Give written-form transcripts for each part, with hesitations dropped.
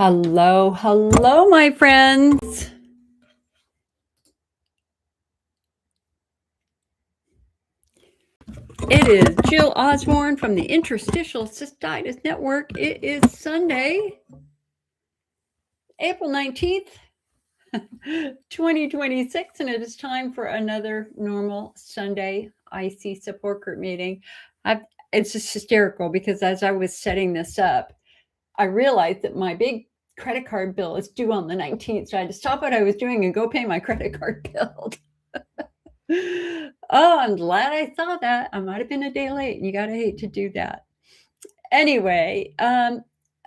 Hello, my friends. It is Jill Osborne from the Interstitial Cystitis Network. It is Sunday, April 19th, 2026, and it is time for another normal Sunday IC support group meeting. It's just hysterical because as I was setting this up, I realized that my big credit card bill is due on the 19th. So I had to stop what I was doing and go pay my credit card bill. Oh, I'm glad I saw that. I might have been a day late. You got to hate to do that. Anyway, my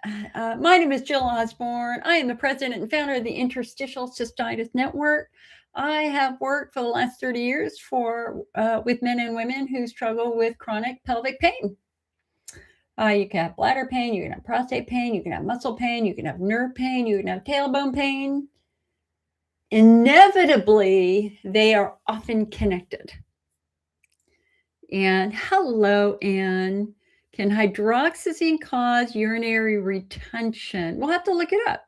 name is Jill Osborne. I am the president and founder of the Interstitial Cystitis Network. I have worked for the last 30 years with men and women who struggle with chronic pelvic pain. You can have bladder pain, you can have prostate pain, you can have muscle pain, you can have nerve pain, you can have tailbone pain. Inevitably, they are often connected. And hello, Anne. Can hydroxyzine cause urinary retention? We'll have to look it up.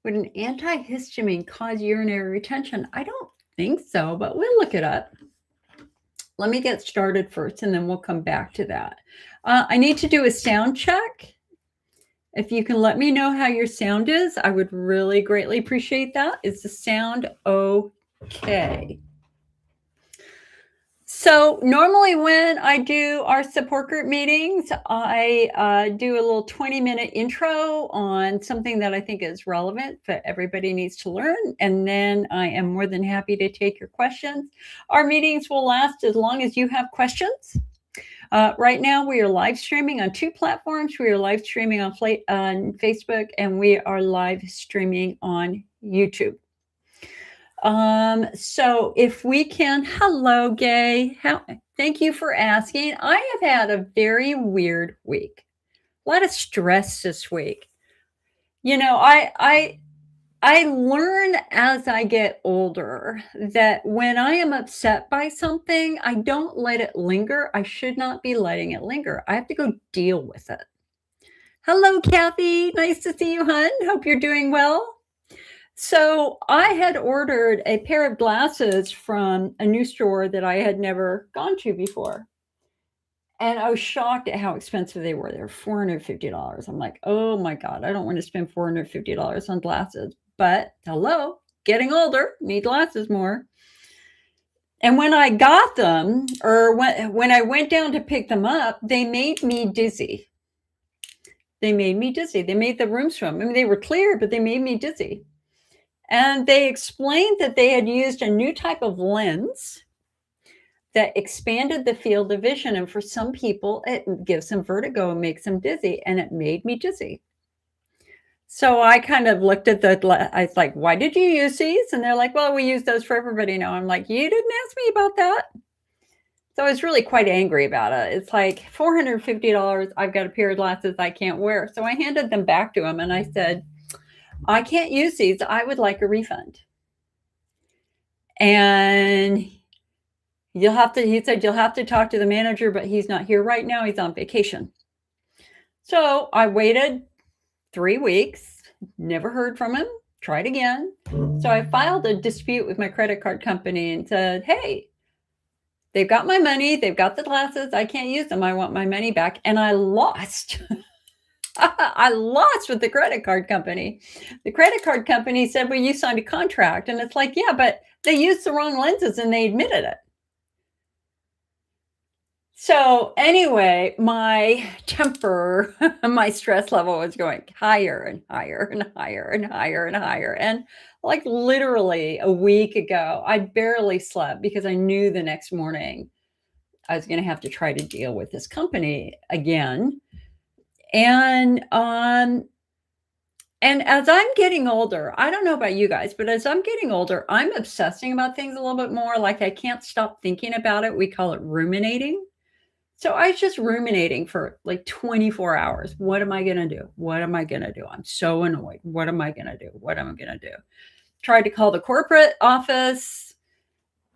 Would an antihistamine cause urinary retention? I don't think so, but we'll look it up. Let me get started first, and then we'll come back to that. I need to do a sound check. If you can let me know how your sound is, I would really greatly appreciate that. Is the sound okay? So normally when I do our support group meetings, I do a little 20-minute intro on something that I think is relevant that everybody needs to learn. And then I am more than happy to take your questions. Our meetings will last as long as you have questions. Right now, we are live streaming on 2 platforms. We are live streaming on Facebook, and we are live streaming on YouTube. So if we can, hello, Gay. Thank you for asking. I have had a very weird week. A lot of stress this week. You know, I learn as I get older that when I am upset by something, I don't let it linger. I should not be letting it linger. I have to go deal with it. Hello, Kathy. Nice to see you, hon. Hope you're doing well. So I had ordered a pair of glasses from a new store that I had never gone to before. And I was shocked at how expensive they were. They were $450. I'm like, oh my God, I don't want to spend $450 on glasses. But hello, getting older, need glasses more. And when I got them, or when I went down to pick them up, they made me dizzy. They made me dizzy. They made the room swim. I mean, they were clear, but they made me dizzy. And they explained that they had used a new type of lens that expanded the field of vision. And for some people, it gives them vertigo and makes them dizzy. And it made me dizzy. So I kind of looked at I was like, why did you use these? And they're like, well, we use those for everybody now. I'm like, you didn't ask me about that. So I was really quite angry about it. It's like $450. I've got a pair of glasses I can't wear. So I handed them back to him and I said, I can't use these. I would like a refund. And he said, you'll have to talk to the manager, but he's not here right now. He's on vacation. So I waited 3 weeks, never heard from him, tried again. So I filed a dispute with my credit card company and said, hey, they've got my money. They've got the glasses. I can't use them. I want my money back. And I lost. I lost with the credit card company. The credit card company said, well, you signed a contract. And it's like, yeah, but they used the wrong lenses and they admitted it. So anyway, my temper, my stress level was going higher and higher and higher and higher and higher. And like literally a week ago, I barely slept because I knew the next morning I was going to have to try to deal with this company again. And as I'm getting older, I don't know about you guys, but as I'm getting older, I'm obsessing about things a little bit more. Like I can't stop thinking about it. We call it ruminating. So I was just ruminating for like 24 hours. What am I going to do? What am I going to do? I'm so annoyed. What am I going to do? What am I going to do? Tried to call the corporate office.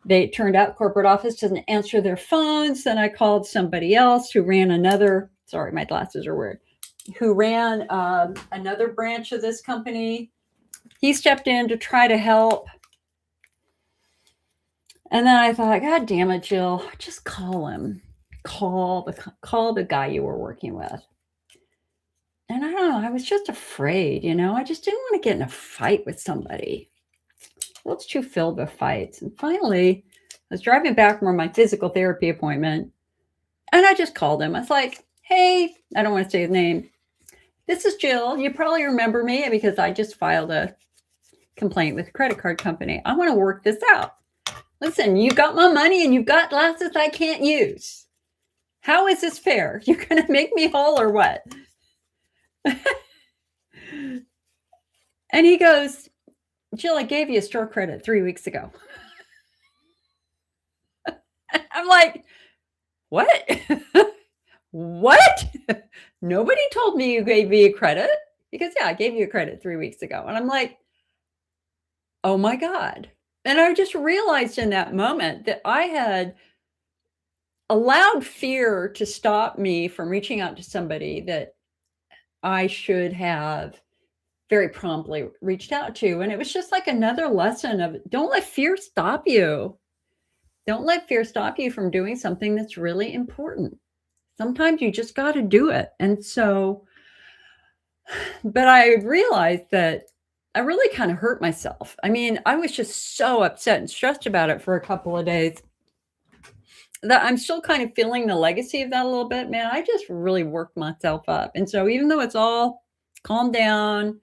They turned out corporate office doesn't answer their phones. Then I called somebody else who ran another, sorry, my glasses are weird, who ran another branch of this company. He stepped in to try to help. And then I thought, God damn it, Jill, just call him. Call the guy you were working with. And I don't know, I was just afraid, I just didn't want to get in a fight with somebody. Well, it's too filled with fights. And finally, I was driving back from my physical therapy appointment, and I just called him. I was like, hey, I don't want to say his name. This is Jill. You probably remember me because I just filed a complaint with a credit card company. I want to work this out. Listen, you got my money and you've got glasses I can't use. How is this fair? You're going to make me whole or what? And he goes, Jill, I gave you a store credit 3 weeks ago. I'm like, what? What? Nobody told me you gave me a credit. Because, yeah, I gave you a credit 3 weeks ago. And I'm like, oh, my God. And I just realized in that moment that I had allowed fear to stop me from reaching out to somebody that I should have very promptly reached out to. And it was just like another lesson of don't let fear stop you. Don't let fear stop you from doing something that's really important. Sometimes you just got to do it. And so, but I realized that I really kind of hurt myself. I mean, I was just so upset and stressed about it for a couple of days that I'm still kind of feeling the legacy of that a little bit. Man, I just really worked myself up. And so even though it's all calmed down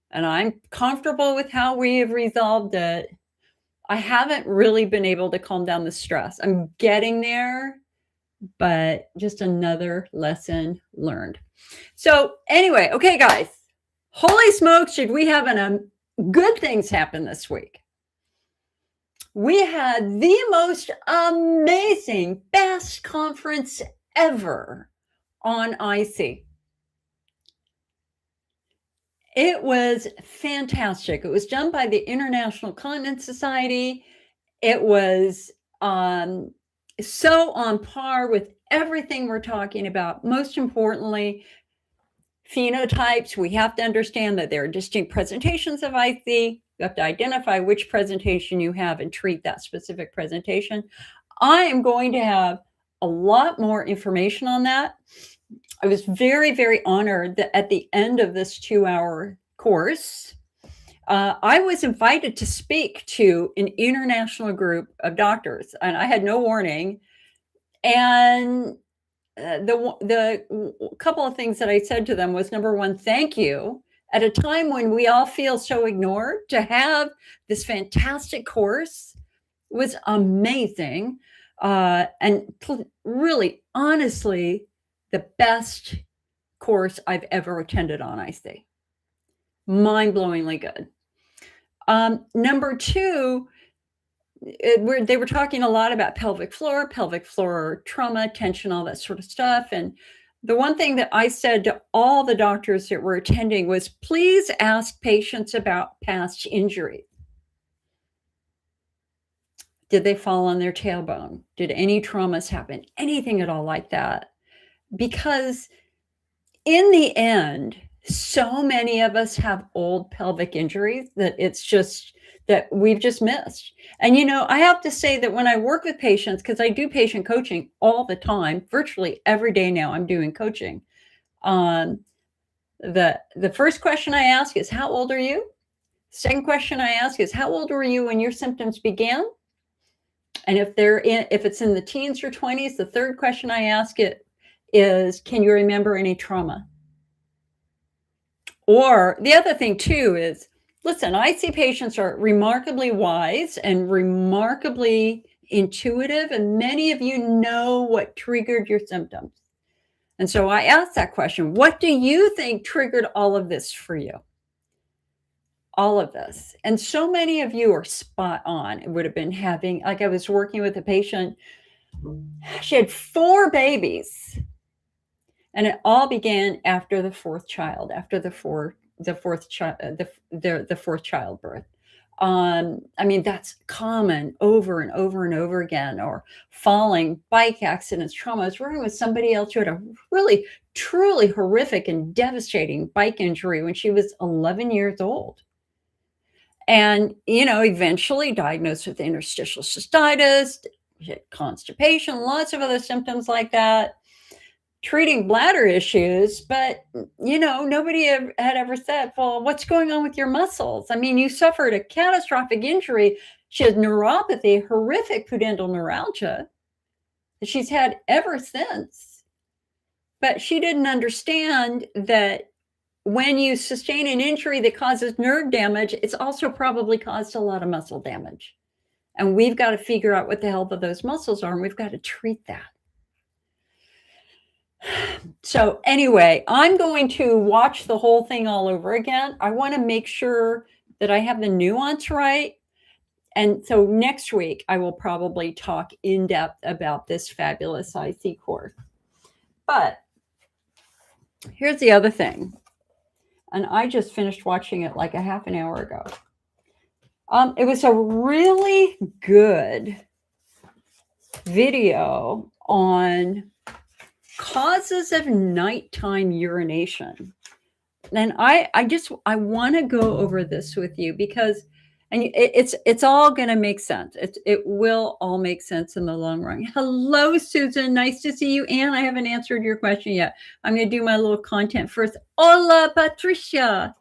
and I'm comfortable with how we have resolved it, I haven't really been able to calm down the stress. I'm getting there, but just another lesson learned. So anyway, okay, guys, holy smokes, should we have good things happen this week? We had the most amazing, best conference ever on IC. It was fantastic. It was done by the International Continence Society. It was so on par with everything we're talking about. Most importantly, phenotypes. We have to understand that there are distinct presentations of IC. You have to identify which presentation you have and treat that specific presentation. I am going to have a lot more information on that. I was very, very honored that at the end of this 2-hour course, I was invited to speak to an international group of doctors, and I had no warning. And the couple of things that I said to them was, number one, thank you. At a time when we all feel so ignored, to have this fantastic course was amazing. And really, honestly, the best course I've ever attended on IC. Mind-blowingly good. Number two, they were talking a lot about pelvic floor trauma, tension, all that sort of stuff. And the one thing that I said to all the doctors that were attending was, please ask patients about past injuries. Did they fall on their tailbone? Did any traumas happen? Anything at all like that? Because in the end, so many of us have old pelvic injuries that it's just that we've just missed. And, I have to say that when I work with patients, because I do patient coaching all the time, virtually every day now I'm doing coaching. The first question I ask is, how old are you? Second question I ask is, how old were you when your symptoms began? And if it's in the teens or 20s, the third question I ask it is, can you remember any trauma? Or the other thing too is, listen, IC patients are remarkably wise and remarkably intuitive, and many of you know what triggered your symptoms. And so I asked that question, what do you think triggered all of this for you? All of this. And so many of you are spot on. It would have been having, like I was working with a patient, she had 4 babies. And it all began after the fourth child, after the fourth childbirth. I mean, that's common over and over and over again, or falling, bike accidents, trauma. I was working with somebody else who had a really, truly horrific and devastating bike injury when she was 11 years old. And, eventually diagnosed with interstitial cystitis, constipation, lots of other symptoms like that, treating bladder issues. But, nobody had ever said, well, what's going on with your muscles? I mean, you suffered a catastrophic injury. She has neuropathy, horrific pudendal neuralgia that she's had ever since. But she didn't understand that when you sustain an injury that causes nerve damage, it's also probably caused a lot of muscle damage. And we've got to figure out what the health of those muscles are, and we've got to treat that. So anyway, I'm going to watch the whole thing all over again. I want to make sure that I have the nuance right. And so next week, I will probably talk in depth about this fabulous IC course. But here's the other thing. And I just finished watching it like a half an hour ago. It was a really good video on causes of nighttime urination. And I want to go over this with you because, and it's all going to make sense. It will all make sense in the long run. Hello, Susan. Nice to see you. And I haven't answered your question yet. I'm going to do my little content first. Hola, Patricia.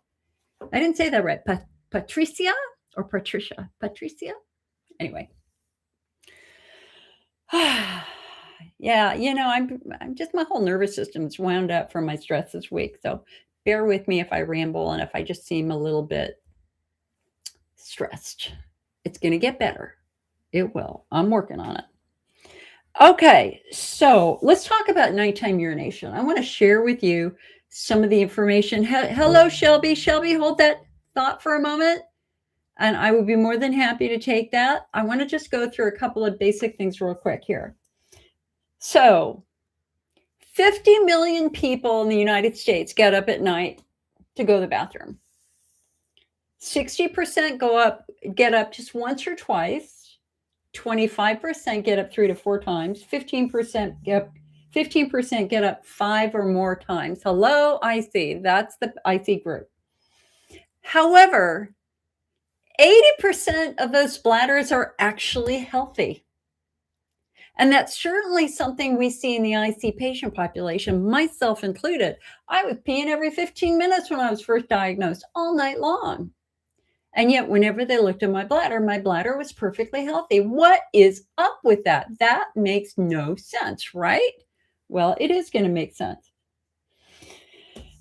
I didn't say that right. Patricia or Patricia? Patricia? Anyway. Yeah, I'm just, my whole nervous system's wound up from my stress this week. So bear with me if I ramble and if I just seem a little bit stressed. It's going to get better. It will. I'm working on it. Okay, so let's talk about nighttime urination. I want to share with you some of the information. Hello, Shelby. Shelby, hold that thought for a moment, and I would be more than happy to take that. I want to just go through a couple of basic things real quick here. So 50 million people in the United States get up at night to go to the bathroom. 60% get up just once or twice. 25% get up 3 to 4 times. 15% get up 5 or more times. Hello, IC. That's the IC group. However, 80% of those bladders are actually healthy. And that's certainly something we see in the IC patient population, myself included. I was peeing every 15 minutes when I was first diagnosed, all night long. And yet, whenever they looked at my bladder was perfectly healthy. What is up with that? That makes no sense, right? Well, it is going to make sense.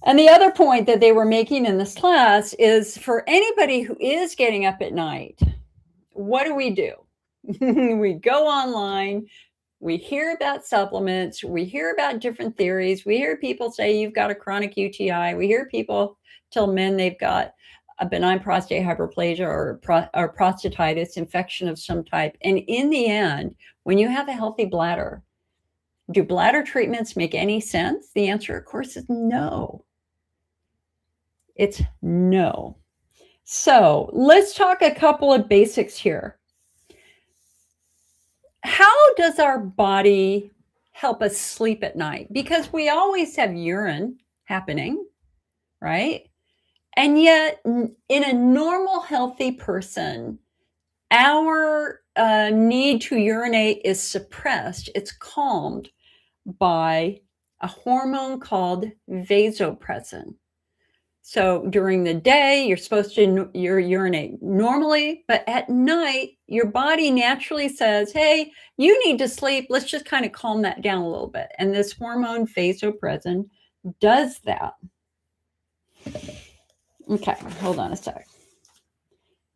And the other point that they were making in this class is for anybody who is getting up at night, what do? We go online, we hear about supplements, we hear about different theories, we hear people say you've got a chronic UTI, we hear people tell men they've got a benign prostate hyperplasia or prostatitis, infection of some type. And in the end, when you have a healthy bladder, do bladder treatments make any sense? The answer, of course, is no. It's no. So let's talk a couple of basics here. How does our body help us sleep at night? Because we always have urine happening, right? And yet, in a normal, healthy person, our need to urinate is suppressed. It's calmed by a hormone called vasopressin. So during the day, you're supposed to urinate normally, but at night, your body naturally says, hey, you need to sleep. Let's just kind of calm that down a little bit. And this hormone vasopressin does that. Okay, hold on a sec.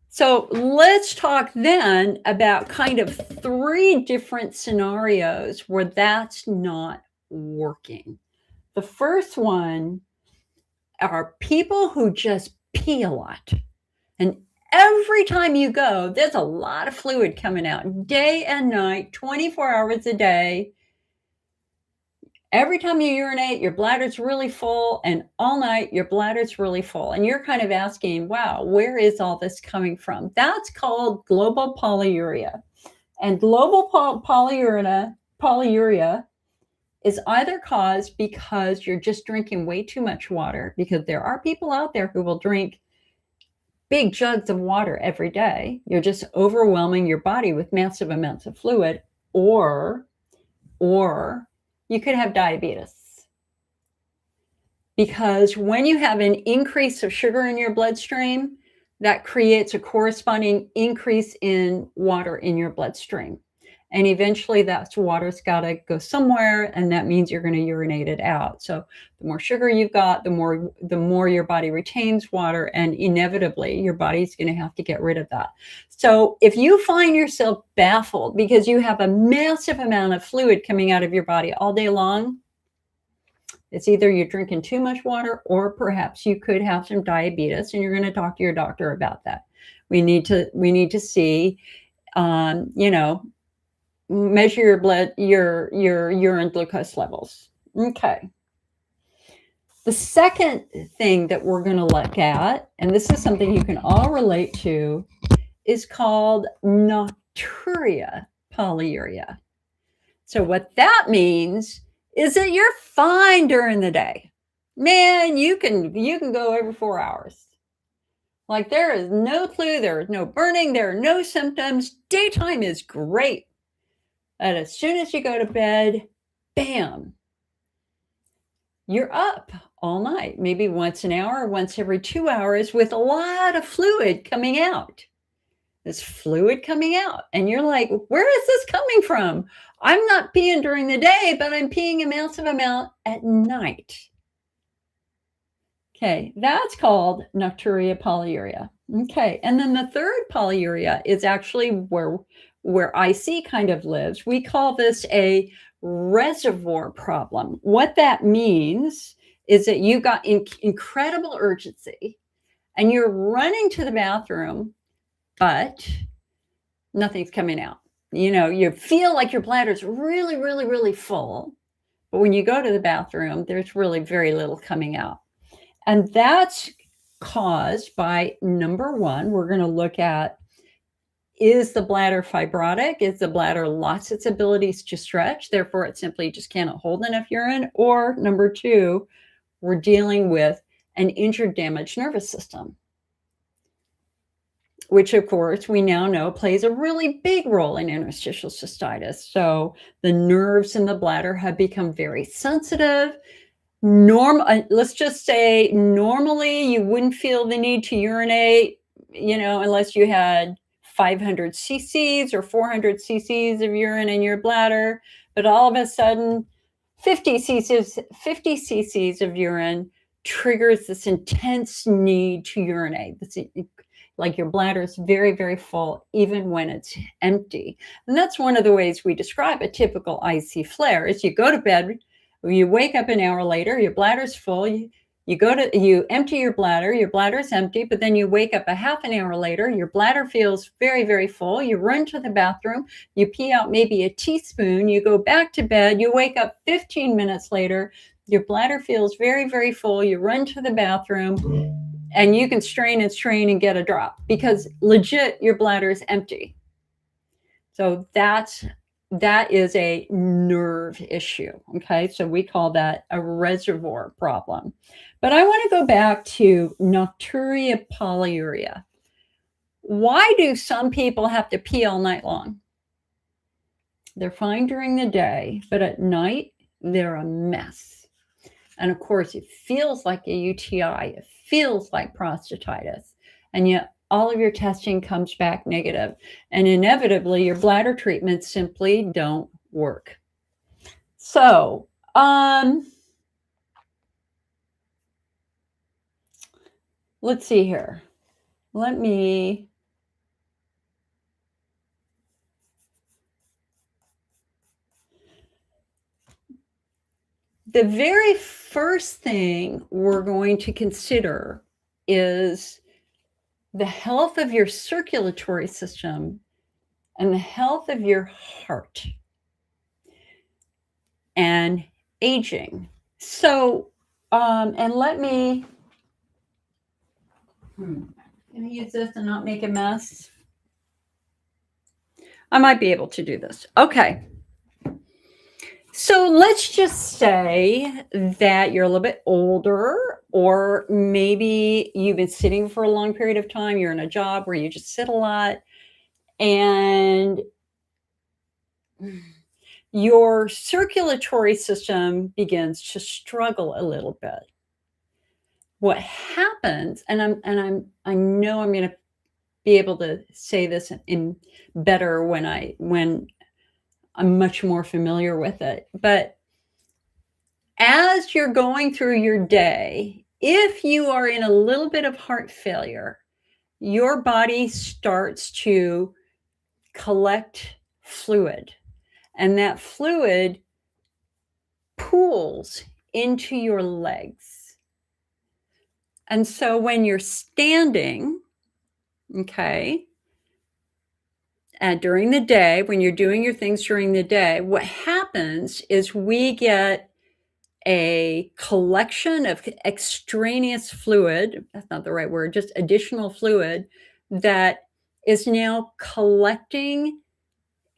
So let's talk then about kind of 3 different scenarios where that's not working. The first one are people who just pee a lot. And every time you go, there's a lot of fluid coming out day and night, 24 hours a day. Every time you urinate, your bladder's really full, and all night, your bladder's really full. And you're kind of asking, wow, where is all this coming from? That's called global polyuria. And global polyuria is either caused because you're just drinking way too much water, because there are people out there who will drink big jugs of water every day. You're just overwhelming your body with massive amounts of fluid, or you could have diabetes. Because when you have an increase of sugar in your bloodstream, that creates a corresponding increase in water in your bloodstream. And eventually that water's got to go somewhere, and that means you're going to urinate it out. So the more sugar you've got, the more your body retains water, and inevitably your body's going to have to get rid of that. So if you find yourself baffled because you have a massive amount of fluid coming out of your body all day long, it's either you're drinking too much water, or perhaps you could have some diabetes, and you're going to talk to your doctor about that. We need to see, measure your urine glucose levels. Okay. The second thing that we're going to look at, and this is something you can all relate to, is called nocturia polyuria. So what that means is that you're fine during the day. Man, you can go every 4 hours. Like, there is no clue, there is no burning, there are no symptoms. Daytime is great. And as soon as you go to bed, bam, you're up all night, maybe once an hour, once every 2 hours, with a lot of fluid coming out. This fluid coming out. And you're like, where is this coming from? I'm not peeing during the day, but I'm peeing a massive amount at night. Okay, that's called nocturia polyuria. Okay, and then the third polyuria is actually where IC kind of lives. We call this a reservoir problem. What that means is that you've got incredible urgency, and you're running to the bathroom, but nothing's coming out. You feel like your bladder's really, really, really full, but when you go to the bathroom, there's really very little coming out. And that's caused by, number one, we're going to look at, is the bladder fibrotic? Is the bladder lost its abilities to stretch? Therefore, it simply just cannot hold enough urine. Or number two, we're dealing with an injured, damaged nervous system, which, of course, we now know plays a really big role in interstitial cystitis. So the nerves in the bladder have become very sensitive. Let's just say normally you wouldn't feel the need to urinate, unless you had 500 cc's or 400 cc's of urine in your bladder. But all of a sudden, 50 cc's of urine triggers this intense need to urinate. Like your bladder is very, very full, even when it's empty. And that's one of the ways we describe a typical IC flare. Is you go to bed, you wake up an hour later, your bladder's full, you empty your bladder's empty, but then you wake up a half an hour later, your bladder feels very, very full, you run to the bathroom, you pee out maybe a teaspoon, you go back to bed, you wake up 15 minutes later, your bladder feels very, very full, you run to the bathroom, and you can strain and get a drop, because legit, your bladder is empty. So that is a nerve issue. Okay, so we call that a reservoir problem. But I want to go back to nocturia polyuria. Why do some people have to pee all night long? They're fine during the day, but at night, they're a mess. And of course, it feels like a UTI. It feels like prostatitis. And yet all of your testing comes back negative. And inevitably, your bladder treatments simply don't work. So, let's see here. The very first thing we're going to consider is the health of your circulatory system and the health of your heart. And aging. So, and let me, can I use this and not make a mess? I might be able to do this. Okay. So let's just say that you're a little bit older, or maybe you've been sitting for a long period of time. You're in a job where you just sit a lot, and your circulatory system begins to struggle a little bit. What happens, and I know I'm going to be able to say this in better when I'm much more familiar with it, but as you're going through your day, if you are in a little bit of heart failure, your body starts to collect fluid, and that fluid pools into your legs. And so when you're standing, okay, and during the day, when you're doing your things during the day, what happens is we get a collection of extraneous fluid, that's not the right word, just additional fluid that is now collecting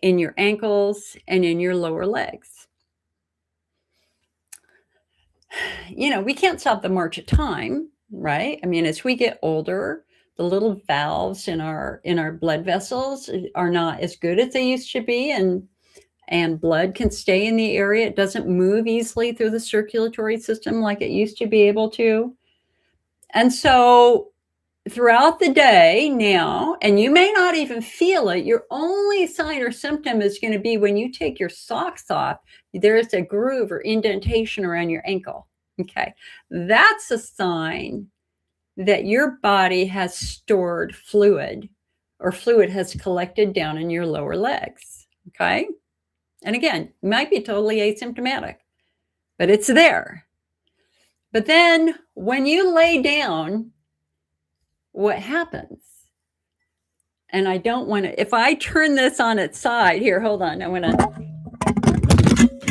in your ankles and in your lower legs. You know, we can't stop the march of time, right? I mean, as we get older, the little valves in our blood vessels are not as good as they used to be, and blood can stay in the area. It doesn't move easily through the circulatory system like it used to be able to. And so throughout the day now, and you may not even feel it, your only sign or symptom is going to be when you take your socks off, there's a groove or indentation around your ankle. Okay. That's a sign that your body has stored fluid, or fluid has collected down in your lower legs. Okay. And again, it might be totally asymptomatic, but it's there. But then when you lay down, what happens? And I don't want to, if I turn this on its side, here, hold on.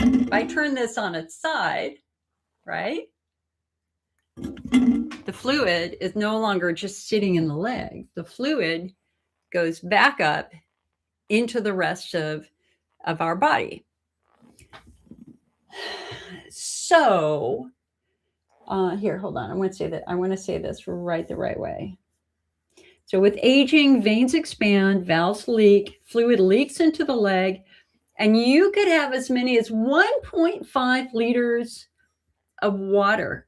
If I turn this on its side, right? The fluid is no longer just sitting in the leg. The fluid goes back up into the rest of our body. So, here, hold on. I want to say this the right way. So with aging, veins expand, valves leak, fluid leaks into the leg, and you could have as many as 1.5 liters of water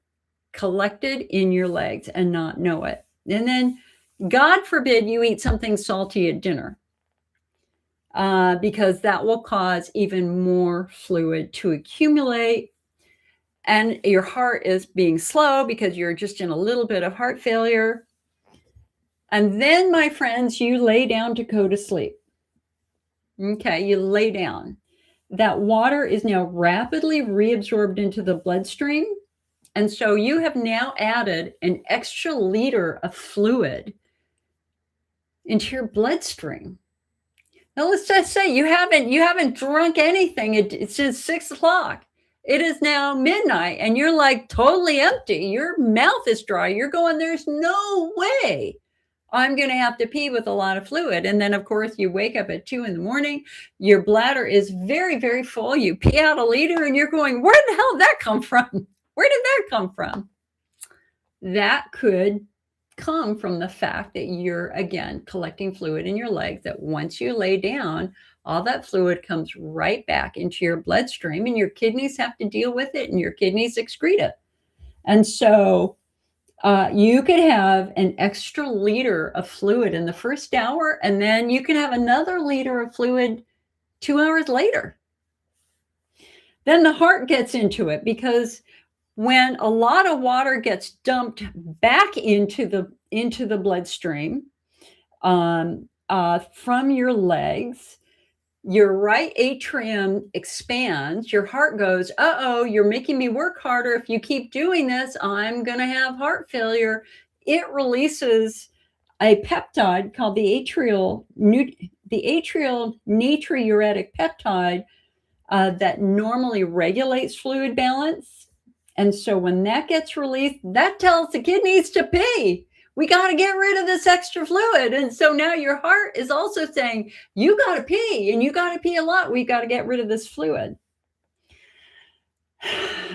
collected in your legs and not know it. And then, God forbid, you eat something salty at dinner, because that will cause even more fluid to accumulate. And your heart is being slow because you're just in a little bit of heart failure. And then, my friends, you lay down to go to sleep. Okay, you lay down. That water is now rapidly reabsorbed into the bloodstream. And so you have now added an extra liter of fluid into your bloodstream. Now let's just say you haven't drunk anything. It's just 6 o'clock. It is now midnight and you're like totally empty. Your mouth is dry. You're going, there's no way I'm going to have to pee with a lot of fluid. And then, of course, you wake up at 2 a.m. Your bladder is very, very full. You pee out a liter and you're going, where the hell did that come from? Where did that come from? That could come from the fact that you're, again, collecting fluid in your legs, that once you lay down, all that fluid comes right back into your bloodstream and your kidneys have to deal with it and your kidneys excrete it. And so you could have an extra liter of fluid in the first hour, and then you can have another liter of fluid 2 hours later. Then the heart gets into it, because when a lot of water gets dumped back into the bloodstream from your legs, your right atrium expands, your heart goes, uh-oh, you're making me work harder. If you keep doing this, I'm going to have heart failure. It releases a peptide called the atrial natriuretic peptide, that normally regulates fluid balance. And so when that gets released, that tells the kidneys to pee. We got to get rid of this extra fluid. And so now your heart is also saying, you got to pee, and you got to pee a lot. We got to get rid of this fluid.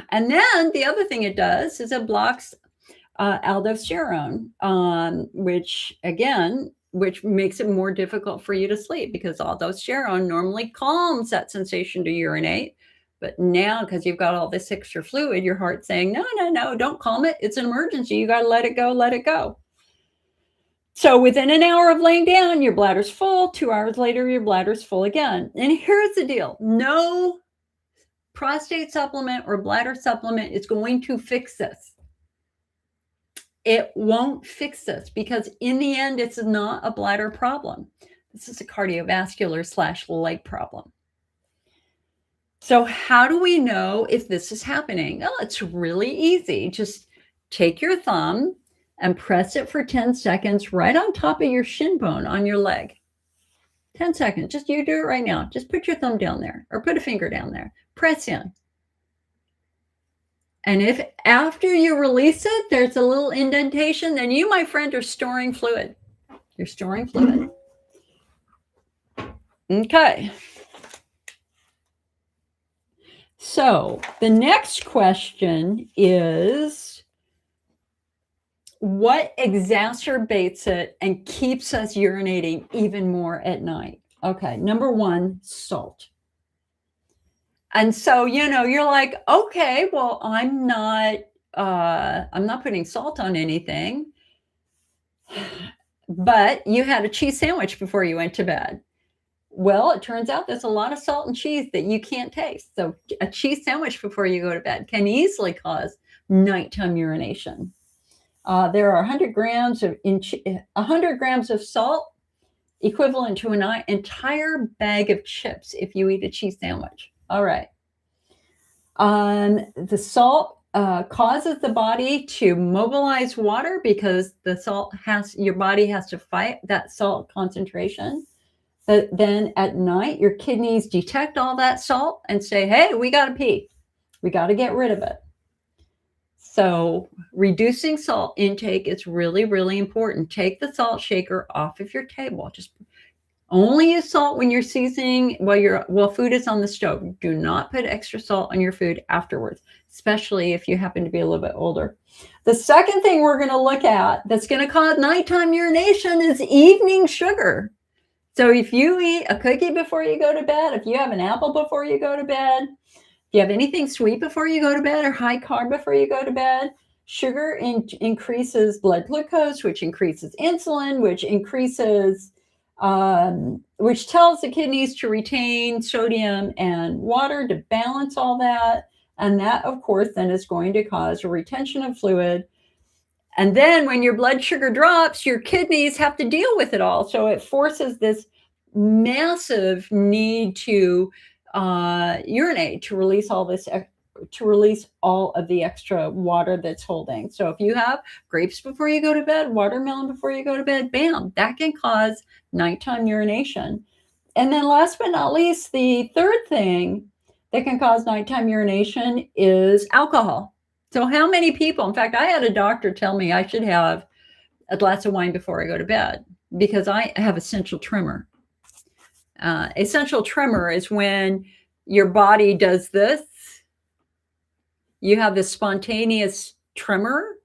And then the other thing it does is it blocks aldosterone, which makes it more difficult for you to sleep, because aldosterone normally calms that sensation to urinate. But now, because you've got all this extra fluid, your heart's saying, no, don't calm it. It's an emergency. You got to let it go, let it go. So within an hour of laying down, your bladder's full. 2 hours later, your bladder's full again. And here's the deal. No prostate supplement or bladder supplement is going to fix this. It won't fix this, because in the end, it's not a bladder problem. This is a cardiovascular/leg problem. So how do we know if this is happening? Oh, it's really easy. Just take your thumb and press it for 10 seconds right on top of your shin bone on your leg. 10 seconds. Just you do it right now. Just put your thumb down there, or put a finger down there. Press in. And if after you release it, there's a little indentation, then you, my friend, are storing fluid. You're storing fluid. Okay. So the next question is, what exacerbates it and keeps us urinating even more at night? Okay, number one, salt. And so, you're like, okay, well, I'm not putting salt on anything. But you had a cheese sandwich before you went to bed. Well, it turns out there's a lot of salt and cheese that you can't taste. So a cheese sandwich before you go to bed can easily cause nighttime urination. There are 100 grams of salt equivalent to an entire bag of chips if you eat a cheese sandwich. All right. The salt causes the body to mobilize water, because your body has to fight that salt concentration. But then at night, your kidneys detect all that salt and say, hey, we got to pee. We got to get rid of it. So reducing salt intake is really, really important. Take the salt shaker off of your table. Just only use salt when you're seasoning while food is on the stove. Do not put extra salt on your food afterwards, especially if you happen to be a little bit older. The second thing we're going to look at that's going to cause nighttime urination is evening sugar. So if you eat a cookie before you go to bed, if you have an apple before you go to bed, if you have anything sweet before you go to bed or high carb before you go to bed, sugar increases blood glucose, which increases insulin, which tells the kidneys to retain sodium and water to balance all that. And that, of course, then is going to cause a retention of fluid. And then when your blood sugar drops, your kidneys have to deal with it all. So it forces this massive need to urinate to release all of the extra water that's holding. So if you have grapes before you go to bed, watermelon before you go to bed, bam, that can cause nighttime urination. And then last but not least, the third thing that can cause nighttime urination is alcohol. So how many people, in fact, I had a doctor tell me I should have a glass of wine before I go to bed, because I have essential tremor. Essential tremor is when your body does this. You have this spontaneous tremor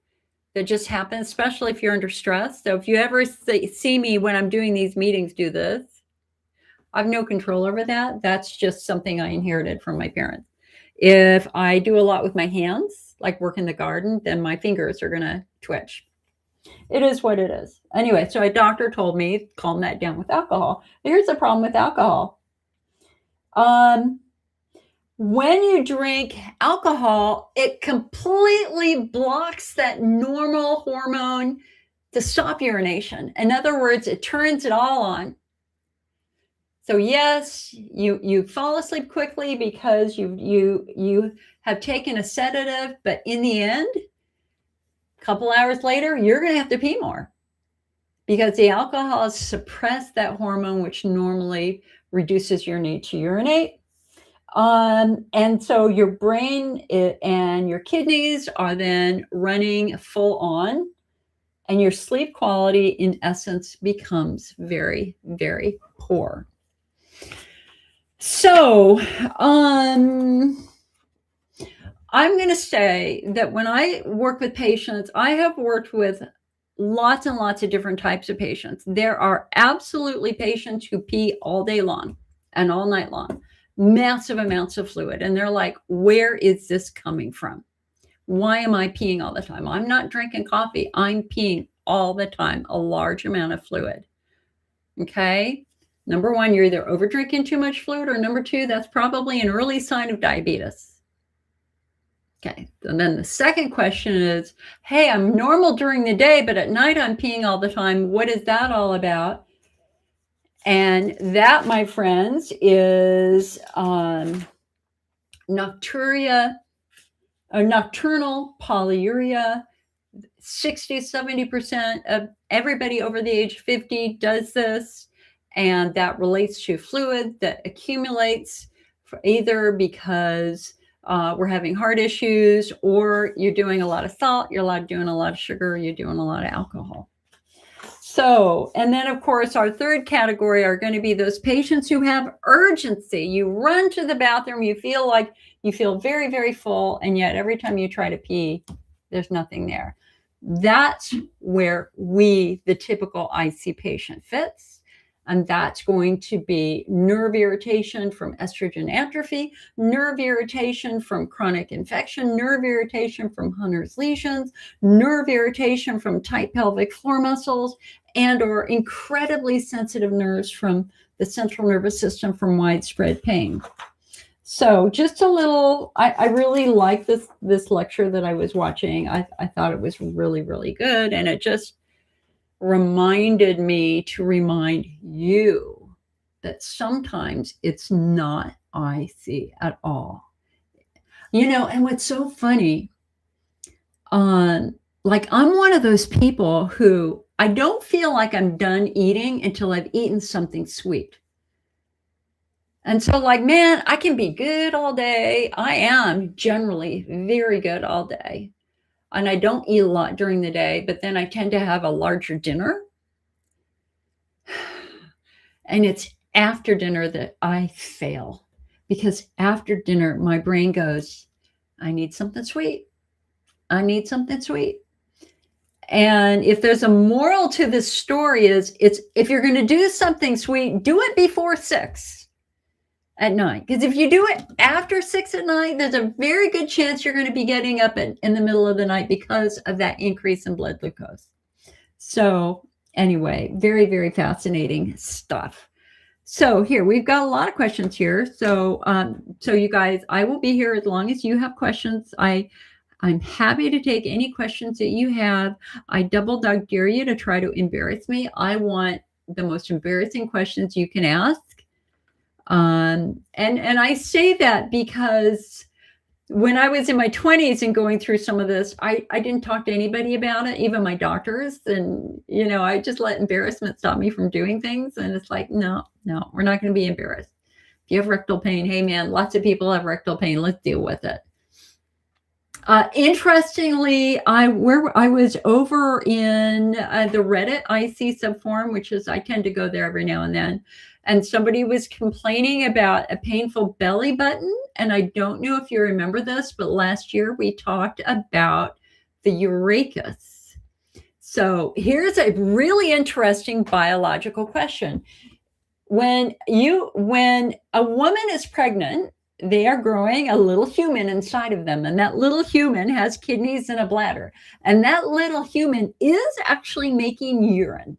that just happens, especially if you're under stress. So if you ever see me when I'm doing these meetings do this, I have no control over that. That's just something I inherited from my parents. If I do a lot with my hands, like work in the garden, then my fingers are going to twitch. It is what it is. Anyway, so a doctor told me, calm that down with alcohol. Here's the problem with alcohol. When you drink alcohol, it completely blocks that normal hormone to stop urination. In other words, it turns it all on. So yes, you fall asleep quickly because you have taken a sedative, but in the end, a couple hours later, you're going to have to pee more, because the alcohol has suppressed that hormone, which normally reduces your need to urinate. And so your brain and your kidneys are then running full on, and your sleep quality, in essence, becomes very, very poor. So, I'm going to say that when I work with patients, I have worked with lots and lots of different types of patients. There are absolutely patients who pee all day long and all night long, massive amounts of fluid. And they're like, where is this coming from? Why am I peeing all the time? I'm not drinking coffee. I'm peeing all the time, a large amount of fluid. Okay. Number one, you're either over drinking too much fluid, or number two, that's probably an early sign of diabetes. Okay. And then the second question is, hey, I'm normal during the day, but at night I'm peeing all the time. What is that all about? And that, my friends, is nocturia, or nocturnal polyuria. 60-70% of everybody over the age of 50 does this, and that relates to fluid that accumulates either because we're having heart issues, or you're doing a lot of salt, you're doing a lot of sugar, you're doing a lot of alcohol. So, and then of course, our third category are going to be those patients who have urgency. You run to the bathroom, you feel very, very full, and yet every time you try to pee, there's nothing there. That's where the typical IC patient, fits. And that's going to be nerve irritation from estrogen atrophy, nerve irritation from chronic infection, nerve irritation from Hunner's lesions, nerve irritation from tight pelvic floor muscles, and or incredibly sensitive nerves from the central nervous system from widespread pain. So just a little, I really like this lecture that I was watching. I thought it was really, really good. And it just reminded me to remind you that sometimes it's not IC at all. And what's so funny, like I'm one of those people who I don't feel like I'm done eating until I've eaten something sweet. And so like, man, I can be good all day. I am generally very good all day. And I don't eat a lot during the day, but then I tend to have a larger dinner. And it's after dinner that I fail, because after dinner, my brain goes, I need something sweet. I need something sweet. And if there's a moral to this story, it's if you're going to do something sweet, do it before 6 at night. Because if you do it after 6 at night, there's a very good chance you're going to be getting up in the middle of the night because of that increase in blood glucose. So anyway, very, very fascinating stuff. So here, we've got a lot of questions here. So you guys, I will be here as long as you have questions. I'm happy to take any questions that you have. I double dog dare you to try to embarrass me. I want the most embarrassing questions you can ask. And I say that because when I was in my 20s and going through some of this, I didn't talk to anybody about it, even my doctors. And, I just let embarrassment stop me from doing things. And it's like, no, we're not going to be embarrassed. If you have rectal pain, hey, man, lots of people have rectal pain. Let's deal with it. Interestingly, I was over in the Reddit IC subforum, which is, I tend to go there every now and then. And somebody was complaining about a painful belly button. And I don't know if you remember this, but last year we talked about the urachus. So here's a really interesting biological question. When a woman is pregnant, they are growing a little human inside of them. And that little human has kidneys and a bladder. And that little human is actually making urine.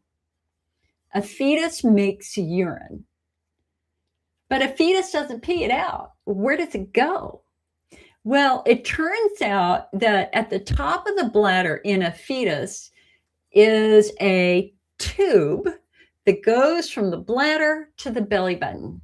A fetus makes urine. But a fetus doesn't pee it out. Where does it go? Well, it turns out that at the top of the bladder in a fetus is a tube that goes from the bladder to the belly button.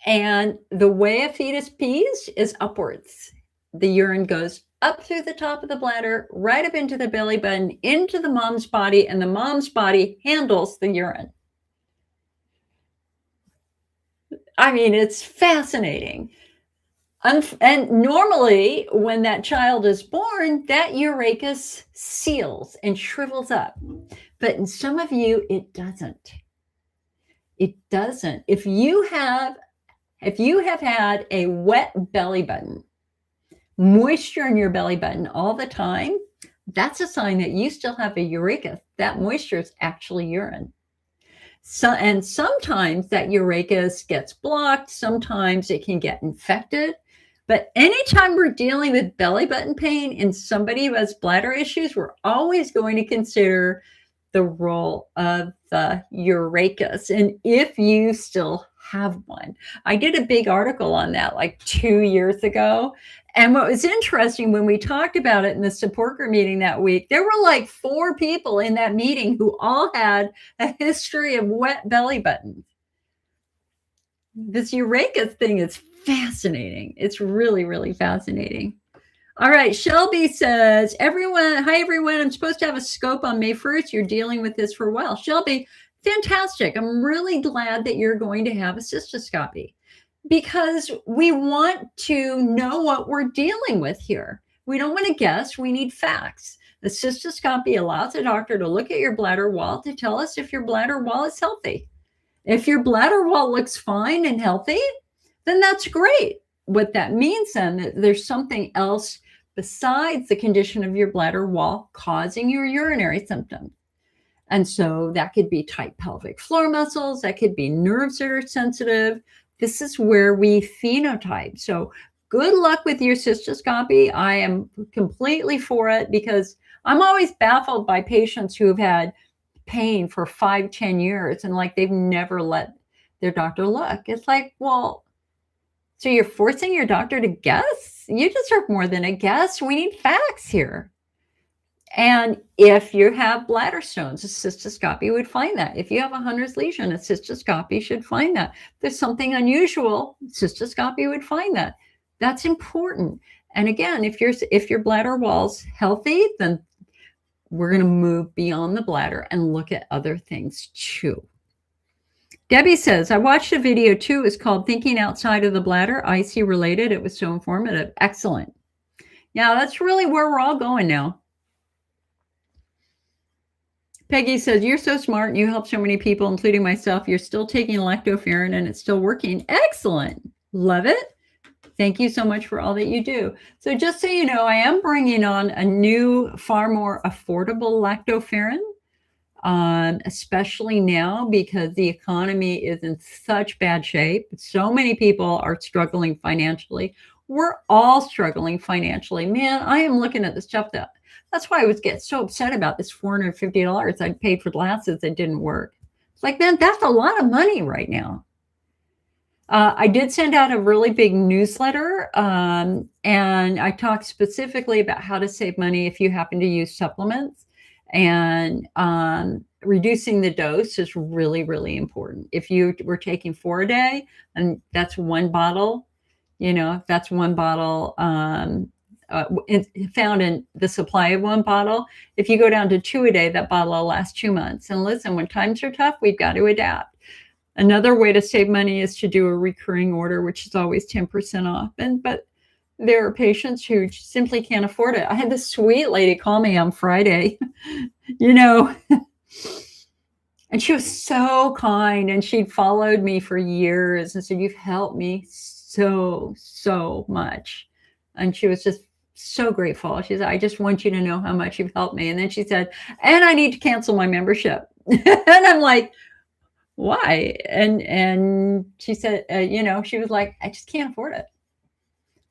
And the way a fetus pees is upwards. The urine goes up through the top of the bladder, right up into the belly button, into the mom's body, and the mom's body handles the urine. I mean, it's fascinating. And normally, when that child is born, that urachus seals and shrivels up. But in some of you, it doesn't. It doesn't. If you have had a wet belly button, moisture in your belly button all the time, that's a sign that you still have a urachus. That moisture is actually urine. And sometimes that urachus gets blocked. Sometimes it can get infected. But anytime we're dealing with belly button pain in somebody who has bladder issues, we're always going to consider the role of the urachus and if you still have one. I did a big article on that like 2 years ago. And what was interesting when we talked about it in the support group meeting that week, there were like 4 people in that meeting who all had a history of wet belly buttons. This urachus thing is fascinating. It's really, really fascinating. All right. Shelby says, hi, everyone. I'm supposed to have a scope on May 1st. You're dealing with this for a while. Shelby, fantastic. I'm really glad that you're going to have a cystoscopy because we want to know what we're dealing with here. We don't want to guess. We need facts. The cystoscopy allows the doctor to look at your bladder wall to tell us if your bladder wall is healthy. If your bladder wall looks fine and healthy, then that's great. What that means then, there's something else besides the condition of your bladder wall causing your urinary symptoms. And so that could be tight pelvic floor muscles. That could be nerves that are sensitive. This is where we phenotype. So good luck with your cystoscopy. I am completely for it because I'm always baffled by patients who have had pain for 5-10 years and like they've never let their doctor look. It's like, well, so you're forcing your doctor to guess? You deserve more than a guess. We need facts here. And if you have bladder stones, a cystoscopy would find that. If you have a Hunner's lesion, a cystoscopy should find that. If there's something unusual, cystoscopy would find that. That's important. And again, if your bladder wall's healthy, then we're going to move beyond the bladder and look at other things too. Debbie says, I watched a video too. It's called Thinking Outside of the Bladder, IC related. It was so informative. Excellent. Yeah, that's really where we're all going now. Peggy says, you're so smart and you help so many people, including myself. You're still taking lactoferrin and it's still working. Excellent. Love it. Thank you so much for all that you do. So just so you know, I am bringing on a new, far more affordable lactoferrin, especially now because the economy is in such bad shape. So many people are struggling financially. We're all struggling financially. Man, I am looking at the stuff that's why I was getting so upset about this $450 I paid for glasses that didn't work. It's like, man, that's a lot of money right now. I did send out a really big newsletter, and I talked specifically about how to save money if you happen to use supplements. And reducing the dose is really, really important. If you were taking 4 a day, and that's 1 bottle, if that's 1 bottle found in the supply of 1 bottle, if you go down to 2 a day, that bottle will last 2 months. And listen, when times are tough, we've got to adapt. Another way to save money is to do a recurring order, which is always 10% off. But there are patients who simply can't afford it. I had this sweet lady call me on Friday, and she was so kind and she'd followed me for years and said, you've helped me so, so much. And she was just so grateful. She said, I just want you to know how much you've helped me. And then she said, and I need to cancel my membership. And I'm like, why? And she said, she was like, I just can't afford it.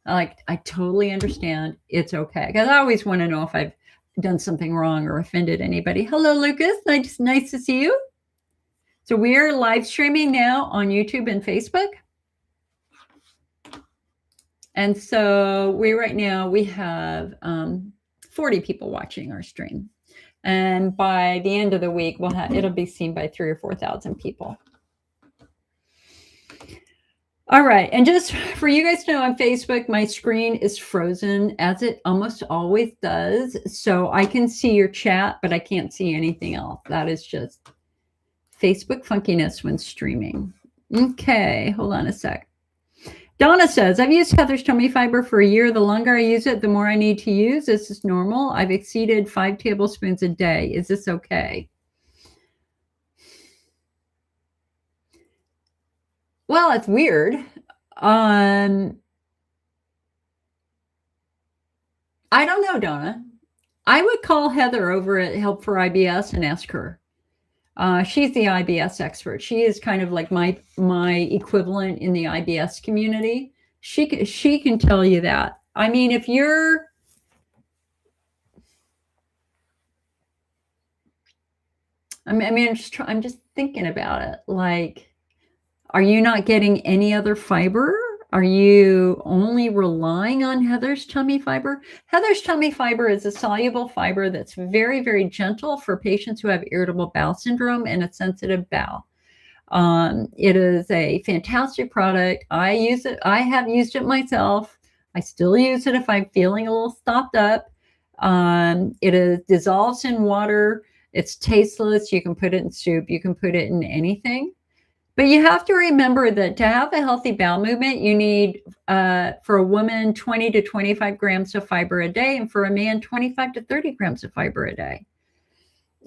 I totally understand. It's okay. Because I always want to know if I've done something wrong or offended anybody. Hello, Lucas. Nice to see you. So we're live streaming now on YouTube and Facebook. And so right now we have 40 people watching our stream. And by the end of the week, it'll be seen by 3,000 or 4,000 people. All right. And just for you guys to know, on Facebook, my screen is frozen, as it almost always does. So I can see your chat, but I can't see anything else. That is just Facebook funkiness when streaming. Okay, hold on a sec. Donna says, I've used Heather's tummy fiber for a year. The longer I use it, the more I need to use. This is normal. I've exceeded 5 tablespoons a day. Is this okay? Well, it's weird. I don't know, Donna. I would call Heather over at Help for IBS and ask her. She's the IBS expert. She is kind of like my equivalent in the IBS community. She can tell you that. I mean, if you're I'm just thinking about it. Like, are you not getting any other fiber? Are you only relying on Heather's tummy fiber? Heather's tummy fiber is a soluble fiber that's very, very gentle for patients who have irritable bowel syndrome and a sensitive bowel. It is a fantastic product. I use it. I have used it myself. I still use it if I'm feeling a little stopped up. It dissolves in water. It's tasteless. You can put it in soup. You can put it in anything. But you have to remember that to have a healthy bowel movement, you need, for a woman, 20 to 25 grams of fiber a day, and for a man, 25 to 30 grams of fiber a day.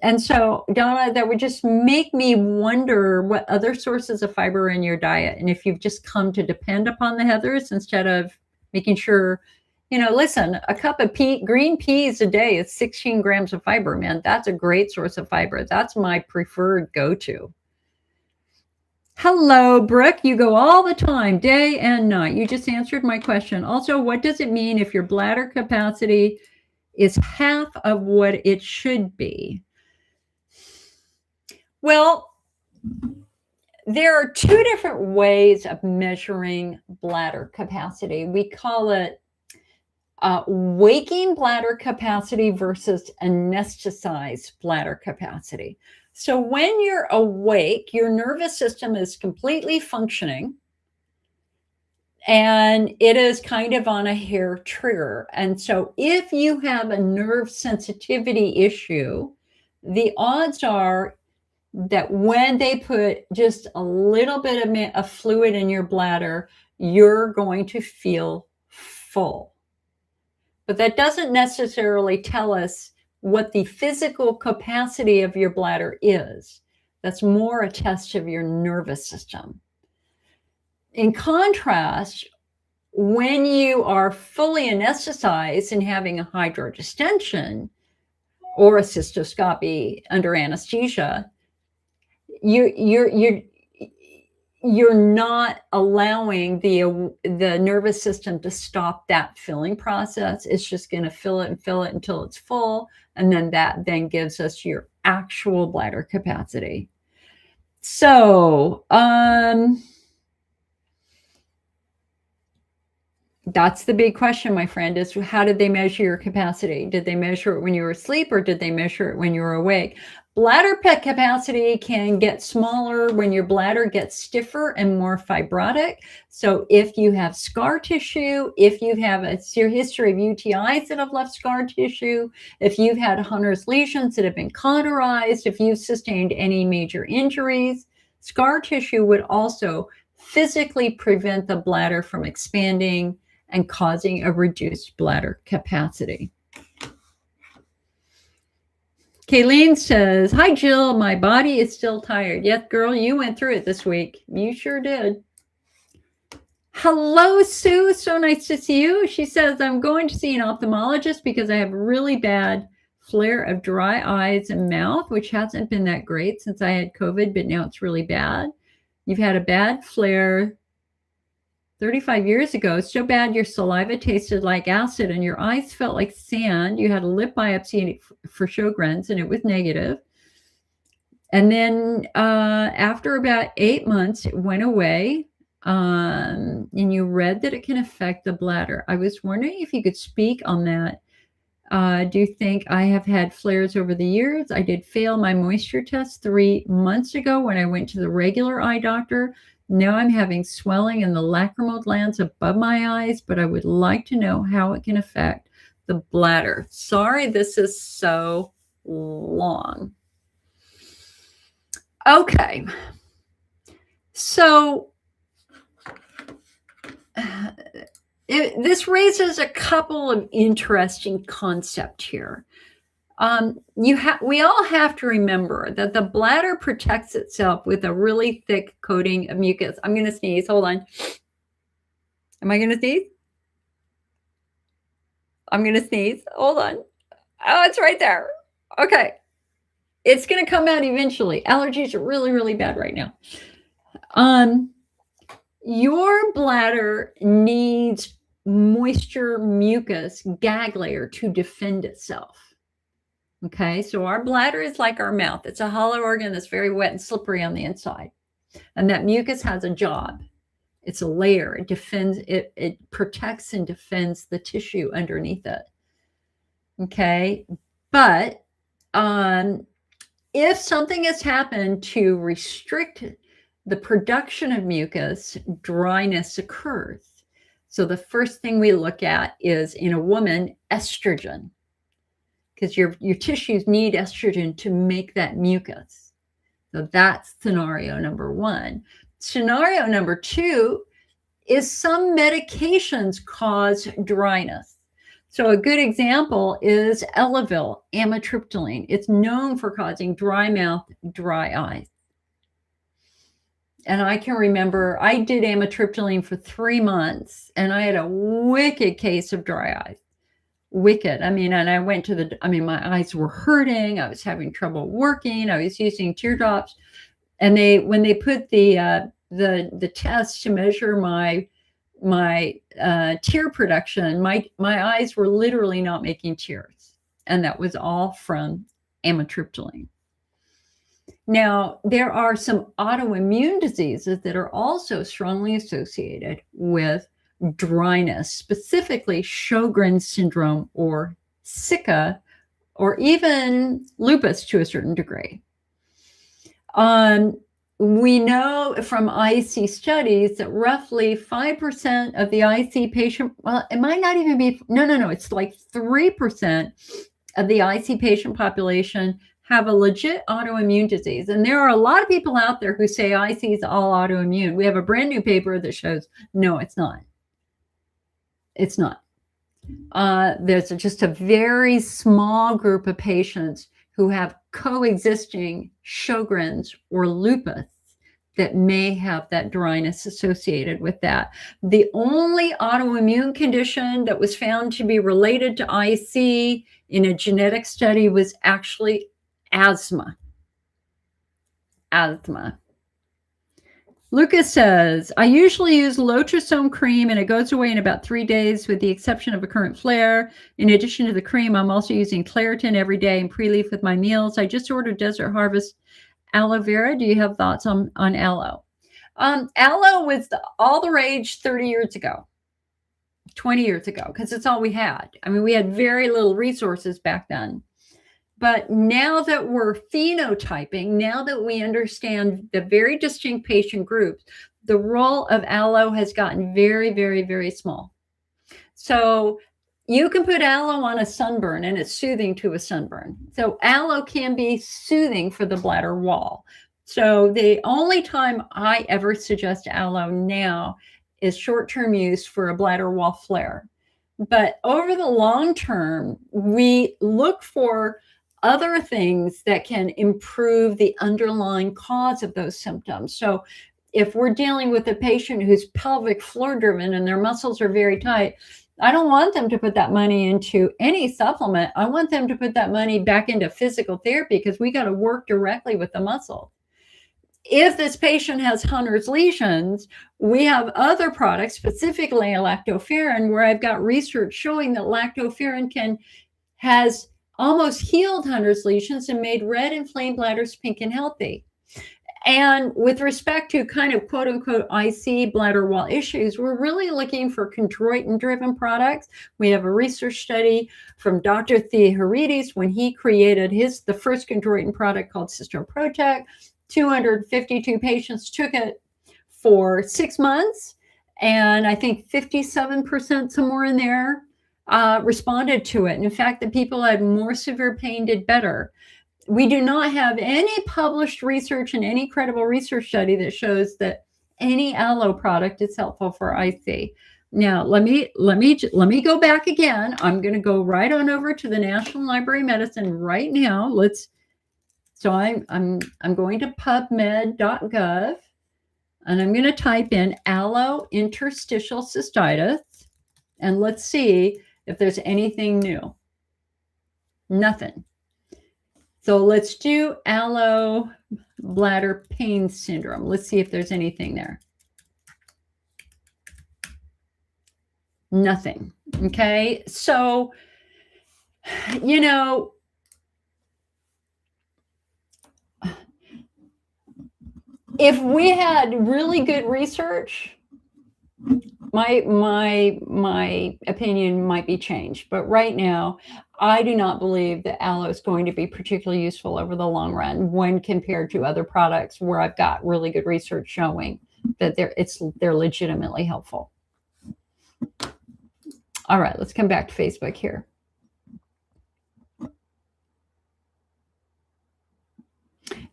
And so, Donna, that would just make me wonder what other sources of fiber are in your diet. And if you've just come to depend upon the Heathers instead of making sure, listen, a cup of green peas a day is 16 grams of fiber, man. That's a great source of fiber. That's my preferred go-to. Hello, Brooke. You go all the time, day and night. You just answered my question. Also, what does it mean if your bladder capacity is half of what it should be? Well, there are two different ways of measuring bladder capacity. We call it waking bladder capacity versus anesthetized bladder capacity. So when you're awake, your nervous system is completely functioning and it is kind of on a hair trigger. And so if you have a nerve sensitivity issue, the odds are that when they put just a little bit of fluid in your bladder, you're going to feel full. But that doesn't necessarily tell us what the physical capacity of your bladder is. That's more a test of your nervous system. In contrast, when you are fully anesthetized and having a hydrodistension or a cystoscopy under anesthesia, you're not allowing the nervous system to stop that filling process. It's just going to fill it until it's full, and then that gives us your actual bladder capacity. So that's the big question, my friend, is how did they measure your capacity? Did they measure it when you were asleep, or did they measure it when you were awake? Bladder capacity can get smaller when your bladder gets stiffer and more fibrotic. So if you have scar tissue, if you have a history of UTIs that have left scar tissue, if you've had Hunner's lesions that have been cauterized, if you've sustained any major injuries, scar tissue would also physically prevent the bladder from expanding and causing a reduced bladder capacity. Kayleen says, hi, Jill. My body is still tired. Yes, girl, you went through it this week. You sure did. Hello, Sue. So nice to see you. She says, I'm going to see an ophthalmologist because I have a really bad flare of dry eyes and mouth, which hasn't been that great since I had COVID, but now it's really bad. You've had a bad flare 35 years ago. So bad your saliva tasted like acid and your eyes felt like sand. You had a lip biopsy for Sjogren's and it was negative. And then after about 8 months, it went away. And you read that it can affect the bladder. I was wondering if you could speak on that. Do you think I have had flares over the years? I did fail my moisture test 3 months ago when I went to the regular eye doctor. Now I'm having swelling in the lacrimal glands above my eyes, but I would like to know how it can affect the bladder. Sorry, this is so long. Okay. So this raises a couple of interesting concepts here. We all have to remember that the bladder protects itself with a really thick coating of mucus. I'm going to sneeze. Hold on. Am I going to sneeze? I'm going to sneeze. Hold on. Oh, it's right there. Okay. It's going to come out eventually. Allergies are really, really bad right now. Your bladder needs moisture, mucus, gag layer to defend itself. Okay, so our bladder is like our mouth. It's a hollow organ that's very wet and slippery on the inside. And that mucus has a job. It's a layer. It defends, it protects and defends the tissue underneath it. Okay, but if something has happened to restrict the production of mucus, dryness occurs. So the first thing we look at is, in a woman, estrogen, because your tissues need estrogen to make that mucus. So that's scenario number one. Scenario number two is some medications cause dryness. So a good example is Elavil, amitriptyline. It's known for causing dry mouth, dry eyes. And I can remember I did amitriptyline for 3 months and I had a wicked case of dry eyes. Wicked. I mean, and I went to my eyes were hurting. I was having trouble working. I was using teardrops. And when they put the test to measure my tear production, my eyes were literally not making tears. And that was all from amitriptyline. Now, there are some autoimmune diseases that are also strongly associated with dryness, specifically Sjogren's syndrome or Zika, or even lupus to a certain degree. We know from IC studies that roughly 5% of the IC patient, well, it might not even be, no, it's like 3% of the IC patient population have a legit autoimmune disease. And there are a lot of people out there who say IC is all autoimmune. We have a brand new paper that shows, no, it's not. It's not. There's just a very small group of patients who have coexisting Sjogren's or lupus that may have that dryness associated with that. The only autoimmune condition that was found to be related to IC in a genetic study was actually asthma. Lucas says, I usually use Lotrosome cream and it goes away in about 3 days with the exception of a current flare. In addition to the cream, I'm also using Claritin every day and pre-leaf with my meals. I just ordered Desert Harvest aloe vera. Do you have thoughts on aloe? Aloe was all the rage 30 years ago, 20 years ago, because it's all we had. I mean, we had very little resources back then. But now that we're phenotyping, now that we understand the very distinct patient groups, the role of aloe has gotten very, very, very small. So you can put aloe on a sunburn and it's soothing to a sunburn. So aloe can be soothing for the bladder wall. So the only time I ever suggest aloe now is short-term use for a bladder wall flare. But over the long term, we look for other things that can improve the underlying cause of those symptoms. So if we're dealing with a patient who's pelvic floor driven and their muscles are very tight, I don't want them to put that money into any supplement. I want them to put that money back into physical therapy because we got to work directly with the muscle. If this patient has Hunner's lesions, we have other products, specifically lactoferrin, where I've got research showing that lactoferrin has almost healed Hunner's lesions and made red inflamed bladders pink and healthy. And with respect to kind of quote unquote IC bladder wall issues, we're really looking for chondroitin driven products. We have a research study from Dr. Theoharides when he created the first chondroitin product called Cystoprotect. 252 patients took it for 6 months. And I think 57%, somewhere in there, responded to it. And in fact, the people who had more severe pain did better. We do not have any published research and any credible research study that shows that any aloe product is helpful for IC. Now, let me go back again. I'm going to go right on over to the National Library of Medicine right now. So I'm going to pubmed.gov, and I'm going to type in aloe interstitial cystitis, and let's see if there's anything new. Nothing. So let's do aloe bladder pain syndrome. Let's see if there's anything there. Nothing. Okay. So, you know, if we had really good research, my opinion might be changed. But right now, I do not believe that aloe is going to be particularly useful over the long run when compared to other products where I've got really good research showing that they're legitimately helpful. All right, let's come back to Facebook here.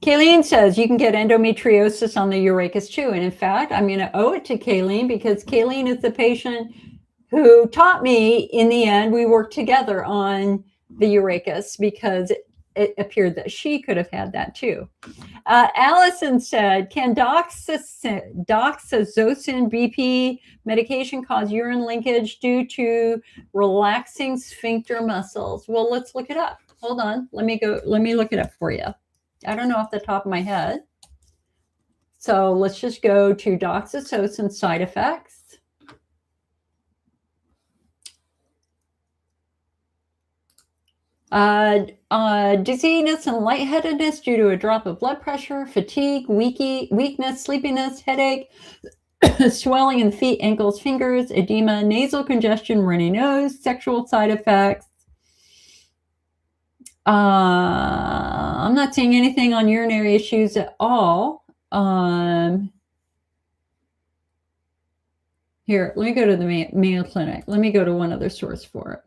Kayleen says you can get endometriosis on the urachus too. And in fact, I'm going to owe it to Kayleen because Kayleen is the patient who taught me in the end. We worked together on the urachus because it appeared that she could have had that too. Allison said, can doxazocin BP medication cause urine linkage due to relaxing sphincter muscles? Well, let's look it up. Hold on. Let me look it up for you. I don't know off the top of my head. So let's just go to doxazocin side effects. Dizziness and lightheadedness due to a drop of blood pressure, fatigue, weakness, sleepiness, headache, swelling in the feet, ankles, fingers, edema, nasal congestion, runny nose, sexual side effects. I'm not seeing anything on urinary issues at all. Here, let me go to the Mayo Clinic. Let me go to one other source for it.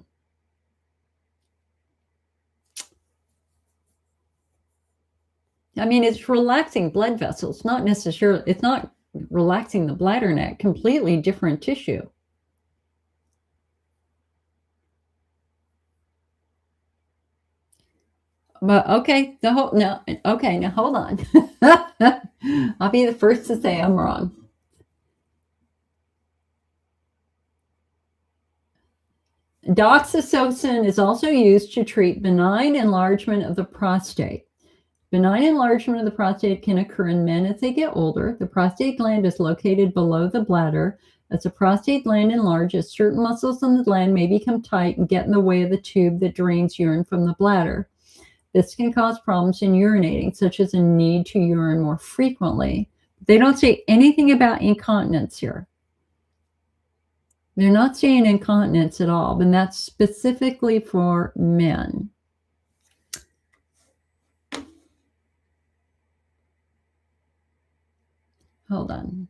I mean, it's relaxing blood vessels, not necessarily, it's not relaxing the bladder neck, completely different tissue. But okay, now hold on. I'll be the first to say I'm wrong. Doxazocin is also used to treat benign enlargement of the prostate. Benign enlargement of the prostate can occur in men as they get older. The prostate gland is located below the bladder. As the prostate gland enlarges, certain muscles in the gland may become tight and get in the way of the tube that drains urine from the bladder. This can cause problems in urinating, such as a need to urine more frequently. They don't say anything about incontinence here. They're not saying incontinence at all, but that's specifically for men. Hold on.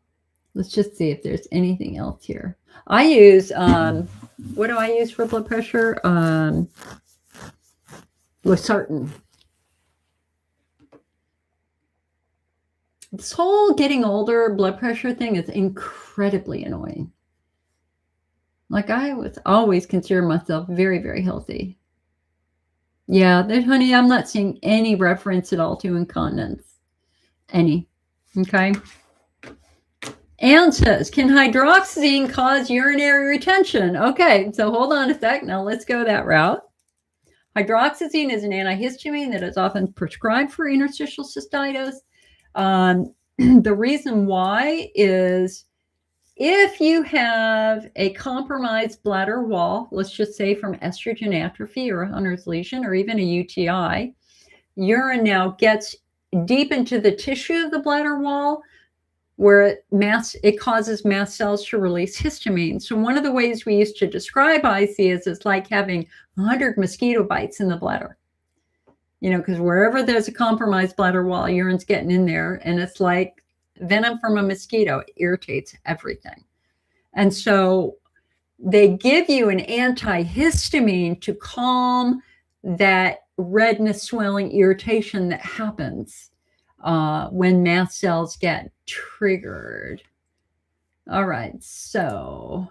Let's just see if there's anything else here. I use, what do I use for blood pressure? Losartan. This whole getting older blood pressure thing is incredibly annoying. Like I was always consider myself very, very healthy. Yeah, honey, I'm not seeing any reference at all to incontinence. Any. Okay. Anne says, can hydroxyzine cause urinary retention? Okay, so hold on a sec. Now let's go that route. Hydroxyzine is an antihistamine that is often prescribed for interstitial cystitis. The reason why is if you have a compromised bladder wall, let's just say from estrogen atrophy or a Hunner's lesion or even a UTI, urine now gets deep into the tissue of the bladder wall where it causes mast cells to release histamine. So one of the ways we used to describe IC is it's like having 100 mosquito bites in the bladder. You know, because wherever there's a compromised bladder wall, urine's getting in there, and it's like venom from a mosquito. It irritates everything. And so they give you an antihistamine to calm that redness, swelling, irritation that happens when mast cells get triggered. All right. So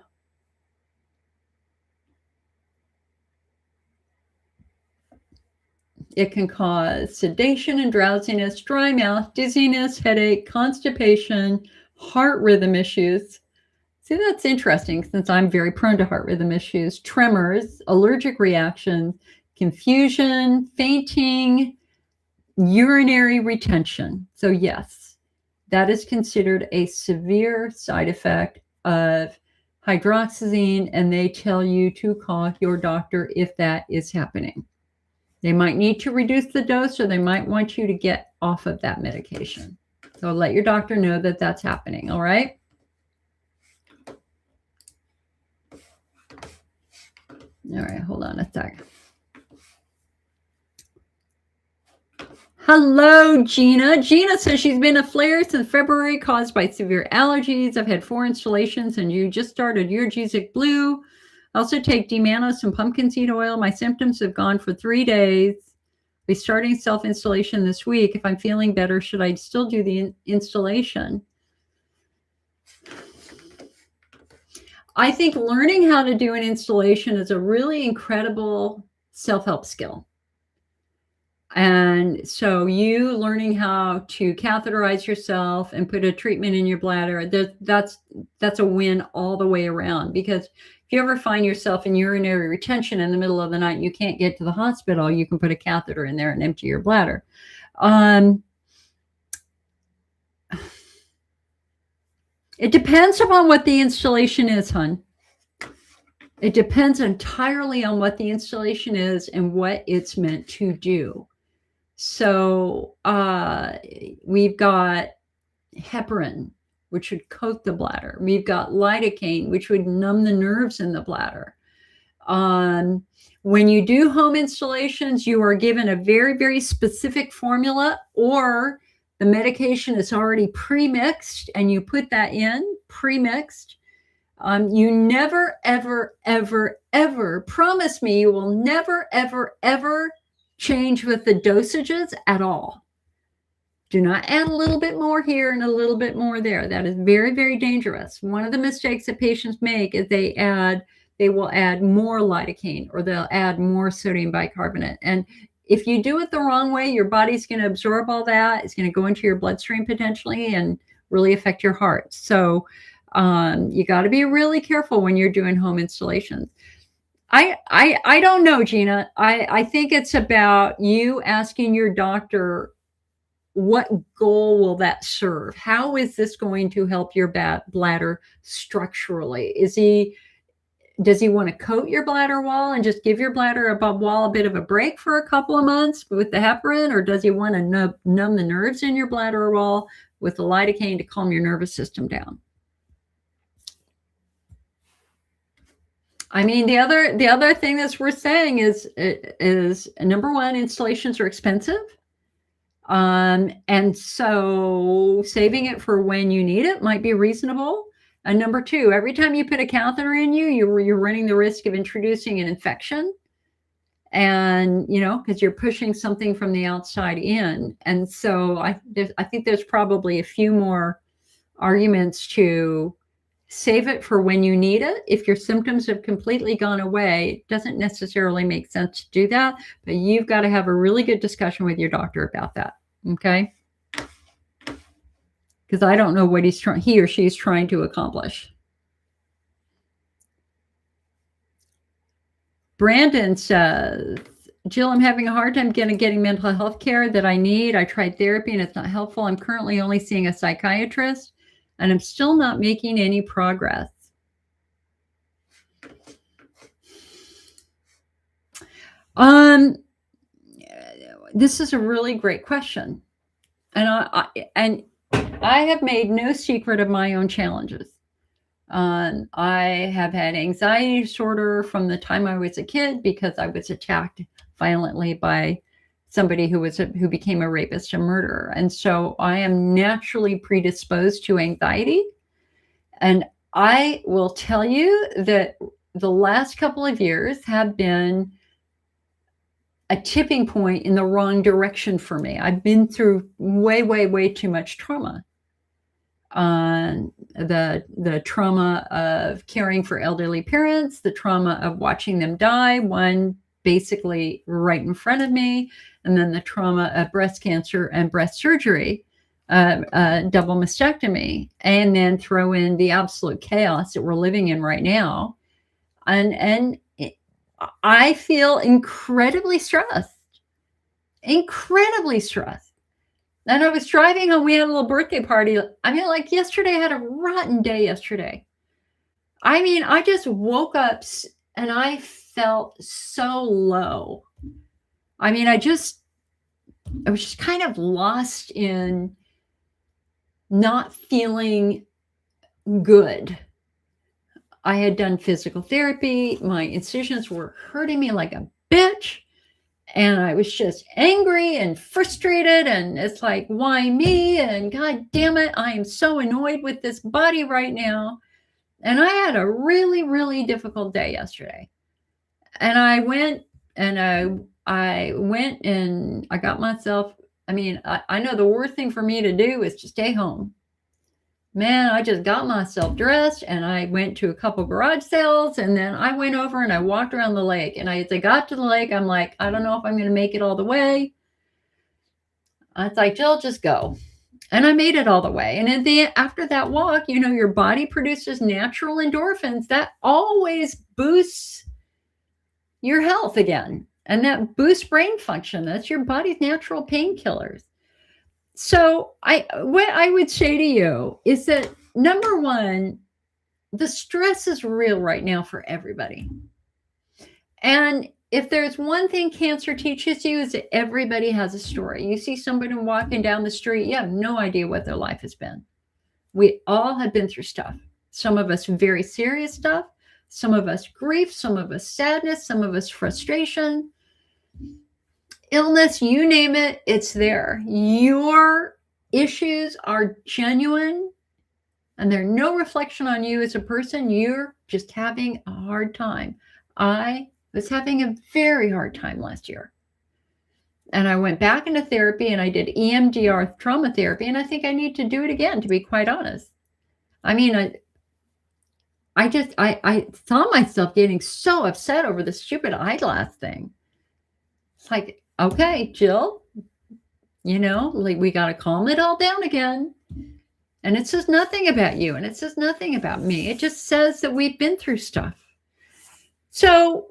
it can cause sedation and drowsiness, dry mouth, dizziness, headache, constipation, heart rhythm issues. See, that's interesting since I'm very prone to heart rhythm issues, tremors, allergic reactions, confusion, fainting, urinary retention. So, yes, that is considered a severe side effect of hydroxyzine, and they tell you to call your doctor if that is happening. They might need to reduce the dose, or they might want you to get off of that medication. So let your doctor know that that's happening, all right? All right, hold on a sec. Hello, Gina. Gina says she's been a flare since February caused by severe allergies. I've had 4 installations and you just started your Gesic Blue. I also take D-mannose and pumpkin seed oil. My symptoms have gone for 3 days. Be starting self-installation this week. If I'm feeling better, should I still do the installation? I think learning how to do an installation is a really incredible self-help skill. And so you learning how to catheterize yourself and put a treatment in your bladder, that's a win all the way around. Because if you ever find yourself in urinary retention in the middle of the night, you can't get to the hospital, you can put a catheter in there and empty your bladder. It depends upon what the installation is, hon. It depends entirely on what the installation is and what it's meant to do. So we've got heparin, which would coat the bladder. We've got lidocaine, which would numb the nerves in the bladder. When you do home installations, you are given a very, very specific formula, or the medication is already pre-mixed and you put that in pre-mixed. You never, ever, ever, ever promise me you will never, ever, ever change with the dosages at all. Do not add a little bit more here and a little bit more there. That is very, very dangerous. One of the mistakes that patients make is they will add more lidocaine, or they'll add more sodium bicarbonate. And if you do it the wrong way, your body's going to absorb all that. It's going to go into your bloodstream potentially and really affect your heart. So you got to be really careful when you're doing home installations. I don't know, Gina. I think it's about you asking your doctor, what goal will that serve? How is this going to help your bladder structurally? Does he want to coat your bladder wall and just give your bladder wall a bit of a break for a couple of months with the heparin, or does he want to numb the nerves in your bladder wall with the lidocaine to calm your nervous system down? I mean, the other thing that's worth saying is number one, installations are expensive. And so saving it for when you need it might be reasonable. And number two, every time you put a catheter in you're running the risk of introducing an infection. And, because you're pushing something from the outside in. And so I think there's probably a few more arguments to save it for when you need it. If your symptoms have completely gone away, it doesn't necessarily make sense to do that, but you've got to have a really good discussion with your doctor about that. Okay. Because I don't know what he or she is trying to accomplish. Brandon says, Jill, I'm having a hard time getting mental health care that I need. I tried therapy and it's not helpful. I'm currently only seeing a psychiatrist and I'm still not making any progress. This is a really great question. And I have made no secret of my own challenges. I have had anxiety disorder from the time I was a kid because I was attacked violently by somebody who became a rapist and murderer. And so I am naturally predisposed to anxiety. And I will tell you that the last couple of years have been a tipping point in the wrong direction for me. I've been through way, way, way too much trauma. the trauma of caring for elderly parents, the trauma of watching them die, one basically right in front of me, and then the trauma of breast cancer and breast surgery, double mastectomy, and then throw in the absolute chaos that we're living in right now. And I feel incredibly stressed. And I was driving home. We had a little birthday party. I mean, like yesterday, I had a rotten day yesterday. I mean, I just woke up and I felt so low. I mean, I was just kind of lost in not feeling good. I had done physical therapy. My incisions were hurting me like a bitch. And I was just angry and frustrated. And it's like, why me? And God damn it, I am so annoyed with this body right now. And I had a really, really difficult day yesterday. And I went and I got myself, I mean, I know the worst thing for me to do is to stay home. Man, I just got myself dressed and I went to a couple garage sales, and then I went over and I walked around the lake. And as I got to the lake, I'm like, I don't know if I'm going to make it all the way. It's like, Jill, just go. And I made it all the way. And after that walk, your body produces natural endorphins that always boosts your health again. And that boosts brain function. That's your body's natural painkillers. So what I would say to you is that, number one, the stress is real right now for everybody. And if there's one thing cancer teaches you, is that everybody has a story. You see somebody walking down the street, you have no idea what their life has been. We all have been through stuff. Some of us very serious stuff, some of us grief, some of us sadness, some of us frustration. Illness, you name it, it's there. Your issues are genuine, and they're no reflection on you as a person. You're just having a hard time. I was having a very hard time last year. And I went back into therapy and I did EMDR trauma therapy, and I think I need to do it again, to be quite honest. I mean, I saw myself getting so upset over the stupid eyeglass thing. It's like, okay, Jill, like we got to calm it all down again. And it says nothing about you, and it says nothing about me. It just says that we've been through stuff. So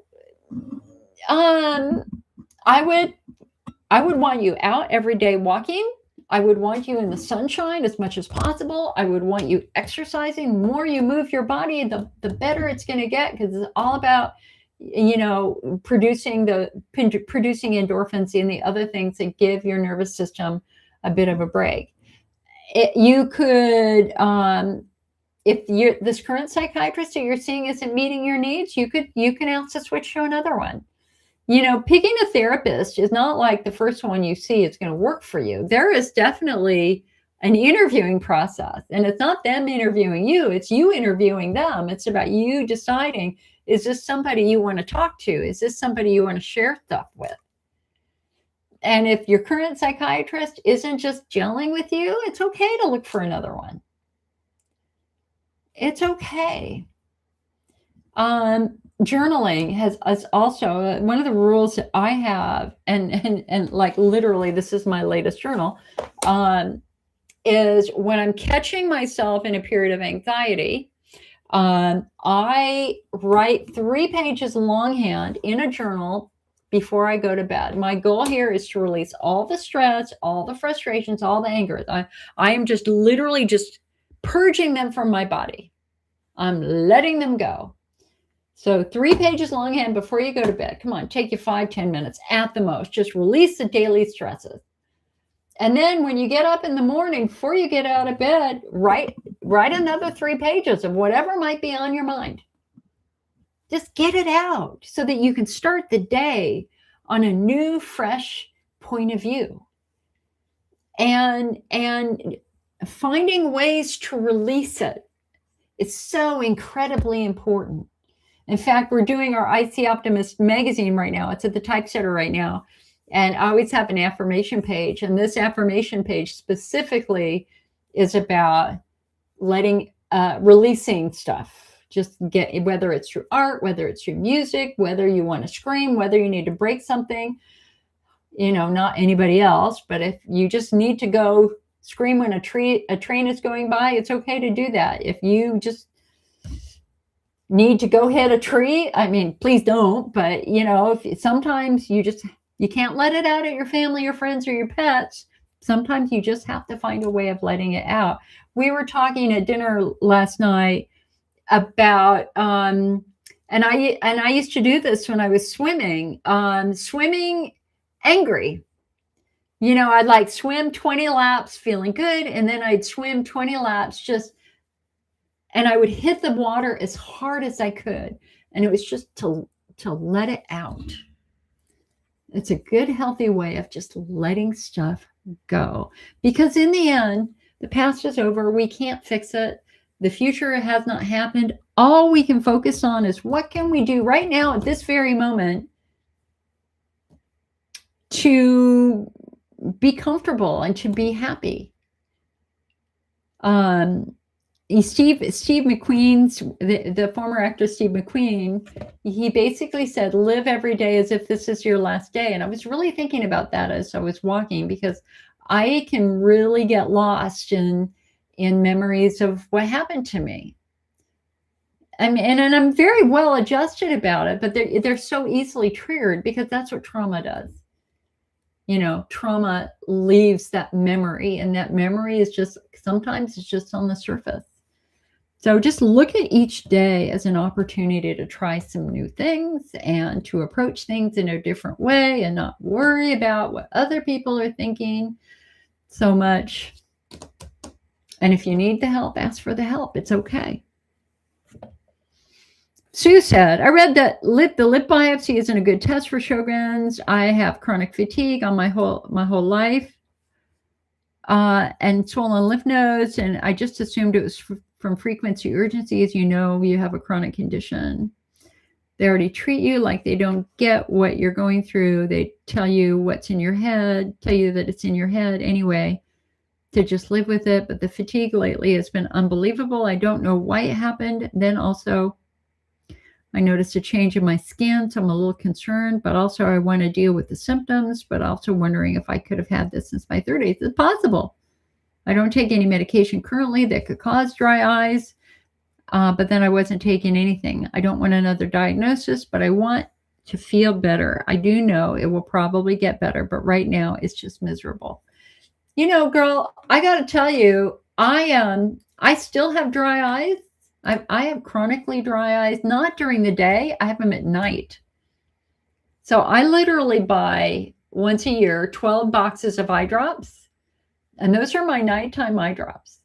I would want you out every day walking. I would want you in the sunshine as much as possible. I would want you exercising. The more you move your body, the better it's going to get, because it's all about producing endorphins and the other things that give your nervous system a bit of a break. You could, if this current psychiatrist that you're seeing isn't meeting your needs, you can ask to switch to another one. Picking a therapist is not like the first one you see is going to work for you. There is definitely an interviewing process, and it's not them interviewing you, it's you interviewing them. It's about you deciding, is this somebody you want to talk to? Is this somebody you want to share stuff with? And if your current psychiatrist isn't just gelling with you, it's okay to look for another one. It's okay. Journaling is also one of the rules that I have, and like literally, this is my latest journal, is when I'm catching myself in a period of anxiety, I write 3 pages longhand in a journal before I go to bed. My goal here is to release all the stress, all the frustrations, all the anger. I am just literally just purging them from my body. I'm letting them go. So 3 pages longhand before you go to bed. Come on, take you 5-10 minutes at the most. Just release the daily stresses. And then when you get up in the morning, before you get out of bed, write another 3 pages of whatever might be on your mind. Just get it out so that you can start the day on a new, fresh point of view. And finding ways to release it is so incredibly important. In fact, we're doing our IC Optimist magazine right now. It's at the typesetter right now. And I always have an affirmation page. And this affirmation page specifically is about releasing stuff. Just get, whether it's through art, whether it's through music, whether you want to scream, whether you need to break something, not anybody else, but if you just need to go scream when a train is going by, it's okay to do that. If you just need to go hit a tree, I mean, please don't, but if sometimes you can't let it out at your family, your friends, or your pets. Sometimes you just have to find a way of letting it out. We were talking at dinner last night about and I used to do this when I was swimming angry. I'd like swim 20 laps feeling good, and then I'd swim 20 laps and I would hit the water as hard as I could, and it was just to let it out. It's a good, healthy way of just letting stuff go, because in the end, the past is over. We can't fix it. The future has not happened. All we can focus on is what can we do right now at this very moment to be comfortable and to be happy. Steve McQueen's, the former actor Steve McQueen, he basically said, live every day as if this is your last day. And I was really thinking about that as I was walking, because I can really get lost in memories of what happened to me. And I'm very well adjusted about it, but they're so easily triggered, because that's what trauma does. Trauma leaves that memory, and that memory is sometimes it's just on the surface. So just look at each day as an opportunity to try some new things and to approach things in a different way, and not worry about what other people are thinking so much. And if you need the help, ask for the help. It's okay. Sue said, I read that the lip biopsy isn't a good test for Sjogren's. I have chronic fatigue on my whole life, and swollen lymph nodes, and I just assumed it was from frequency urgency. As you know, you have a chronic condition. They already treat you like they don't get what you're going through. They tell you what's in your head, tell you that it's in your head anyway, to just live with it. But the fatigue lately has been unbelievable. I don't know why it happened. Then also, I noticed a change in my skin, so I'm a little concerned, but also I want to deal with the symptoms, but also wondering if I could have had this since my 30s. It's possible. I don't take any medication currently that could cause dry eyes, but then I wasn't taking anything. I don't want another diagnosis, but I want to feel better. I do know it will probably get better, but right now it's just miserable. Girl, I got to tell you, I still have dry eyes. I have chronically dry eyes, not during the day. I have them at night. So I literally buy once a year 12 boxes of eye drops, and those are my nighttime eye drops.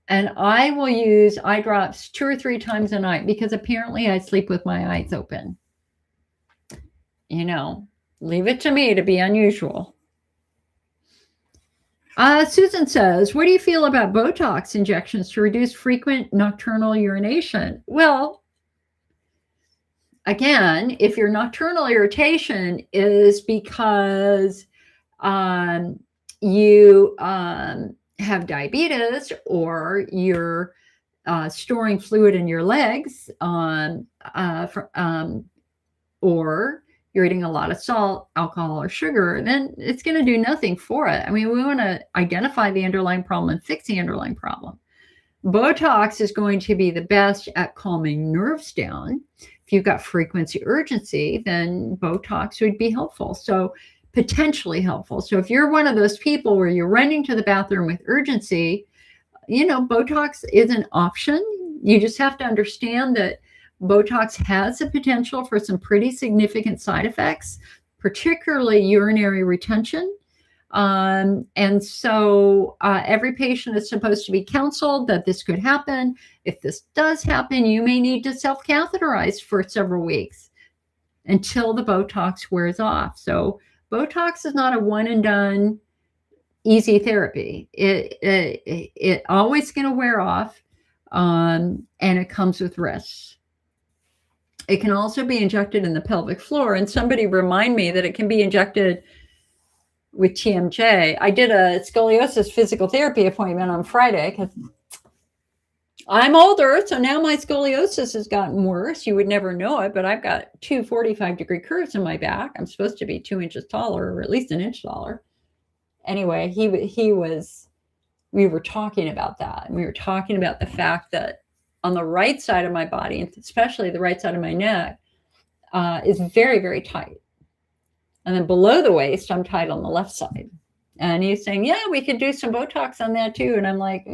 And I will use eye drops 2 or 3 times a night, because apparently I sleep with my eyes open. Leave it to me to be unusual. Susan says, what do you feel about Botox injections to reduce frequent nocturnal urination? Well, again, if your nocturnal irritation is because you have diabetes, or you're storing fluid in your legs, or you're eating a lot of salt, alcohol, or sugar, then it's going to do nothing for it. I mean, we want to identify the underlying problem and fix the underlying problem. Botox is going to be the best at calming nerves down. If you've got frequency urgency, then Botox would be helpful. So potentially helpful. So if you're one of those people where you're running to the bathroom with urgency, Botox is an option. You just have to understand that Botox has the potential for some pretty significant side effects, particularly urinary retention. And so every patient is supposed to be counseled that this could happen. If this does happen, you may need to self-catheterize for several weeks until the Botox wears off. So Botox is not a one and done easy therapy. It always going to wear off, and it comes with risks. It can also be injected in the pelvic floor, and somebody remind me that it can be injected with TMJ. I did a scoliosis physical therapy appointment on Friday, because I'm older, so now my scoliosis has gotten worse. You would never know it, but I've got two 45-degree curves in my back. I'm supposed to be 2 inches taller, or at least an inch taller. Anyway, we were talking about that. And we were talking about the fact that on the right side of my body, especially the right side of my neck, is very, very tight. And then below the waist, I'm tight on the left side. And he's saying, yeah, we could do some Botox on that too. And I'm like,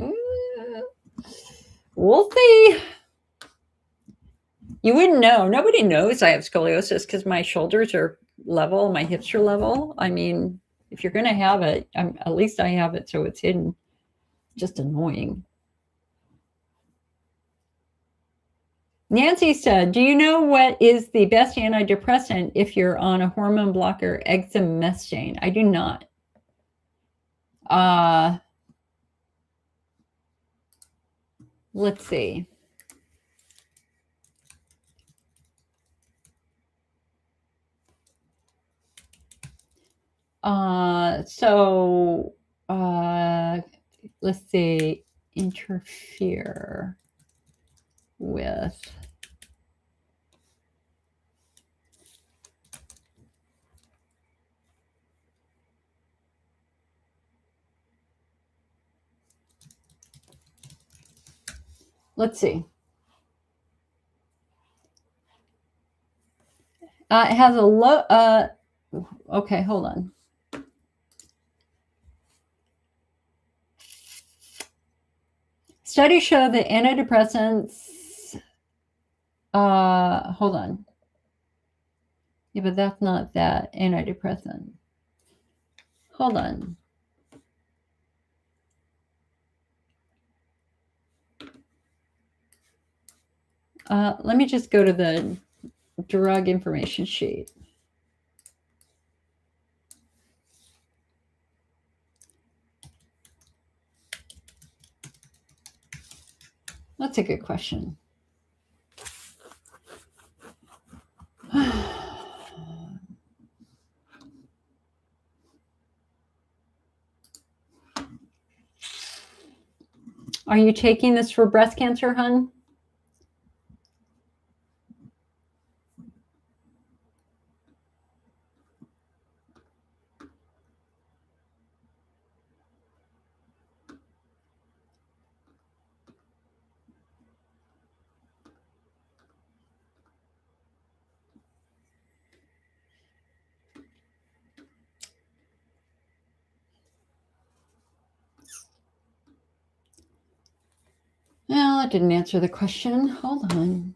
we'll see. You wouldn't know. Nobody knows I have scoliosis because my shoulders are level, my hips are level. I mean, if you're going to have it, at least I have it so it's hidden. Just annoying. Nancy said, do you know what is the best antidepressant if you're on a hormone blocker, exemestane? I do not. Let's see. Let's see, interfere with let's see. It has a low, okay, hold on. Studies show that antidepressants, hold on. Yeah, but that's not that antidepressant. Hold on. Let me just go to the drug information sheet. That's a good question. Are you taking this for breast cancer, hun? Well, that didn't answer the question. Hold on.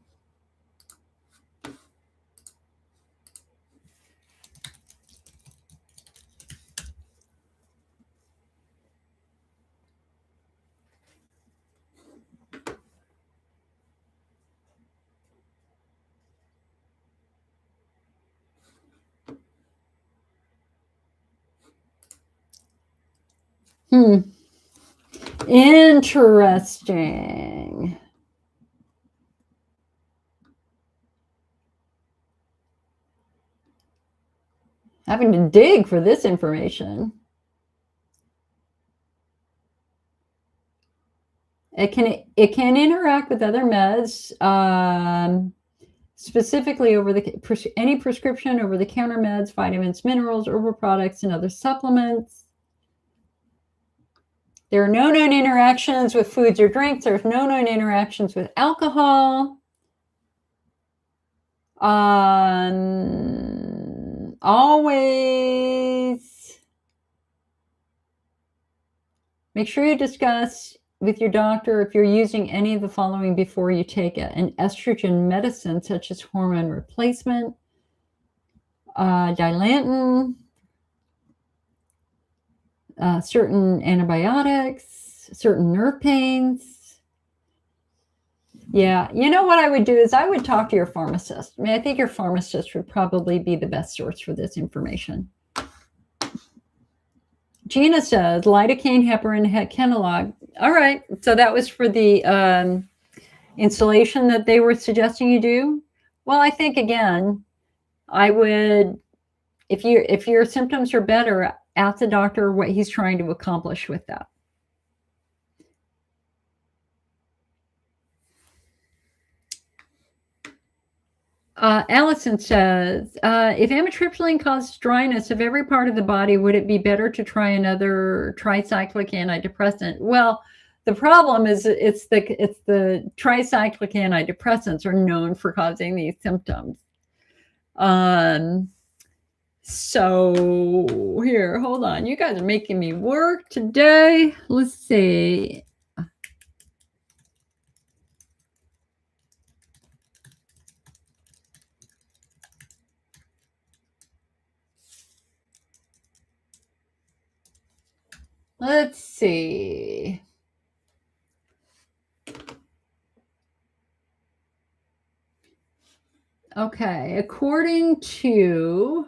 Interesting. Having to dig for this information. It can interact with other meds, specifically over any prescription, over-the-counter meds, vitamins, minerals, herbal products, and other supplements. There are no known interactions with foods or drinks. There's no known interactions with alcohol. Always make sure you discuss with your doctor if you're using any of the following before you take it: an estrogen medicine such as hormone replacement, Dilantin, certain antibiotics, certain nerve pains. Yeah, you know what I would do is I would talk to your pharmacist. I mean, I think your pharmacist would probably be the best source for this information. Gina says lidocaine, heparin, Kenalog. All right, so that was for the installation that they were suggesting you do. Well, I think again, I would, if your symptoms are better, ask the doctor what he's trying to accomplish with that. Allison says, if amitriptyline causes dryness of every part of the body, would it be better to try another tricyclic antidepressant? Well, the problem is it's the tricyclic antidepressants are known for causing these symptoms. So here, hold on. You guys are making me work today. Let's see. Let's see. Okay, according to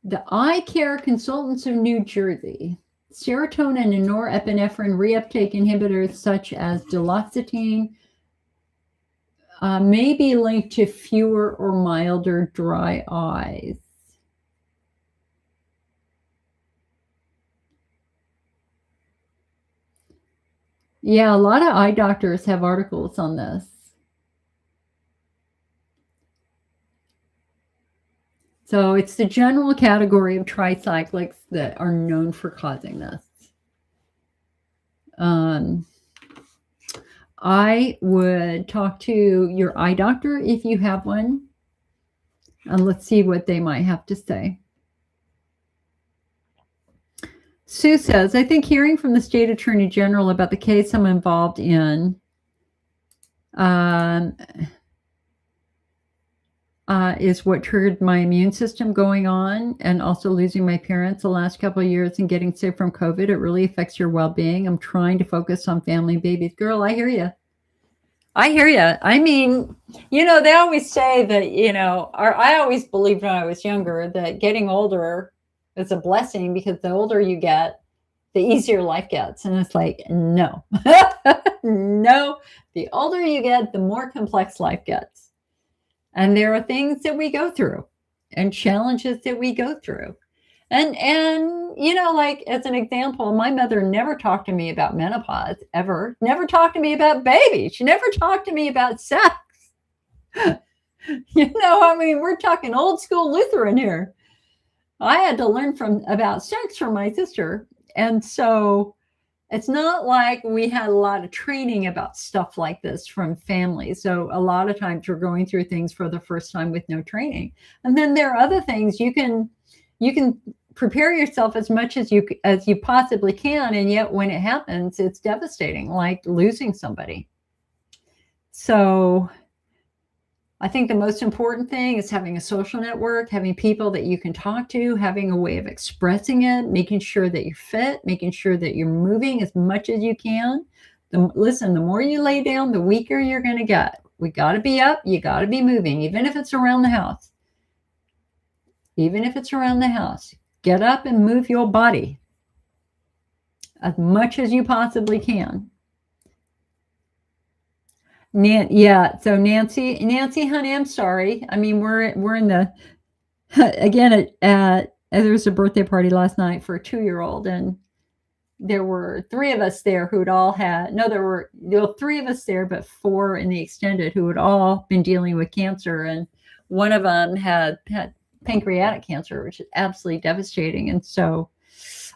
the Eye Care Consultants of New Jersey, serotonin and norepinephrine reuptake inhibitors such as duloxetine may be linked to fewer or milder dry eyes. Yeah, a lot of eye doctors have articles on this. So it's the general category of tricyclics that are known for causing this. I would talk to your eye doctor if you have one, and let's see what they might have to say. Sue says, I think hearing from the state attorney general about the case I'm involved in is what triggered my immune system going on, and also losing my parents the last couple of years and getting sick from COVID. It really affects your well-being. I'm trying to focus on family and babies. Girl, I hear you. I hear you. I mean, they always say that, or I always believed when I was younger that getting older is a blessing because the older you get, the easier life gets. And it's like, no, no, the older you get, the more complex life gets. And there are things that we go through and challenges that we go through. And like as an example, my mother never talked to me about menopause ever, never talked to me about babies. She never talked to me about sex. We're talking old school Lutheran here. I had to learn about sex from my sister. And so it's not like we had a lot of training about stuff like this from family. So a lot of times we're going through things for the first time with no training. And then there are other things you can prepare yourself as much as you possibly can. And yet when it happens, it's devastating, like losing somebody. So I think the most important thing is having a social network, having people that you can talk to, having a way of expressing it, making sure that you're fit, making sure that you're moving as much as you can. Listen, the more you lay down, the weaker you're going to get. We got to be up. You got to be moving, even if it's around the house. Even if it's around the house. Get up and move your body as much as you possibly can. Yeah, so Nancy, honey, I'm sorry. I mean, we're in the again there was a birthday party last night for a 2-year-old, and there were 3 of us there who'd all had there were 3 of us there, but 4 in the extended who had all been dealing with cancer, and one of them had pancreatic cancer, which is absolutely devastating. And so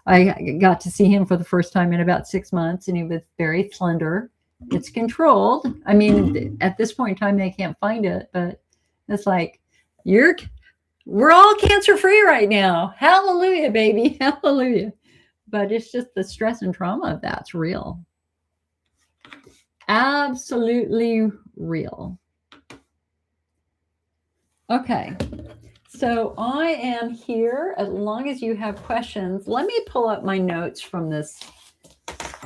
I got to see him for the first time in about 6 months, and he was very slender. It's controlled. I mean, at this point in time, they can't find it, but it's like, we're all cancer free right now. Hallelujah, baby. Hallelujah. But it's just the stress and trauma of that's real. Absolutely real. Okay. So I am here as long as you have questions. Let me pull up my notes from this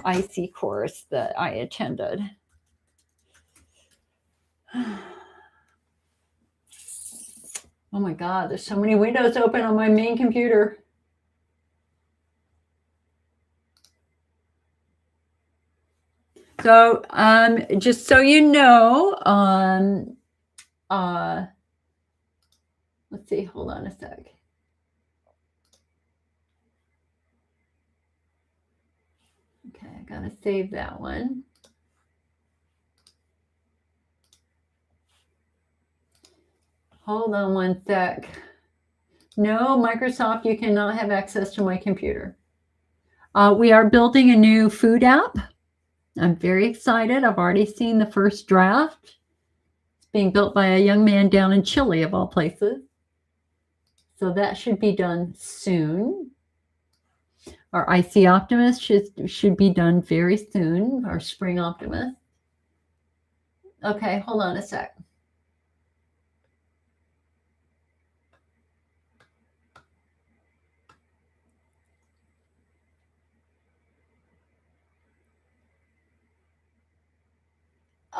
IC course that I attended. Oh my God, there's so many windows open on my main computer. So just so you know, let's see, hold on a sec. Okay, I gotta save that one. Hold on one sec. No, Microsoft, you cannot have access to my computer. We are building a new food app. I'm very excited. I've already seen the first draft. It's being built by a young man down in Chile, of all places. So that should be done soon. Our IC Optimist should be done very soon, our Spring Optimist. Okay, hold on a sec.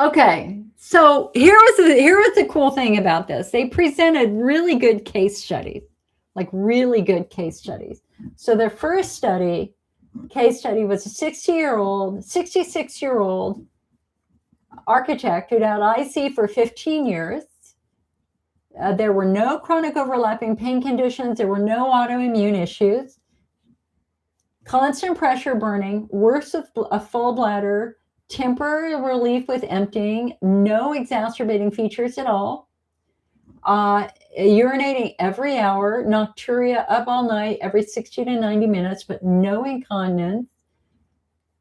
Okay, so here was the cool thing about this. They presented really good case studies, like really good case studies. So their first case study was a 66-year-old architect who'd had IC for 15 years. There were no chronic overlapping pain conditions. There were no autoimmune issues. Constant pressure burning, worse of a full bladder, temporary relief with emptying, no exacerbating features at all. Urinating every hour, nocturia up all night, every 60 to 90 minutes, but no incontinence.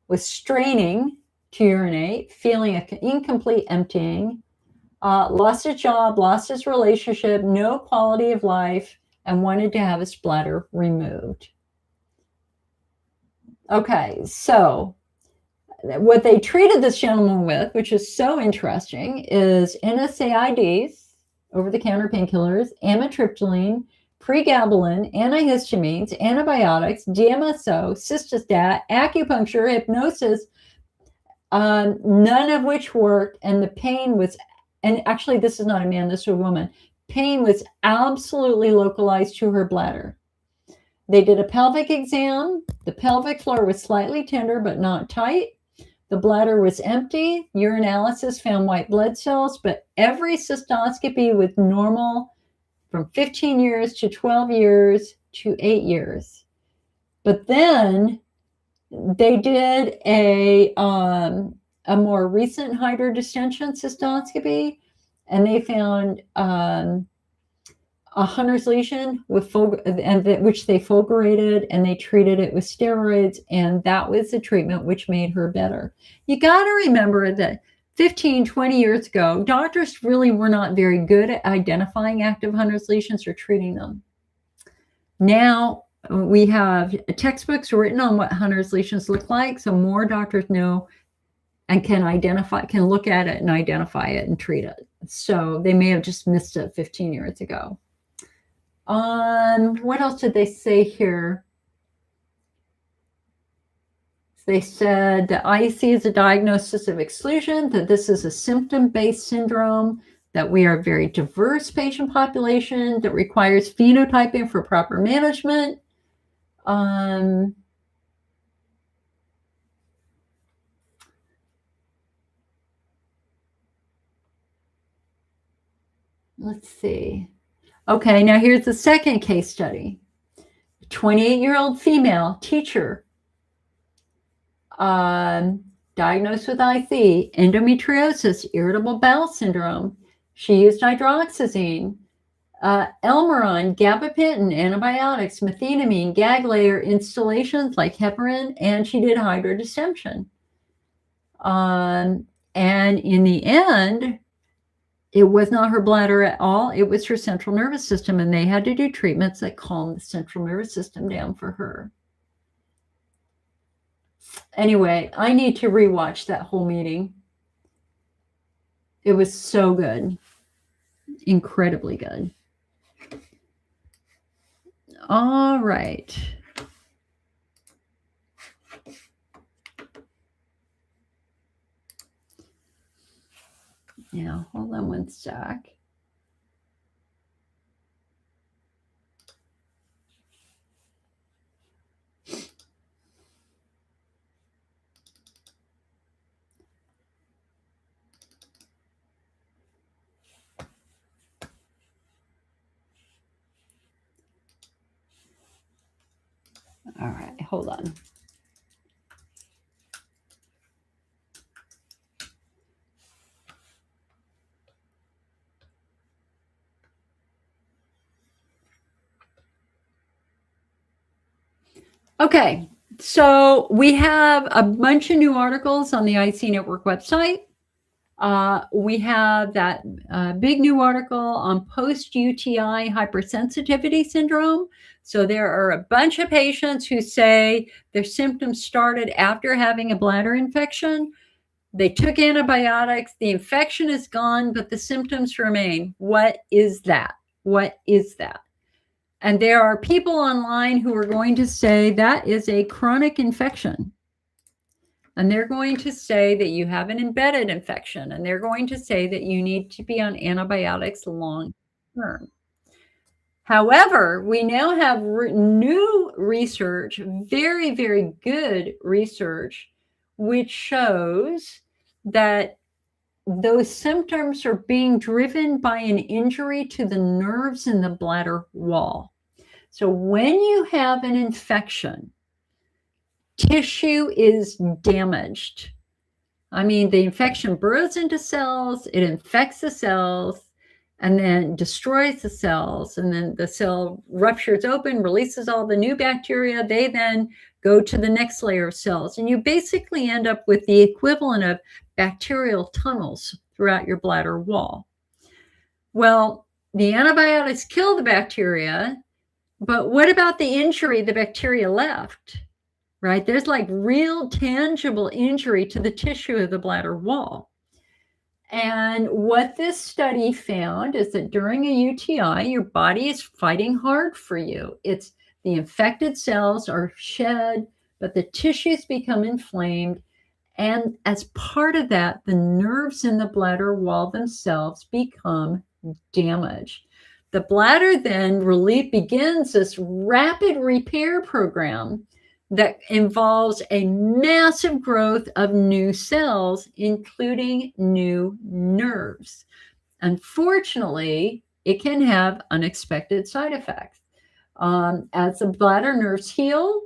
Was straining to urinate, feeling an incomplete emptying. Lost his job, lost his relationship, no quality of life, and wanted to have his bladder removed. Okay, so what they treated this gentleman with, which is so interesting, is NSAIDs, over-the-counter painkillers, amitriptyline, pregabalin, antihistamines, antibiotics, DMSO, cystostat, acupuncture, hypnosis, none of which worked, and the pain was, and actually this is not a man, this is a woman, pain was absolutely localized to her bladder. They did a pelvic exam. The pelvic floor was slightly tender but not tight. The bladder was empty. Urinalysis found white blood cells, but every cystoscopy was normal from 15 years to 12 years to 8 years. But then they did a more recent hydrodistension cystoscopy, and they found a Hunner's lesion with which they fulgurated, and they treated it with steroids, and that was the treatment which made her better. You got to remember that 15, 20 years ago, doctors really were not very good at identifying active Hunner's lesions or treating them. Now we have textbooks written on what Hunner's lesions look like, so more doctors know and can look at it and identify it and treat it. So they may have just missed it 15 years ago. What else did they say here? They said that IEC is a diagnosis of exclusion, that this is a symptom-based syndrome, that we are a very diverse patient population that requires phenotyping for proper management. Let's see. Okay, now here's the second case study. 28-year-old female teacher, diagnosed with IC, endometriosis, irritable bowel syndrome. She used hydroxyzine, Elmeron, gabapentin, antibiotics, methenamine, gag layer installations like heparin, and she did hydrodistension. And in the end, it was not her bladder at all. It was her central nervous system, and they had to do treatments that calmed the central nervous system down for her. Anyway, I need to rewatch that whole meeting. It was so good. Incredibly good. All right. Now, hold on one sec. All right, hold on. Okay, so we have a bunch of new articles on the IC Network website. We have that big new article on post-UTI hypersensitivity syndrome. So there are a bunch of patients who say their symptoms started after having a bladder infection. They took antibiotics, the infection is gone, but the symptoms remain. What is that? What is that? And there are people online who are going to say that is a chronic infection. And they're going to say that you have an embedded infection. And they're going to say that you need to be on antibiotics long term. However, we now have new research, very, very good research, which shows that those symptoms are being driven by an injury to the nerves in the bladder wall. So when you have an infection, tissue is damaged. I mean, the infection burrows into cells, it infects the cells, and then destroys the cells. And then the cell ruptures open, releases all the new bacteria. They then go to the next layer of cells. And you basically end up with the equivalent of bacterial tunnels throughout your bladder wall. Well, the antibiotics kill the bacteria, but what about the injury the bacteria left? Right? There's like real tangible injury to the tissue of the bladder wall. And what this study found is that during a UTI, your body is fighting hard for you. It's the infected cells are shed, but the tissues become inflamed. And as part of that, the nerves in the bladder wall themselves become damaged. The bladder then begins this rapid repair program that involves a massive growth of new cells, including new nerves. Unfortunately, it can have unexpected side effects. As the bladder nerves heal,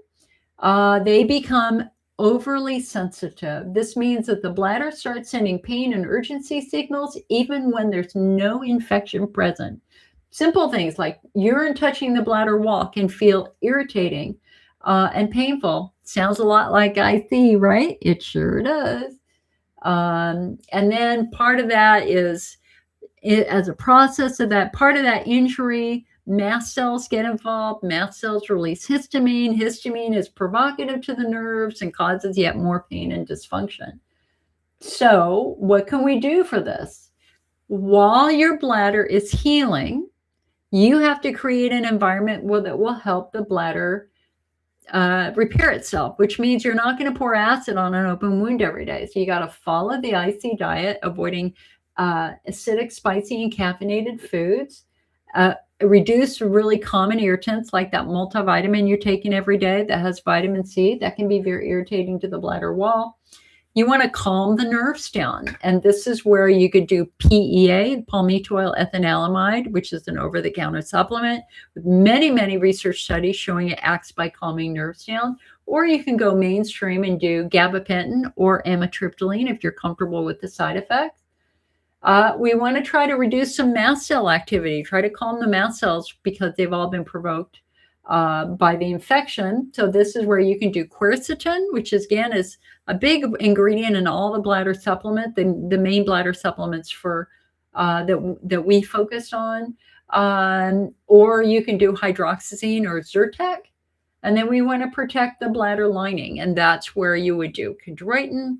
they become overly sensitive. This means that the bladder starts sending pain and urgency signals even when there's no infection present. Simple things like urine touching the bladder wall can feel irritating and painful. Sounds a lot like IC, right? It sure does. And then part of that is, as a process of that, part of that injury, mast cells get involved. Mast cells release histamine. Histamine is provocative to the nerves and causes yet more pain and dysfunction. So what can we do for this? While your bladder is healing, you have to create an environment that will help the bladder repair itself, which means you're not going to pour acid on an open wound every day. So you got to follow the IC diet, avoiding acidic, spicy, and caffeinated foods. Reduce really common irritants like that multivitamin you're taking every day that has vitamin C. That can be very irritating to the bladder wall. You want to calm the nerves down. And this is where you could do PEA, palmitoyl ethanolamide, which is an over-the-counter supplement with many, many research studies showing it acts by calming nerves down. Or you can go mainstream and do gabapentin or amitriptyline if you're comfortable with the side effects. We want to try to reduce some mast cell activity, try to calm the mast cells because they've all been provoked by the infection. So this is where you can do quercetin, which again is a big ingredient in all the bladder supplement, the main bladder supplements for that we focused on. Or you can do hydroxyzine or Zyrtec. And then we want to protect the bladder lining. And that's where you would do chondroitin,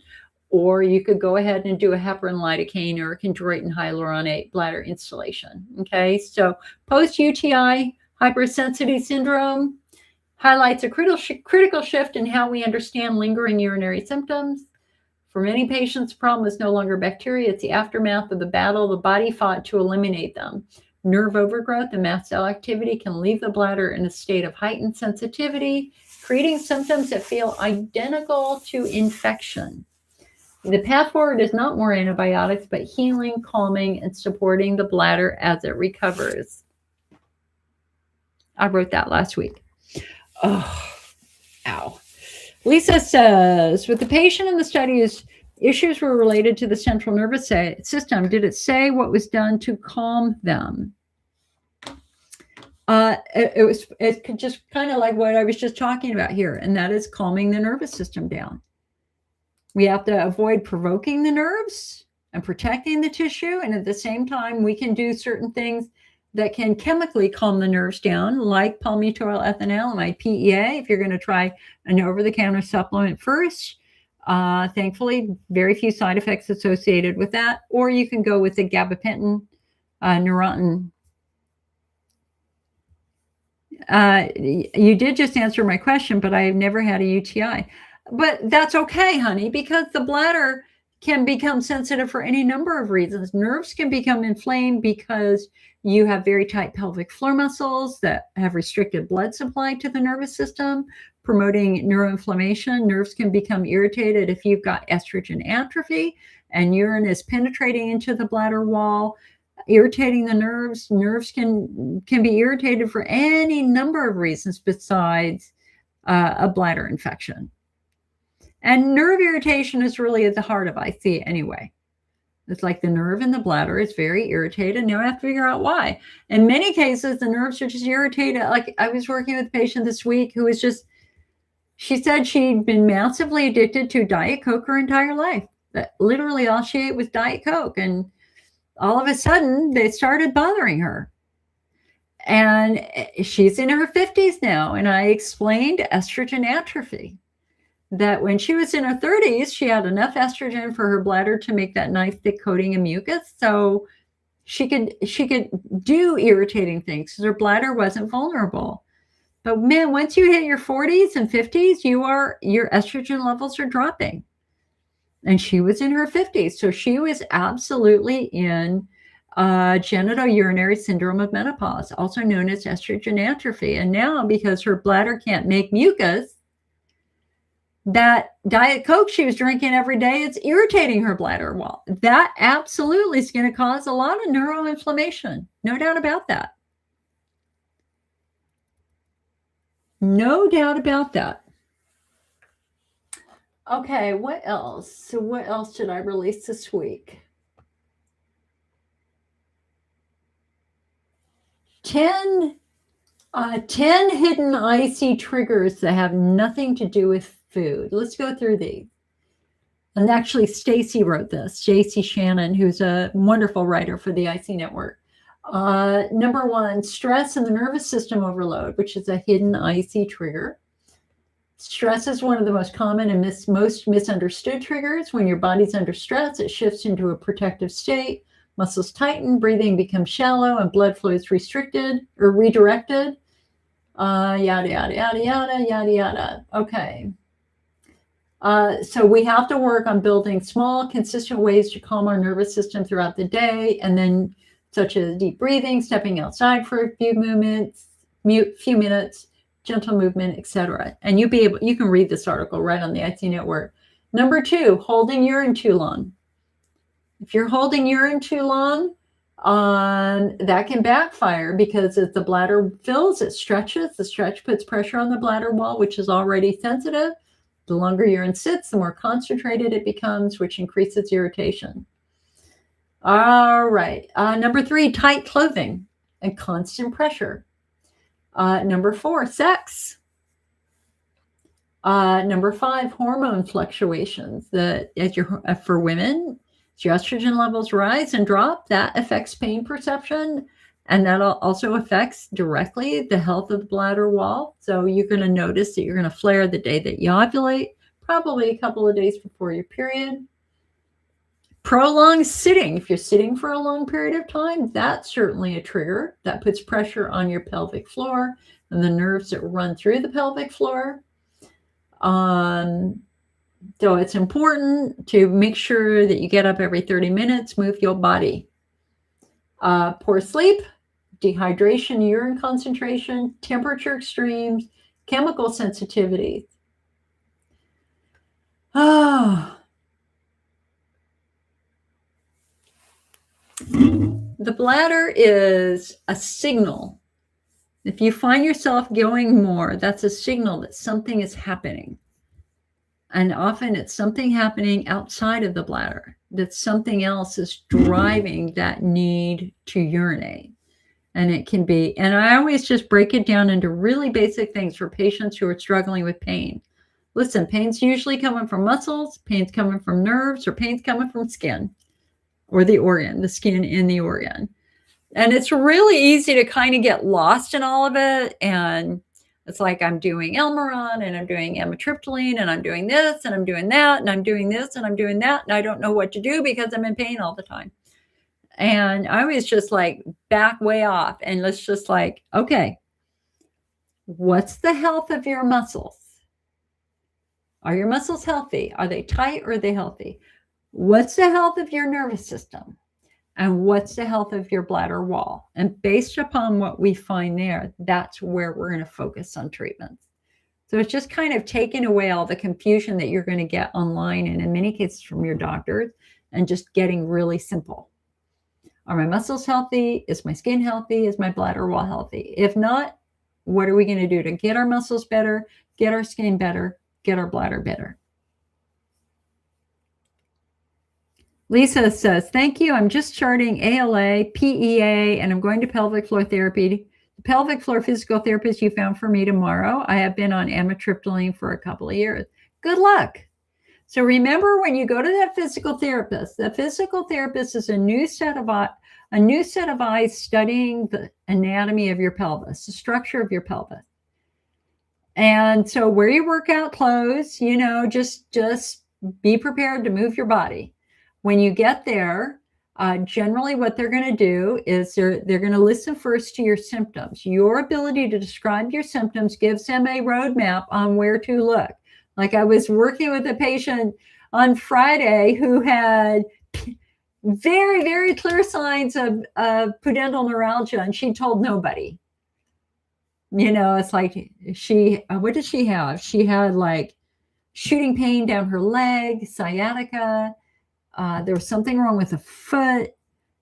or you could go ahead and do a heparin lidocaine or a chondroitin hyaluronate bladder instillation. Okay, so post-UTI hypersensitivity syndrome highlights a critical shift in how we understand lingering urinary symptoms. For many patients, the problem is no longer bacteria. It's the aftermath of the battle the body fought to eliminate them. Nerve overgrowth and mast cell activity can leave the bladder in a state of heightened sensitivity, creating symptoms that feel identical to infection. The path forward is not more antibiotics, but healing, calming, and supporting the bladder as it recovers. I wrote that last week. Oh, ow. Lisa says, with the patient in the studies, issues were related to the central nervous system. Did it say what was done to calm them? It's just kind of like what I was just talking about here, and that is calming the nervous system down. We have to avoid provoking the nerves and protecting the tissue. And at the same time, we can do certain things that can chemically calm the nerves down, like palmitoyl ethanolamide, PEA, if you're going to try an over-the-counter supplement first. Thankfully, very few side effects associated with that. Or you can go with the gabapentin, Neurontin. You did just answer my question, but I have never had a UTI. But that's okay, honey, because the bladder can become sensitive for any number of reasons. Nerves can become inflamed because you have very tight pelvic floor muscles that have restricted blood supply to the nervous system, promoting neuroinflammation. Nerves can become irritated if you've got estrogen atrophy and urine is penetrating into the bladder wall, irritating the nerves. Nerves can be irritated for any number of reasons besides a bladder infection. And nerve irritation is really at the heart of IC anyway. It's like the nerve in the bladder is very irritated. Now I have to figure out why. In many cases, the nerves are just irritated. Like I was working with a patient this week who was just, she said she'd been massively addicted to Diet Coke her entire life. That literally all she ate was Diet Coke. And all of a sudden, they started bothering her. And she's in her 50s now. And I explained estrogen atrophy. That when she was in her 30s, she had enough estrogen for her bladder to make that nice thick coating of mucus. So she could do irritating things because her bladder wasn't vulnerable. But man, once you hit your 40s and 50s, your estrogen levels are dropping. And she was in her 50s. So she was absolutely in genitourinary syndrome of menopause, also known as estrogen atrophy. And now because her bladder can't make mucus, that Diet Coke she was drinking every day, it's irritating her bladder wall. That absolutely is going to cause a lot of neuroinflammation. No doubt about that. No doubt about that. Okay, what else? So what else did I release this week? 10 hidden IC triggers that have nothing to do with food. Let's go through these. And actually, Stacy wrote this, J.C. Shannon, who's a wonderful writer for the IC Network. Number 1, stress and the nervous system overload, which is a hidden IC trigger. Stress is one of the most common and most misunderstood triggers. When your body's under stress, it shifts into a protective state. Muscles tighten, breathing becomes shallow, and blood flow is restricted or redirected. Yada, yada, yada, yada, yada, yada. Okay. So we have to work on building small, consistent ways to calm our nervous system throughout the day, and then such as deep breathing, stepping outside for a few minutes, gentle movement, etc. And you can read this article right on the IC Network. Number 2, holding urine too long. If you're holding urine too long, that can backfire because as the bladder fills, it stretches. The stretch puts pressure on the bladder wall, which is already sensitive. The longer urine sits, the more concentrated it becomes, which increases irritation. All right. Number 3, tight clothing and constant pressure. Number 4, sex. Number 5, hormone fluctuations. For women, as your estrogen levels rise and drop, that affects pain perception. And that also affects directly the health of the bladder wall. So you're going to notice that you're going to flare the day that you ovulate, probably a couple of days before your period. Prolonged sitting. If you're sitting for a long period of time, that's certainly a trigger. That puts pressure on your pelvic floor and the nerves that run through the pelvic floor. So it's important to make sure that you get up every 30 minutes, move your body. Poor sleep, dehydration, urine concentration, temperature extremes, chemical sensitivity. The bladder is a signal. If you find yourself going more, that's a signal that something is happening. And often it's something happening outside of the bladder, that something else is driving that need to urinate. And it can be, and I always just break it down into really basic things for patients who are struggling with pain. Listen, pain's usually coming from muscles, pain's coming from nerves, or pain's coming from skin or the organ, the skin in the organ. And it's really easy to kind of get lost in all of it. And it's like I'm doing Elmeron and I'm doing amitriptyline and I'm doing this and I'm doing that and I'm doing this and I'm doing that. And I don't know what to do because I'm in pain all the time. And I was just like back way off and let's just like, okay, what's the health of your muscles? Are your muscles healthy? Are they tight or are they healthy? What's the health of your nervous system? And what's the health of your bladder wall? And based upon what we find there, that's where we're going to focus on treatments. So it's just kind of taking away all the confusion that you're going to get online and in many cases from your doctors and just getting really simple. Are my muscles healthy? Is my skin healthy? Is my bladder wall healthy? If not, what are we going to do to get our muscles better, get our skin better, get our bladder better? Lisa says, thank you. I'm just starting ALA, PEA, and I'm going to pelvic floor therapy. The pelvic floor physical therapist you found for me tomorrow. I have been on amitriptyline for a couple of years. Good luck. So remember, when you go to that physical therapist, the physical therapist is a new set of eyes studying the anatomy of your pelvis, the structure of your pelvis. And so wear your workout clothes, just be prepared to move your body. When you get there, generally what they're going to do is they're going to listen first to your symptoms. Your ability to describe your symptoms gives them a roadmap on where to look. Like I was working with a patient on Friday who had very, very clear signs of pudendal neuralgia, and she told nobody. It's like what did she have? She had like shooting pain down her leg, sciatica. There was something wrong with the foot,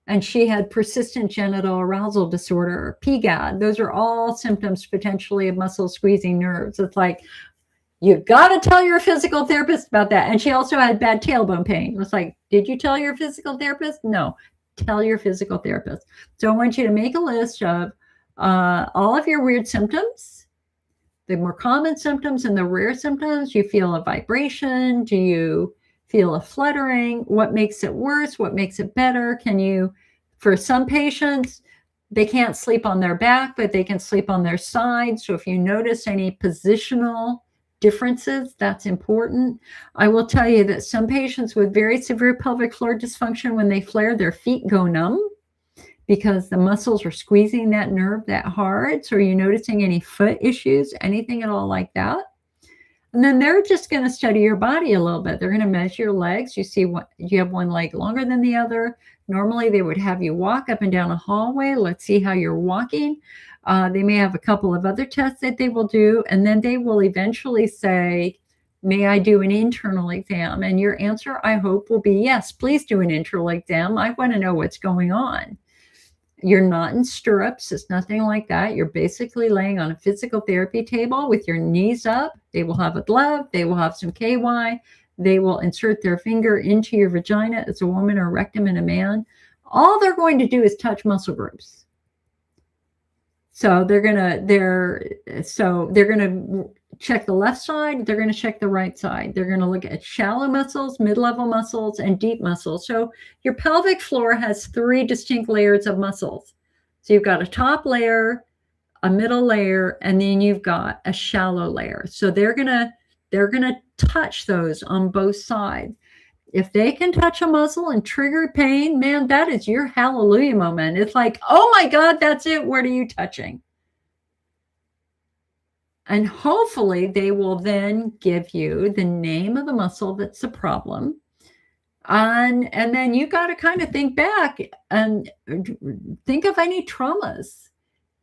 and she had persistent genital arousal disorder, or PGAD. Those are all symptoms potentially of muscle squeezing nerves. It's like, you've got to tell your physical therapist about that. And she also had bad tailbone pain. It was like, did you tell your physical therapist? No, tell your physical therapist. So I want you to make a list of all of your weird symptoms, the more common symptoms and the rare symptoms. You feel a vibration? Do you feel a fluttering? What makes it worse? What makes it better? For some patients, they can't sleep on their back, but they can sleep on their side. So if you notice any positional differences, that's important. I will tell you that some patients with very severe pelvic floor dysfunction, when they flare, their feet go numb because the muscles are squeezing that nerve that hard. So are you noticing any foot issues, anything at all like that? And then they're just going to study your body a little bit. They're going to measure your legs. You see what you have, one leg longer than the other. Normally they would have you walk up and down a hallway. Let's see how you're walking. They may have a couple of other tests that they will do, and then they will eventually say, may I do an internal exam? And your answer, I hope, will be yes, please do an internal exam. I want to know what's going on. You're not in stirrups. It's nothing like that. You're basically laying on a physical therapy table with your knees up. They will have a glove. They will have some KY. They will insert their finger into your vagina as a woman, or rectum in a man. All they're going to do is touch muscle groups. So they're going to check the left side. They're going to check the right side. They're going to look at shallow muscles, mid-level muscles, and deep muscles. So your pelvic floor has 3 distinct layers of muscles. So you've got a top layer, a middle layer, and then you've got a shallow layer. So they're going to touch those on both sides. If they can touch a muscle and trigger pain, man, that is your hallelujah moment. It's like, oh my God, that's it. What are you touching? And hopefully they will then give you the name of the muscle that's the problem. And then you got to kind of think back and think of any traumas.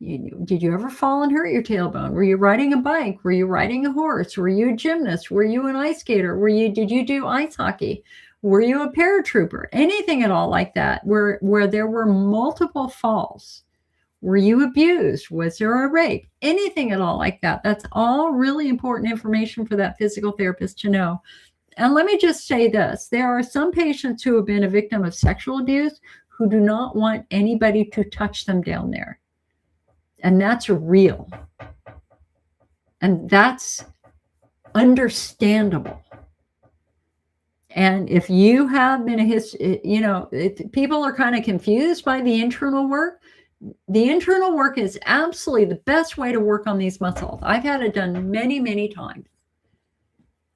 Did you ever fall and hurt your tailbone? Were you riding a bike? Were you riding a horse? Were you a gymnast? Were you an ice skater? Did you do ice hockey? Were you a paratrooper? Anything at all like that, where there were multiple falls? Were you abused? Was there a rape? Anything at all like that. That's all really important information for that physical therapist to know. And let me just say this. There are some patients who have been a victim of sexual abuse who do not want anybody to touch them down there. And that's real. And that's understandable. And if you have been people are kind of confused by the internal work. The internal work is absolutely the best way to work on these muscles. I've had it done many, many times.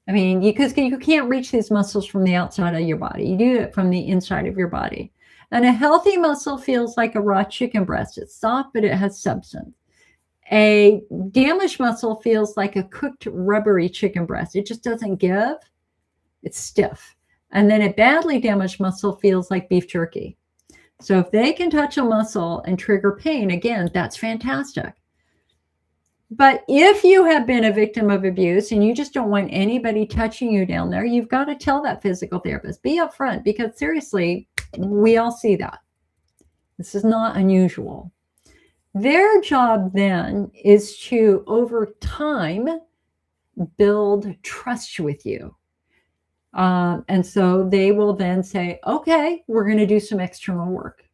I mean, because you can't reach these muscles from the outside of your body. You do it from the inside of your body. And a healthy muscle feels like a raw chicken breast. It's soft, but it has substance. A damaged muscle feels like a cooked rubbery chicken breast. It just doesn't give. It's stiff. And then a badly damaged muscle feels like beef jerky. So if they can touch a muscle and trigger pain, again, that's fantastic. But if you have been a victim of abuse and you just don't want anybody touching you down there, you've got to tell that physical therapist. Be upfront, because seriously, we all see that. This is not unusual. Their job then is to, over time, build trust with you. And so they will then say, okay, we're going to do some external work.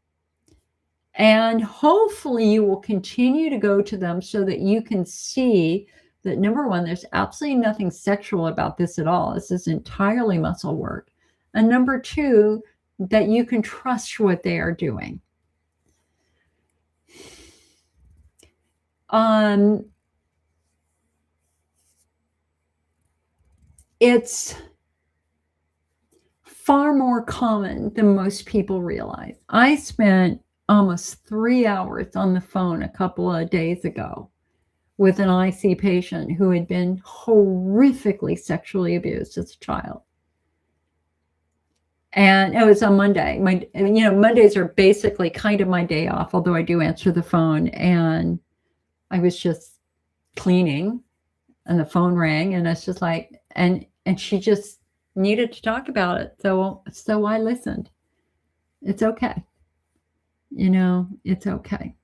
And hopefully you will continue to go to them so that you can see that, number one, there's absolutely nothing sexual about this at all. This is entirely muscle work. And number two, that you can trust what they are doing. It's far more common than most people realize. I spent almost 3 hours on the phone a couple of days ago with an IC patient who had been horrifically sexually abused as a child. And it was on Monday. Mondays are basically kind of my day off, although I do answer the phone. And I was just cleaning and the phone rang, and it's just like, and she just needed to talk about it. So I listened. It's okay. It's okay.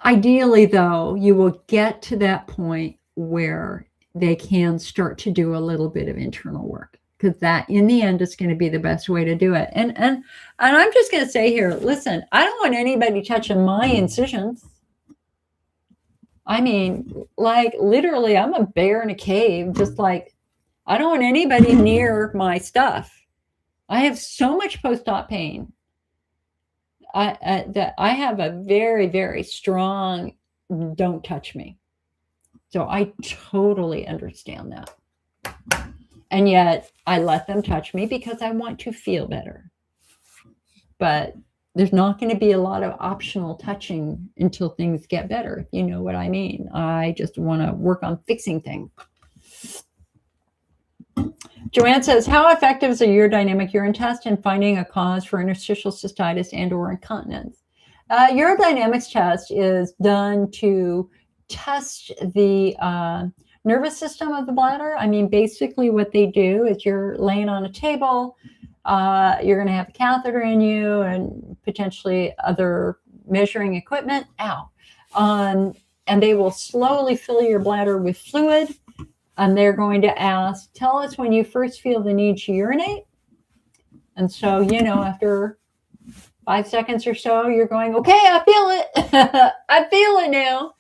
Ideally, though, you will get to that point where they can start to do a little bit of internal work, because that, in the end, is going to be the best way to do it. And I'm just going to say here, listen, I don't want anybody touching my incisions. I mean, like, literally, I'm a bear in a cave. Just like, I don't want anybody near my stuff. I have so much post-op pain. That I have a very, very strong don't touch me. So I totally understand that. And yet I let them touch me because I want to feel better. But there's not going to be a lot of optional touching until things get better, if you know what I mean. I just want to work on fixing things. Joanne says, how effective is a urodynamic urine test in finding a cause for interstitial cystitis and/or incontinence? Urodynamics test is done to test the nervous system of the bladder. I mean, basically what they do is you're laying on a table, you're going to have a catheter in you and potentially other measuring equipment. And they will slowly fill your bladder with fluid. And they're going to ask, tell us when you first feel the need to urinate. And so, after 5 seconds or so, you're going, okay, I feel it. I feel it now.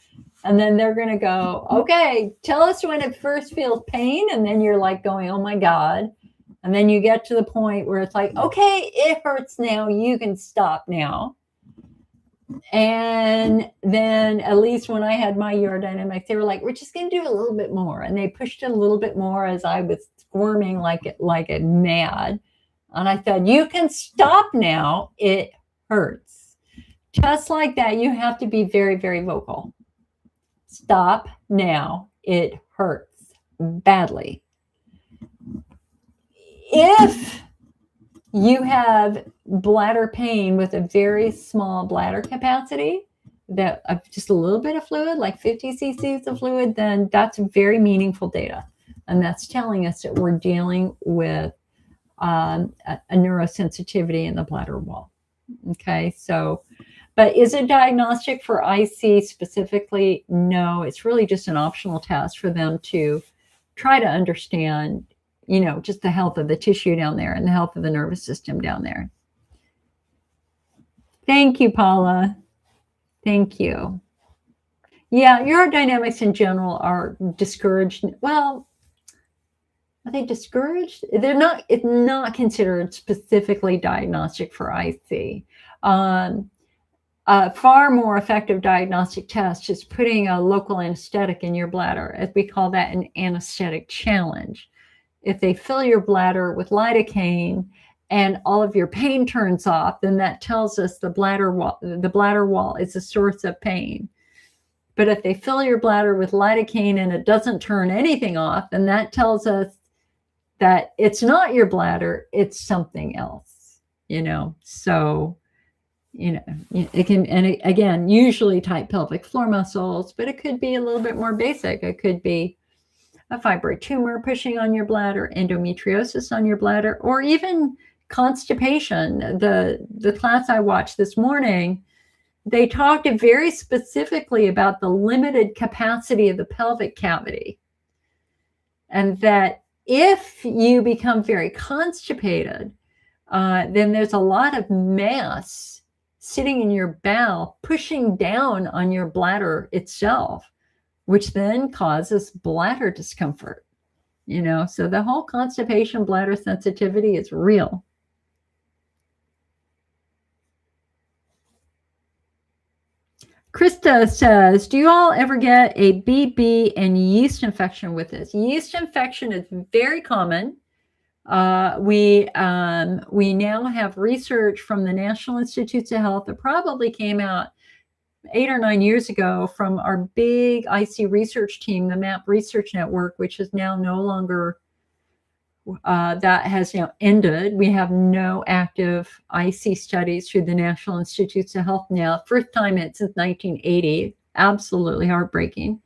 And then they're going to go, okay, tell us when it first feels pain. And then you're like going, oh my God. And then you get to the point where it's like, okay, it hurts now. You can stop now. And then, at least when I had my urodynamics, they were like, we're just going to do a little bit more. And they pushed it a little bit more as I was squirming like a mad. And I said, you can stop now. It hurts. Just like that, you have to be very, very vocal. Stop now. It hurts badly. If you have bladder pain with a very small bladder capacity, that just a little bit of fluid, like 50 cc's of fluid, then that's very meaningful data. And that's telling us that we're dealing with a neurosensitivity in the bladder wall. Okay, so, but is it diagnostic for IC specifically? No, it's really just an optional test for them to try to understand, just the health of the tissue down there and the health of the nervous system down there. Thank you, Paula. Thank you. Yeah, urodynamics in general are discouraged. Well, are they discouraged? They're not. It's not considered specifically diagnostic for IC. Um, a far more effective diagnostic test is putting a local anesthetic in your bladder, as we call that an anesthetic challenge. If they fill your bladder with lidocaine and all of your pain turns off, then that tells us the bladder wall is a source of pain. But if they fill your bladder with lidocaine and it doesn't turn anything off, then that tells us that it's not your bladder, it's something else, So, it can, and again, usually tight pelvic floor muscles, but it could be a little bit more basic. It could be a fibroid tumor pushing on your bladder, endometriosis on your bladder, or even constipation. The class I watched this morning, they talked very specifically about the limited capacity of the pelvic cavity, and that if you become very constipated, then there's a lot of mass sitting in your bowel pushing down on your bladder itself, which then causes bladder discomfort. So the whole constipation bladder sensitivity is real. Krista says, do you all ever get a BB and yeast infection with this? Yeast infection is very common. We now have research from the National Institutes of Health that probably came out 8 or 9 years ago from our big IC research team, the MAP Research Network, which is now no longer, that has now ended. We have no active IC studies through the National Institutes of Health now. First time since 1980. Absolutely heartbreaking.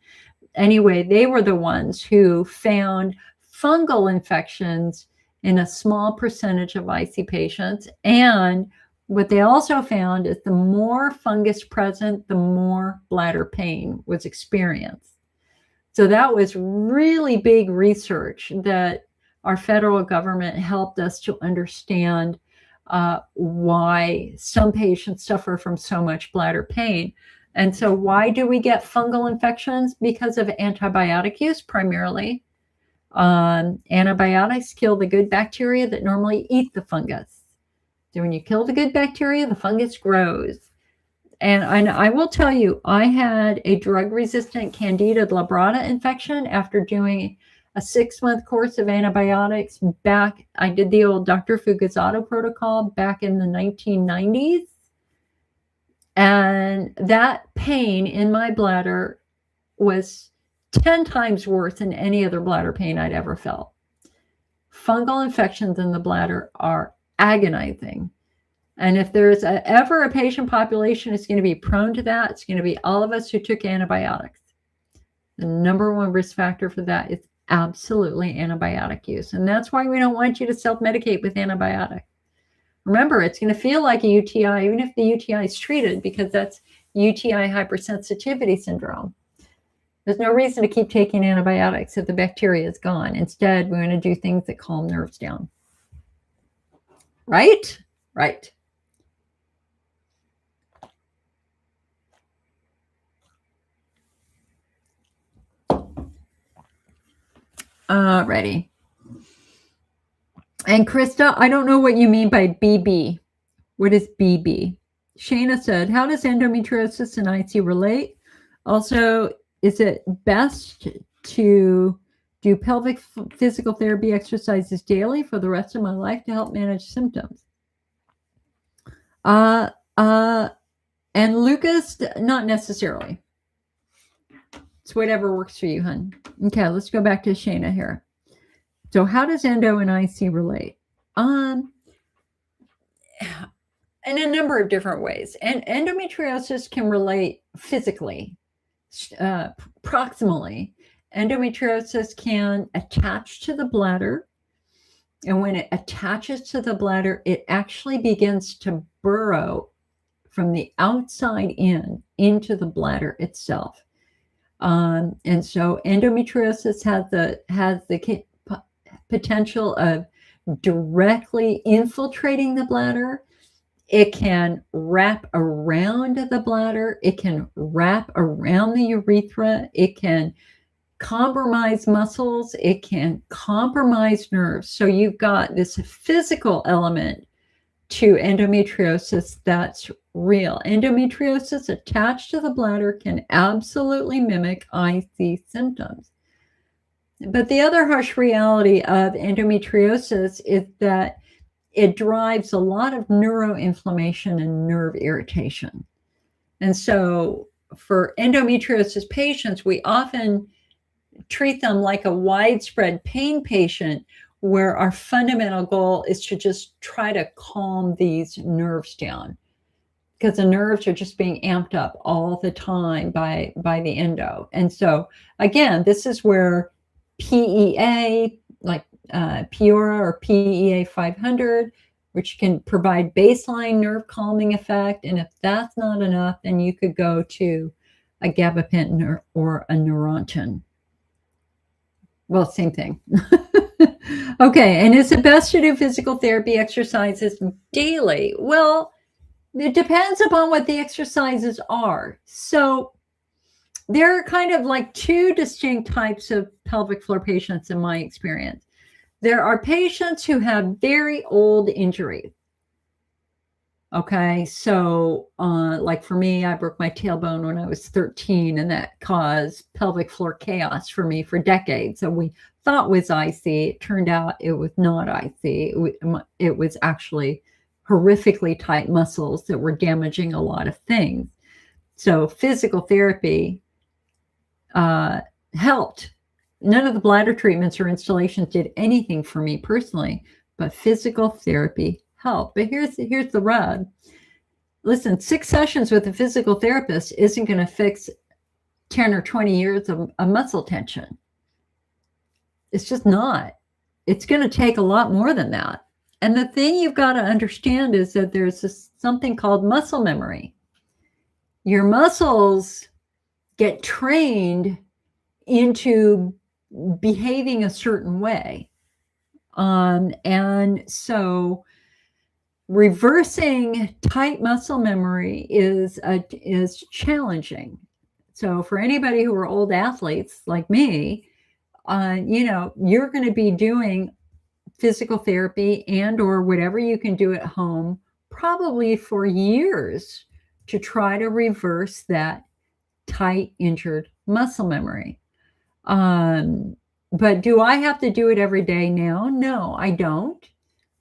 Anyway, they were the ones who found fungal infections in a small percentage of IC patients. And what they also found is the more fungus present, the more bladder pain was experienced. So that was really big research that our federal government helped us to understand why some patients suffer from so much bladder pain. And so why do we get fungal infections? Because of antibiotic use primarily. Antibiotics kill the good bacteria that normally eat the fungus. So when you kill the good bacteria, the fungus grows. And I will tell you, I had a drug-resistant Candida glabrata infection after doing a 6-month course of antibiotics back. I did the old Dr. Fugazzotto protocol back in the 1990s. And that pain in my bladder was 10 times worse than any other bladder pain I'd ever felt. Fungal infections in the bladder are agonizing. And if there's ever a patient population that's going to be prone to that, it's going to be all of us who took antibiotics. The number one risk factor for that is absolutely antibiotic use. And that's why we don't want you to self-medicate with antibiotics. Remember, it's going to feel like a UTI, even if the UTI is treated, because that's UTI hypersensitivity syndrome. There's no reason to keep taking antibiotics if the bacteria is gone. Instead, we want to do things that calm nerves down. Right? Right. Ready. And Krista, I don't know what you mean by BB. What is BB? Shayna said, how does endometriosis and IC relate? Also, is it best to do pelvic physical therapy exercises daily for the rest of my life to help manage symptoms? And Lucas, not necessarily. It's whatever works for you, hun. Okay, let's go back to Shayna here. So how does endo and IC relate? In a number of different ways. And endometriosis can relate physically, proximally. Endometriosis can attach to the bladder. And when it attaches to the bladder, it actually begins to burrow from the outside into the bladder itself. And so endometriosis has the potential of directly infiltrating the bladder It can wrap around the bladder. It can wrap around the urethra. It can compromise muscles. It can compromise nerves. So you've got this physical element to endometriosis that's real. Endometriosis attached to the bladder can absolutely mimic IC symptoms. But the other harsh reality of endometriosis is that it drives a lot of neuroinflammation and nerve irritation. And so for endometriosis patients, we often treat them like a widespread pain patient where our fundamental goal is to just try to calm these nerves down because the nerves are just being amped up all the time by the endo. And so again, this is where PEA, like Peora or PEA 500, which can provide baseline nerve calming effect. And if that's not enough, then you could go to a gabapentin or a Neurontin. Well, same thing. Okay, and is it best to do physical therapy exercises daily? Well, it depends upon what the exercises are. So there are kind of like two distinct types of pelvic floor patients in my experience. There are patients who have very old injuries. Okay, so like for me, I broke my tailbone when I was 13, and that caused pelvic floor chaos for me for decades. So we thought was IC. It turned out it was not IC. It was actually horrifically tight muscles that were damaging a lot of things. So physical therapy helped. None of the bladder treatments or installations did anything for me personally, but physical therapy help. But here's the rub. Listen, 6 sessions with a physical therapist isn't going to fix 10 or 20 years of muscle tension. It's just not. It's going to take a lot more than that. And the thing you've got to understand is that there's something called muscle memory. Your muscles get trained into behaving a certain way. And so reversing tight muscle memory is challenging. So for anybody who are old athletes like me, you're going to be doing physical therapy and or whatever you can do at home probably for years to try to reverse that tight injured muscle memory. But do I have to do it every day now? No, I don't.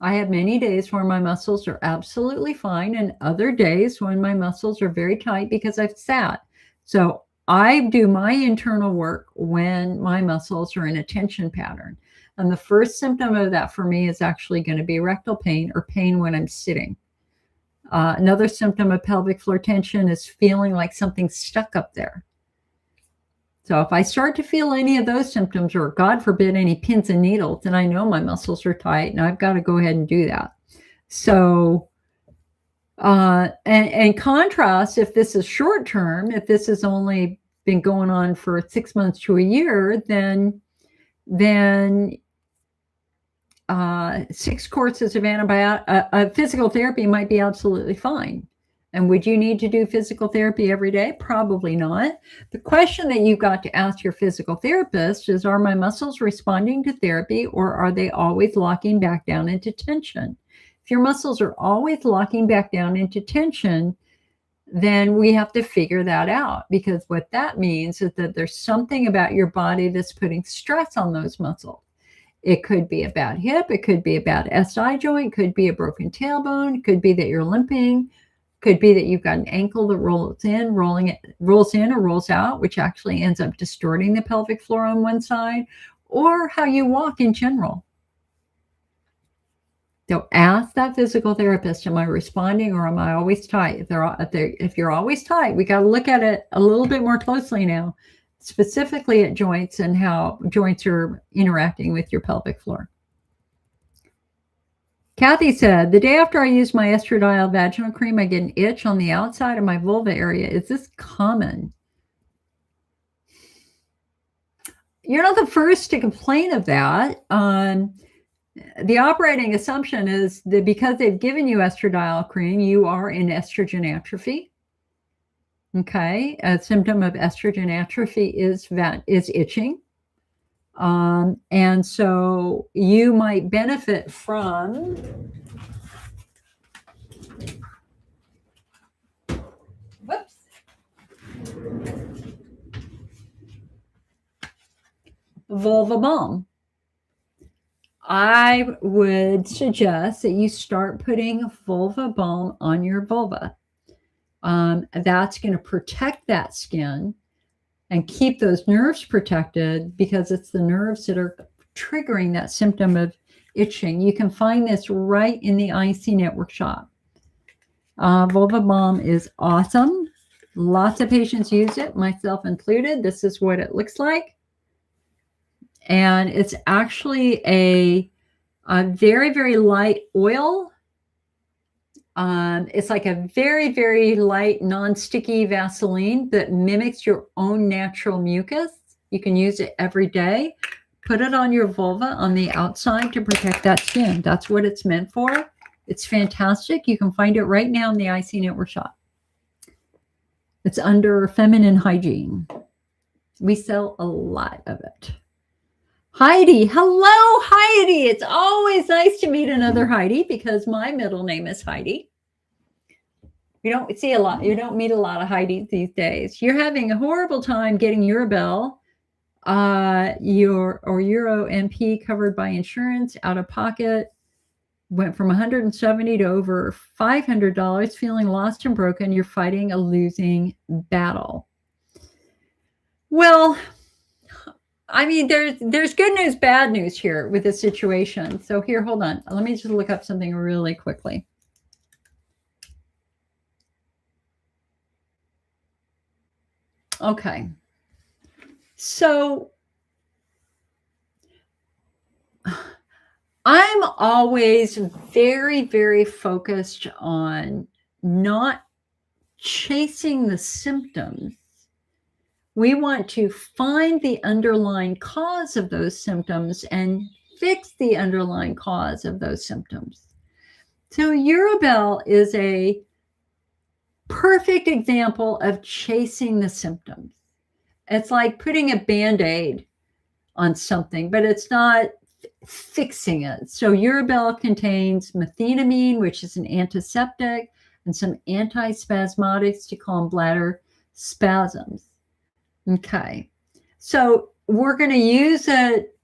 I have many days where my muscles are absolutely fine and other days when my muscles are very tight because I've sat. So I do my internal work when my muscles are in a tension pattern. And the first symptom of that for me is actually going to be rectal pain or pain when I'm sitting. Another symptom of pelvic floor tension is feeling like something's stuck up there. So if I start to feel any of those symptoms, or God forbid, any pins and needles, then I know my muscles are tight and I've got to go ahead and do that. So, and contrast, if this is short term, if this has only been going on for 6 months to a year, then 6 courses of physical therapy might be absolutely fine. And would you need to do physical therapy every day? Probably not. The question that you've got to ask your physical therapist is, are my muscles responding to therapy or are they always locking back down into tension? If your muscles are always locking back down into tension, then we have to figure that out, because what that means is that there's something about your body that's putting stress on those muscles. It could be a bad hip. It could be a bad SI joint. It could be a broken tailbone. It could be that you're limping. Could be that you've got an ankle that rolls in or rolls out, which actually ends up distorting the pelvic floor on one side, or how you walk in general. So ask that physical therapist, am I responding or am I always tight? If you're always tight, we got to look at it a little bit more closely now, specifically at joints and how joints are interacting with your pelvic floor. Kathy said, the day after I use my estradiol vaginal cream, I get an itch on the outside of my vulva area. Is this common? You're not the first to complain of that. the operating assumption is that because they've given you estradiol cream, you are in estrogen atrophy. Okay, a symptom of estrogen atrophy is itching. And so you might benefit from vulva balm. I would suggest that you start putting vulva balm on your vulva. That's going to protect that skin and keep those nerves protected, because it's the nerves that are triggering that symptom of itching. You can find this right in the IC Network shop. Vulva balm is awesome. Lots of patients use it, myself included. This is what it looks like. And it's actually a very, very light oil. It's like a very, very light, non-sticky Vaseline that mimics your own natural mucus. You can use it every day. Put it on your vulva on the outside to protect that skin. That's what it's meant for. It's fantastic. You can find it right now in the IC Network shop. It's under feminine hygiene. We sell a lot of it. Heidi. Hello, Heidi. It's always nice to meet another Heidi, because my middle name is Heidi. You don't see a lot. You don't meet a lot of Heidis these days. You're having a horrible time getting Urabel, your Euro MP covered by insurance, out of pocket. Went from $170 to over $500, feeling lost and broken. You're fighting a losing battle. Well, I mean, there's good news, bad news here with this situation. So here, hold on. Let me just look up something really quickly. Okay. So I'm always very, very focused on not chasing the symptoms. We want to find the underlying cause of those symptoms and fix the underlying cause of those symptoms. So Urabel is a perfect example of chasing the symptoms. It's like putting a Band-Aid on something, but it's not fixing it. So Urabel contains methenamine, which is an antiseptic, and some antispasmodics to calm bladder spasms. Okay, so we're going to use it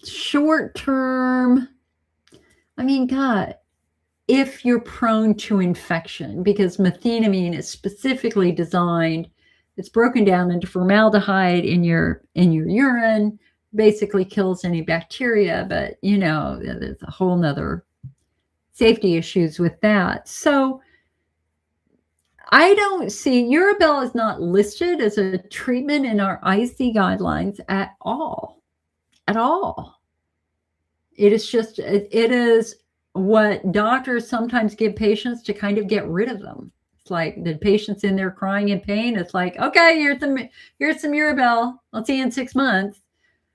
short term. I mean, God, if you're prone to infection, because methenamine is specifically designed, it's broken down into formaldehyde in your urine, basically kills any bacteria, but you know, there's a whole nother safety issues with that. So I don't see, Urabel is not listed as a treatment in our IC guidelines at all. At all. It is just, it is what doctors sometimes give patients to kind of get rid of them. It's like the patient's in there crying in pain. It's like, okay, here's some Urabel. I'll see you in 6 months,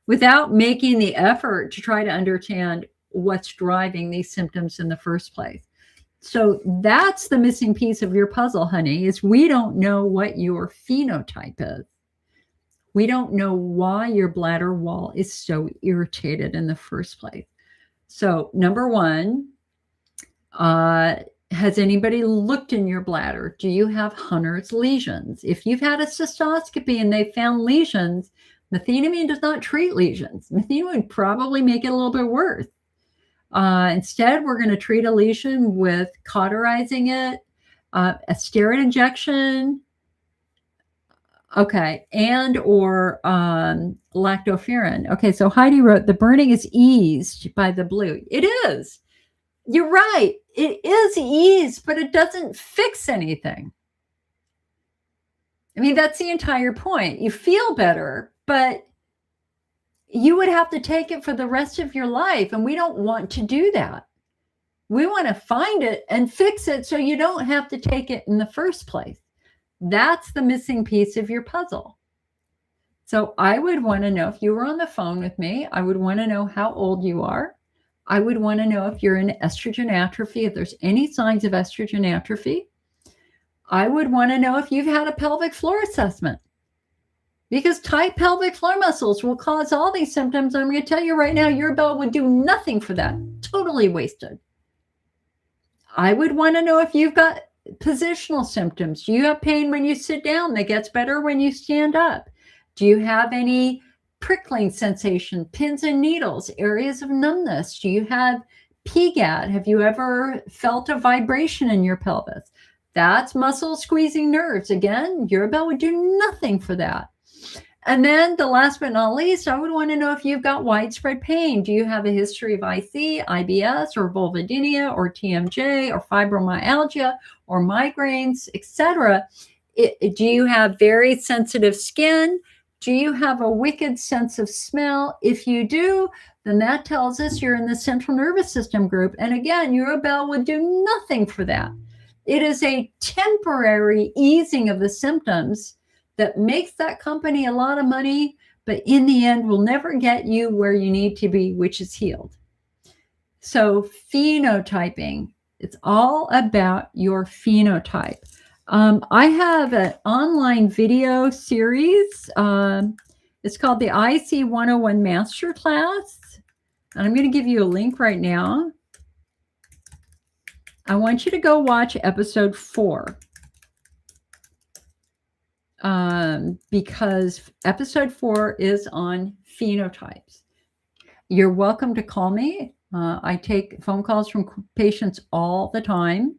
without making the effort to try to understand what's driving these symptoms in the first place. So that's the missing piece of your puzzle, honey, is we don't know what your phenotype is. We don't know why your bladder wall is so irritated in the first place. So number one, has anybody looked in your bladder? Do you have Hunner's lesions? If you've had a cystoscopy and they found lesions, methenamine does not treat lesions. Methenamine would probably make it a little bit worse. Instead, we're going to treat a lesion with cauterizing it, a steroid injection, okay, and or lactoferrin. Okay, so Heidi wrote, the burning is eased by the blue. It is. You're right. It is eased, but it doesn't fix anything. I mean, that's the entire point. You feel better, but you would have to take it for the rest of your life. And we don't want to do that. We want to find it and fix it so you don't have to take it in the first place. That's the missing piece of your puzzle. So I would want to know, if you were on the phone with me, I would want to know how old you are. I would want to know if you're in estrogen atrophy, if there's any signs of estrogen atrophy. I would want to know if you've had a pelvic floor assessment, because tight pelvic floor muscles will cause all these symptoms. I'm going to tell you right now, your belt would do nothing for that. Totally wasted. I would want to know if you've got positional symptoms. Do you have pain when you sit down that gets better when you stand up? Do you have any prickling sensation, pins and needles, areas of numbness? Do you have PGAD? Have you ever felt a vibration in your pelvis? That's muscle squeezing nerves. Again, Urabel would do nothing for that. And then the last but not least, I would want to know if you've got widespread pain. Do you have a history of IC, IBS, or vulvodynia, or TMJ, or fibromyalgia, or migraines, etc.? Do you have very sensitive skin? Do you have a wicked sense of smell? If you do, then that tells us you're in the central nervous system group. And again, Urabel would do nothing for that. It is a temporary easing of the symptoms that makes that company a lot of money, but in the end will never get you where you need to be, which is healed. So phenotyping, it's all about your phenotype. I have an online video series. It's called the IC 101 Masterclass. And I'm going to give you a link right now. I want you to go watch episode 4. Because episode 4 is on phenotypes. You're welcome to call me. I take phone calls from patients all the time.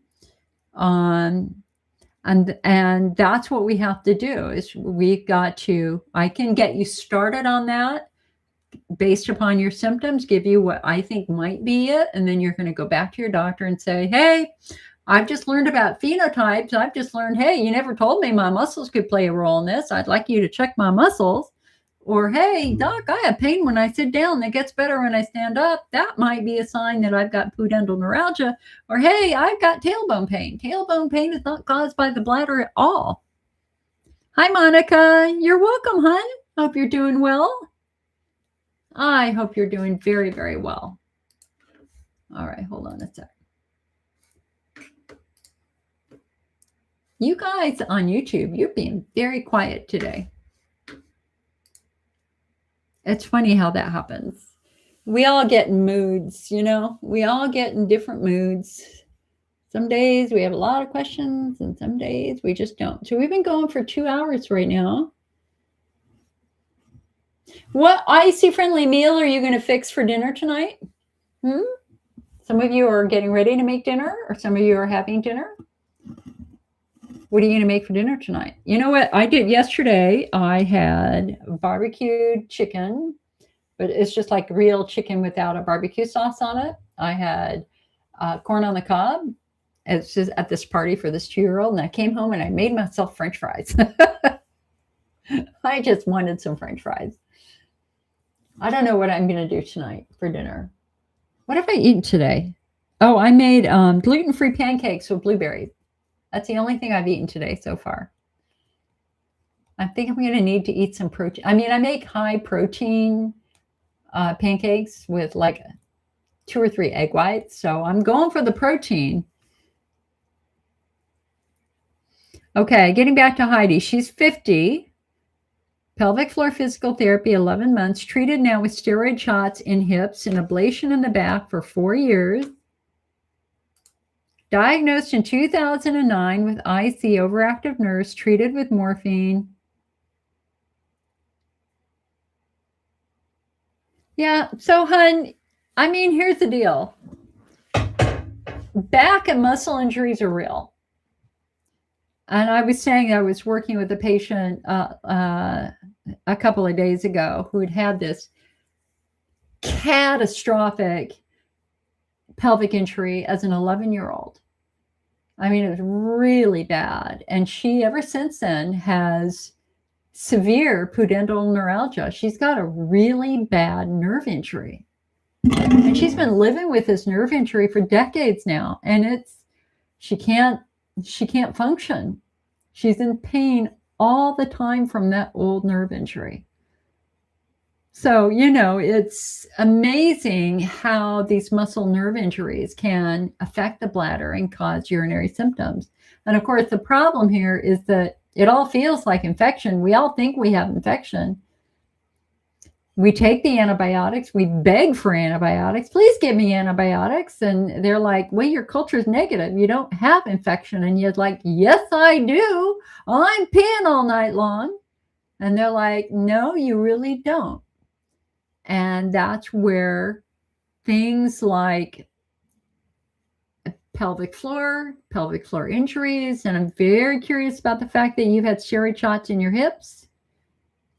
And that's what we have to do, is we've got to, I can get you started on that based upon your symptoms, give you what I think might be it. And then you're going to go back to your doctor and say, hey, I've just learned about phenotypes. I've just learned, hey, you never told me my muscles could play a role in this. I'd like you to check my muscles. Or, hey, doc, I have pain when I sit down that gets better when I stand up. That might be a sign that I've got pudendal neuralgia. Or, hey, I've got tailbone pain. Tailbone pain is not caused by the bladder at all. Hi, Monica. You're welcome, hon. Hope you're doing well. I hope you're doing very, very well. All right, hold on a sec. You guys on YouTube, you're being very quiet today. It's funny how that happens. We all get in moods, you know. We all get in different moods. Some days we have a lot of questions, and some days we just don't. So we've been going for 2 hours right now. What IC-friendly meal are you going to fix for dinner tonight? Some of you are getting ready to make dinner, or some of you are having dinner. What are you going to make for dinner tonight? You know what I did yesterday? I had barbecued chicken, but it's just like real chicken without a barbecue sauce on it. I had corn on the cob. It's just at this party for this 2-year-old, and I came home and I made myself French fries. I just wanted some French fries. I don't know what I'm going to do tonight for dinner. What have I eaten today? Oh, I made gluten-free pancakes with blueberries. That's the only thing I've eaten today so far. I think I'm going to need to eat some protein. I mean, I make high protein pancakes with like 2 or 3 egg whites. So I'm going for the protein. Okay, getting back to Heidi. She's 50. Pelvic floor physical therapy, 11 months. Treated now with steroid shots in hips and ablation in the back for 4 years. Diagnosed in 2009 with IC, overactive nerves, treated with morphine. Yeah, so hun, I mean, here's the deal. Back and muscle injuries are real. And I was saying I was working with a patient a couple of days ago who had this catastrophic pelvic injury as an 11-year-old. I mean, it was really bad. And she, ever since then, has severe pudendal neuralgia. She's got a really bad nerve injury. And she's been living with this nerve injury for decades now. And she can't function. She's in pain all the time from that old nerve injury. So, you know, it's amazing how these muscle nerve injuries can affect the bladder and cause urinary symptoms. And of course, the problem here is that it all feels like infection. We all think we have infection. We take the antibiotics, we beg for antibiotics. Please give me antibiotics. And they're like, well, your culture is negative. You don't have infection. And you're like, yes, I do. I'm peeing all night long. And they're like, no, you really don't. And that's where things like pelvic floor injuries, and I'm very curious about the fact that you've had steroid shots in your hips,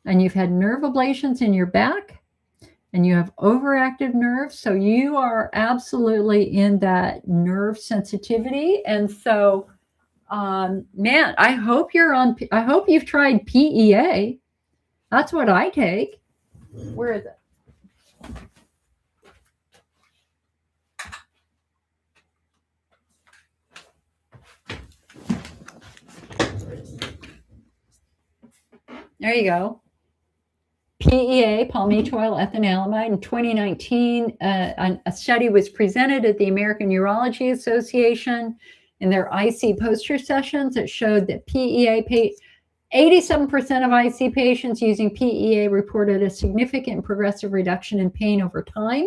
and you've had nerve ablations in your back, and you have overactive nerves. So you are absolutely in that nerve sensitivity. And so, man, I hope you've tried PEA. That's what I take. Where is it? There you go. PEA, palmitoyl ethanolamide, in 2019, a study was presented at the American Urology Association in their IC poster sessions that showed that 87% of IC patients using PEA reported a significant progressive reduction in pain over time.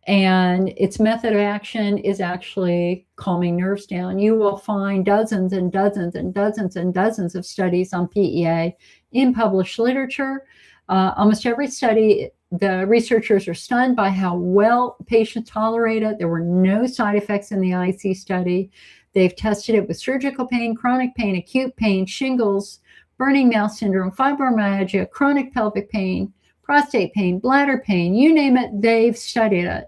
And its method of action is actually calming nerves down. You will find dozens and dozens and dozens and dozens of studies on PEA in published literature. Almost every study, the researchers are stunned by how well patients tolerate it. There were no side effects in the IC study. They've tested it with surgical pain, chronic pain, acute pain, shingles, burning mouth syndrome, fibromyalgia, chronic pelvic pain, prostate pain, bladder pain, you name it, they've studied it.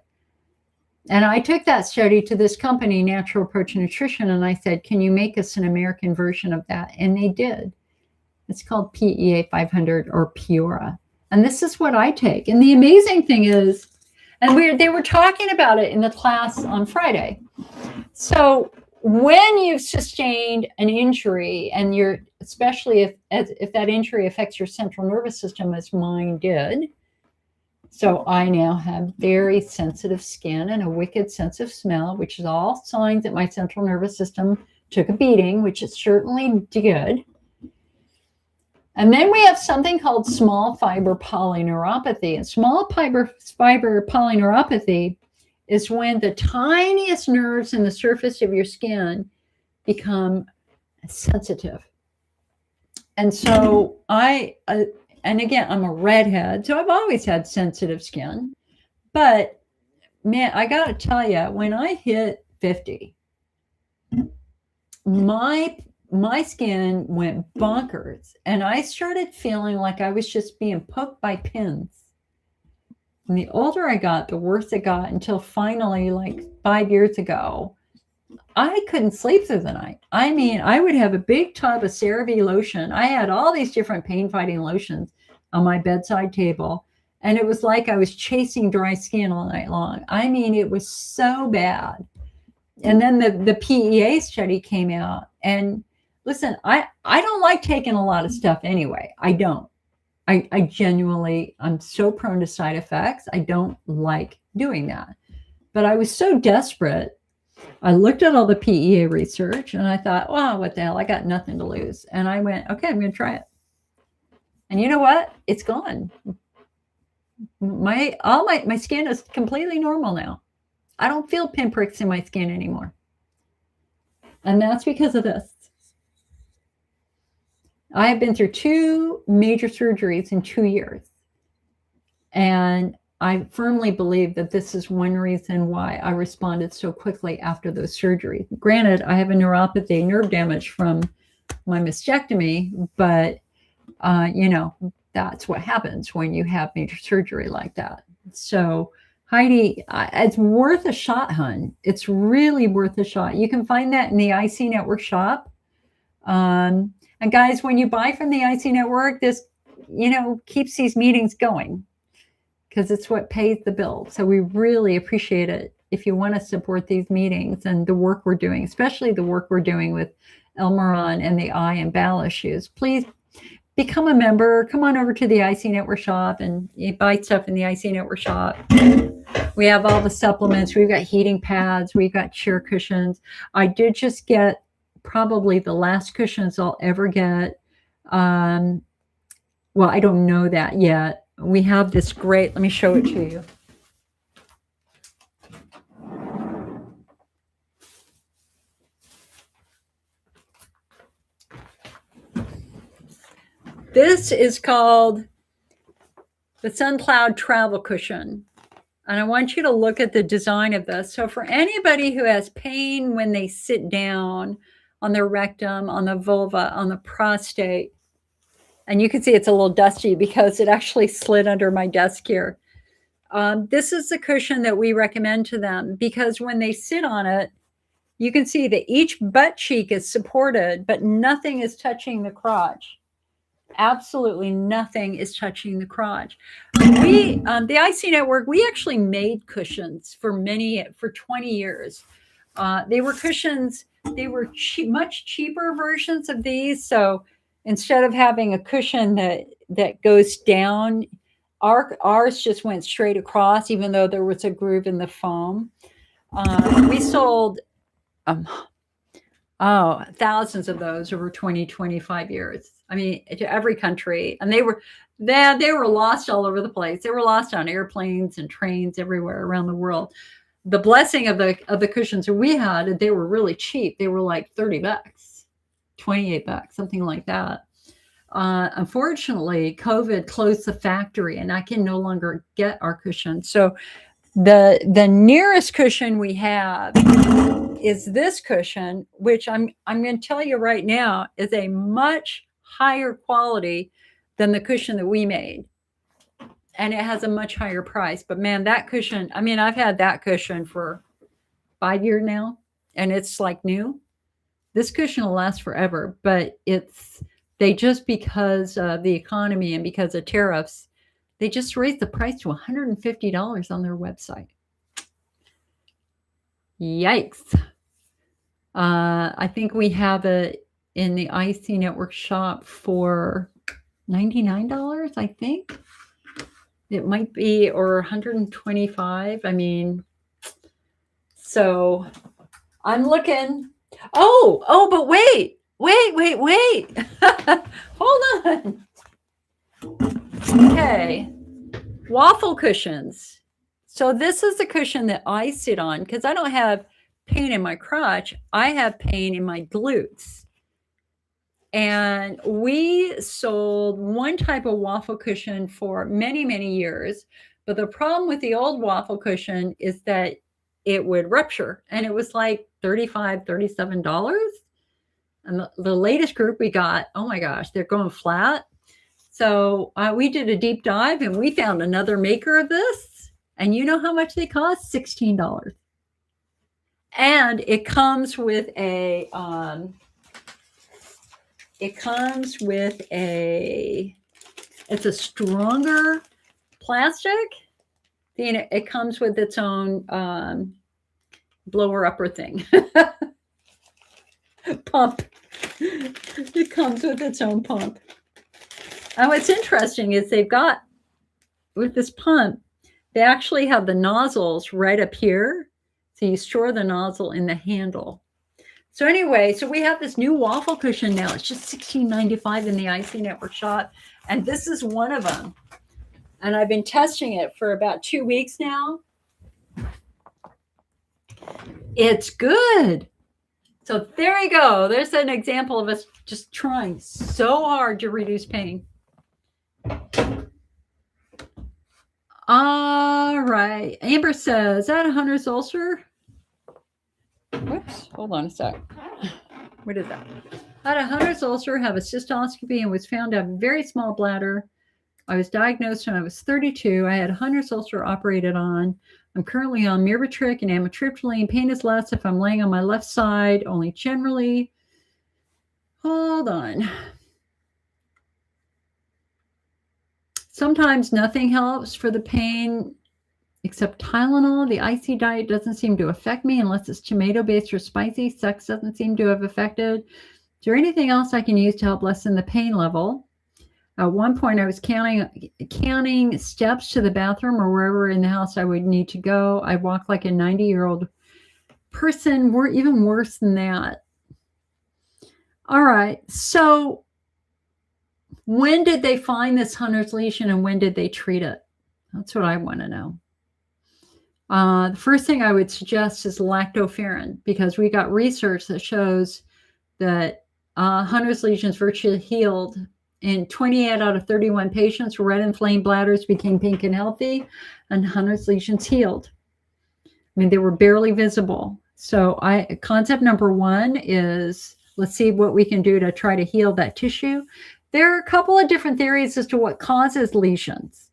And I took that study to this company, Natural Approach Nutrition, and I said, can you make us an American version of that? And they did. It's called PEA 500 or Piora. And this is what I take. And the amazing thing is, and they were talking about it in the class on Friday. So when you've sustained an injury, and you're, especially if that injury affects your central nervous system as mine did, so I now have very sensitive skin and a wicked sense of smell, which is all signs that my central nervous system took a beating, which it certainly did. And then we have something called small fiber polyneuropathy. And small fiber polyneuropathy is when the tiniest nerves in the surface of your skin become sensitive. And so and again, I'm a redhead, so I've always had sensitive skin. But man, I got to tell you, when I hit 50, my skin went bonkers, and I started feeling like I was just being poked by pins. And the older I got, the worse it got, until finally, like 5 years ago, I couldn't sleep through the night. I mean, I would have a big tub of CeraVe lotion. I had all these different pain-fighting lotions on my bedside table, and it was like I was chasing dry skin all night long. I mean, it was so bad. And then the PEA study came out, and listen, I don't like taking a lot of stuff anyway. I don't. I genuinely, I'm so prone to side effects. I don't like doing that. But I was so desperate. I looked at all the PEA research, and I thought, wow, what the hell? I got nothing to lose. And I went, okay, I'm going to try it. And you know what? It's gone. My skin is completely normal now. I don't feel pinpricks in my skin anymore. And that's because of this. I have been through 2 major surgeries in 2 years. And I firmly believe that this is one reason why I responded so quickly after those surgeries. Granted, I have a neuropathy, nerve damage from my mastectomy, but that's what happens when you have major surgery like that. So Heidi, it's worth a shot, hun. It's really worth a shot. You can find that in the IC Network shop. And guys, when you buy from the IC Network, this, keeps these meetings going, because it's what pays the bill. So we really appreciate it if you want to support these meetings and the work we're doing, especially the work we're doing with Elmeron and the eye and bowel issues. Please become a member. Come on over to the IC Network shop and you buy stuff in the IC Network shop. We have all the supplements. We've got heating pads. We've got chair cushions. I did just get probably the last cushions I'll ever get. Well, I don't know that yet. We have this great, let me show it to you. This is called the Sun Cloud Travel Cushion. And I want you to look at the design of this. So for anybody who has pain when they sit down on their rectum, on the vulva, on the prostate, and you can see it's a little dusty because it actually slid under my desk here. This is the cushion that we recommend to them because when they sit on it, you can see that each butt cheek is supported, but nothing is touching the crotch. Absolutely nothing is touching the crotch. We, the IC Network, we actually made cushions for 20 years. They were cushions, they were much cheaper versions of these. So instead of having a cushion that goes down, ours just went straight across, even though there was a groove in the foam. We sold thousands of those over 20, 25 years. I mean, to every country. And they were lost all over the place. They were lost on airplanes and trains everywhere around the world. The blessing of the cushions that we had, they were really cheap. They were like $30, $28, something like that. Unfortunately, COVID closed the factory and I can no longer get our cushions. So the nearest cushion we have is this cushion, which I'm going to tell you right now is a much higher quality than the cushion that we made. And it has a much higher price. But man, that cushion, I mean, I've had that cushion for 5 years now, and it's like new. This cushion will last forever, but they just, because of the economy and because of tariffs, they just raised the price to $150 on their website. Yikes. I think we have it in the IC Network shop for $99, I think. It might be, or $125. I mean, so I'm looking. But wait. Hold on. Okay. Waffle cushions. So this is the cushion that I sit on because I don't have pain in my crotch. I have pain in my glutes. And we sold one type of waffle cushion for many, many years. But the problem with the old waffle cushion is that it would rupture. And it was like $35, $37. And the latest group we got, oh my gosh, they're going flat. So we did a deep dive and we found another maker of this. And you know how much they cost? $16. And it comes with a, it's a stronger plastic. It comes with its own blower upper thing. Pump. It comes with its own pump. And what's interesting is they've got, with this pump, they actually have the nozzles right up here. So you store the nozzle in the handle. So anyway, so we have this new waffle cushion now. It's just $16.95 in the IC Network shop. And this is one of them. And I've been testing it for about 2 weeks now. It's good. So there you go. There's an example of us just trying so hard to reduce pain. All right. Amber says, is that a Hunner's ulcer? Whoops. Hold on a sec. What is that? I had a Hunner's ulcer, have a cystoscopy, and was found to have a very small bladder. I was diagnosed when I was 32. I had a Hunner's ulcer operated on. I'm currently on Myrbetriq and amitriptyline. Pain is less if I'm laying on my left side, only generally. Hold on. Sometimes nothing helps for the pain except Tylenol. The IC diet doesn't seem to affect me unless it's tomato-based or spicy. Sex doesn't seem to have affected. Is there anything else I can use to help lessen the pain level? At one point, I was counting steps to the bathroom or wherever in the house I would need to go. I walked like a 90-year-old person, or even worse than that. All right. So when did they find this Hunner's lesion and when did they treat it? That's what I want to know. The first thing I would suggest is lactoferrin, because we got research that shows that Hunner's lesions virtually healed in 28 out of 31 patients. Red inflamed bladders became pink and healthy, and Hunner's lesions healed. I mean, they were barely visible. So concept number one is, let's see what we can do to try to heal that tissue. There are a couple of different theories as to what causes lesions.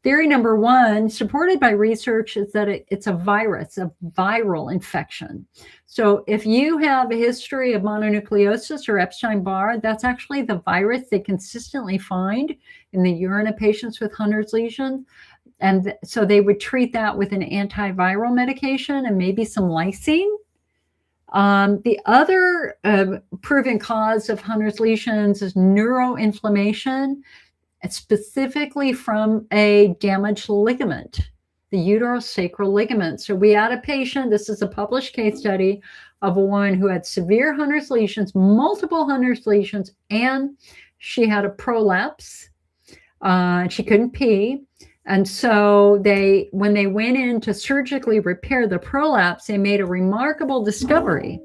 Theory number one, supported by research, is that it's a virus, a viral infection. So if you have a history of mononucleosis or Epstein-Barr, that's actually the virus they consistently find in the urine of patients with Hunner's lesions. And so they would treat that with an antiviral medication and maybe some lysine. The other proven cause of Hunner's lesions is neuroinflammation, specifically from a damaged ligament, the uterosacral ligament. So we had a patient, this is a published case study of a woman who had severe Hunner's lesions, multiple Hunner's lesions, and she had a prolapse. She couldn't pee. And so when they went in to surgically repair the prolapse, they made a remarkable discovery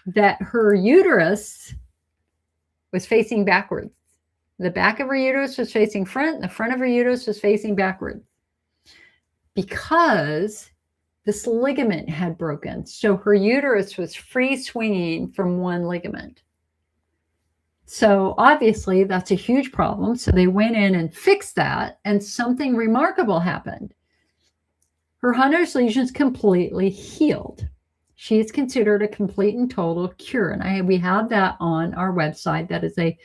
that her uterus was facing backwards. The back of her uterus was facing front, the front of her uterus was facing backwards, because this ligament had broken. So her uterus was free swinging from one ligament. So obviously that's a huge problem. So they went in and fixed that, and something remarkable happened. Her Hunner's lesions completely healed. She is considered a complete and total cure. And we have that on our website. That is a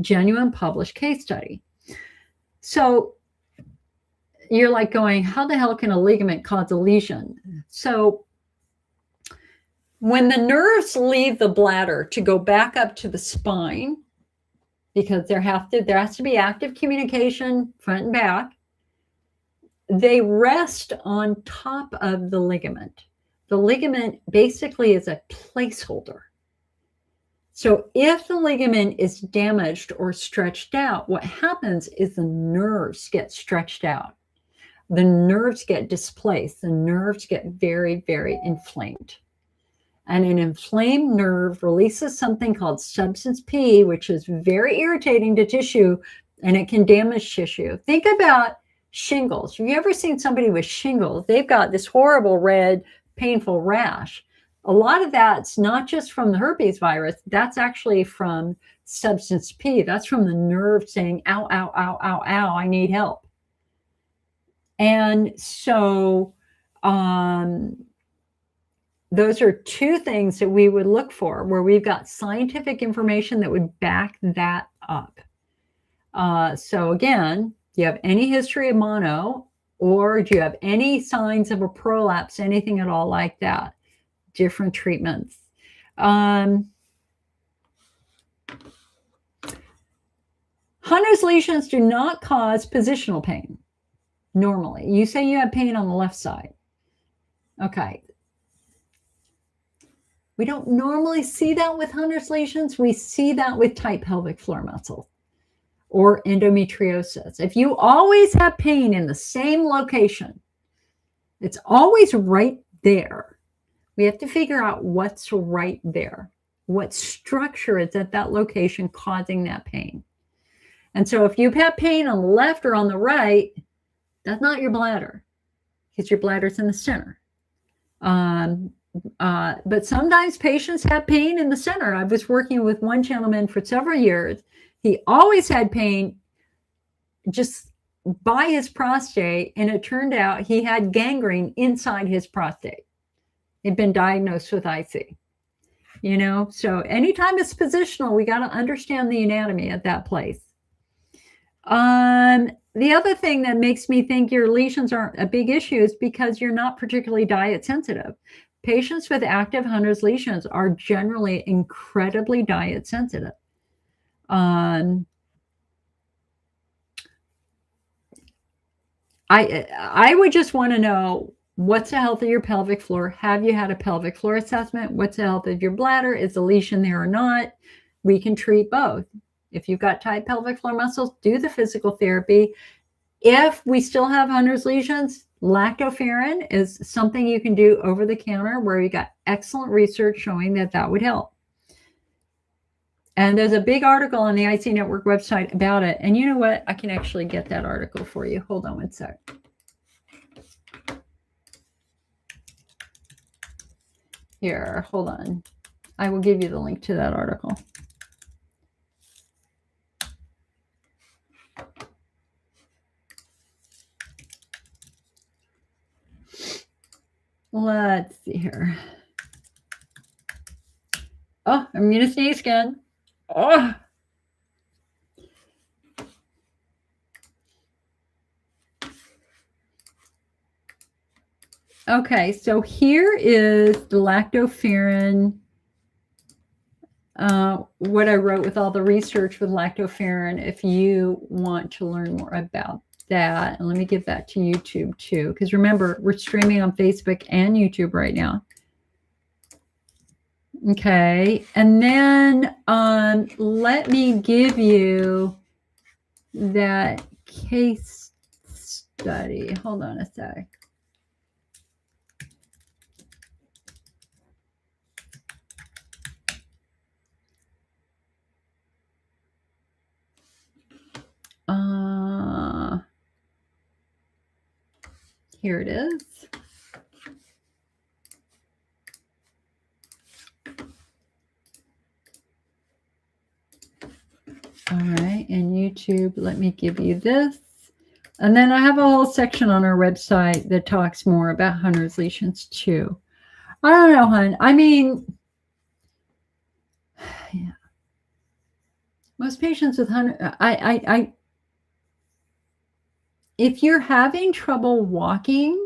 genuine published case study. So you're like going, how the hell can a ligament cause a lesion? So when the nerves leave the bladder to go back up to the spine, because there has to be active communication front and back, they rest on top of the ligament. The ligament basically is a placeholder. So if the ligament is damaged or stretched out, what happens is the nerves get stretched out. The nerves get displaced. The nerves get very, very inflamed. And an inflamed nerve releases something called substance P, which is very irritating to tissue, and it can damage tissue. Think about shingles. Have you ever seen somebody with shingles? They've got this horrible red, painful rash. A lot of that's not just from the herpes virus. That's actually from substance P. That's from the nerve saying, ow, ow, ow, ow, ow, I need help. And so those are two things that we would look for, where we've got scientific information that would back that up. So again, do you have any history of mono, or do you have any signs of a prolapse, anything at all like that? Different treatments. Hunner's lesions do not cause positional pain normally. You say you have pain on the left side. Okay. We don't normally see that with Hunner's lesions. We see that with tight pelvic floor muscles or endometriosis. If you always have pain in the same location, it's always right there. We have to figure out what's right there. What structure is at that location causing that pain? And so if you have pain on the left or on the right, that's not your bladder, because your bladder's in the center. But sometimes patients have pain in the center. I was working with one gentleman for several years. He always had pain just by his prostate, and it turned out he had gangrene inside his prostate. He'd been diagnosed with IC. So anytime it's positional, we got to understand the anatomy at that place. The other thing that makes me think your lesions aren't a big issue is because you're not particularly diet sensitive. Patients with active Hunner's lesions are generally incredibly diet sensitive. I would just want to know, what's the health of your pelvic floor? Have you had a pelvic floor assessment? What's the health of your bladder? Is the lesion there or not? We can treat both. If you've got tight pelvic floor muscles, do the physical therapy. If we still have Hunner's lesions, lactoferrin is something you can do over the counter, where you got excellent research showing that that would help. And there's a big article on the IC Network website about it. And you know what? I can actually get that article for you. Hold on one sec. Here, hold on. I will give you the link to that article. Let's see here. Oh, I'm going to sneeze again. Oh. Okay, so here is the lactoferrin, what I wrote with all the research with lactoferrin, if you want to learn more about that. And let me give that to YouTube too, because remember, we're streaming on Facebook and YouTube right now. Okay, and then let me give you that case study. Hold on a sec. Here it is. All right, and YouTube, let me give you this. And then I have a whole section on our website that talks more about Hunner's lesions too. I don't know, hon. I mean, yeah. Most patients with Hunner, if you're having trouble walking,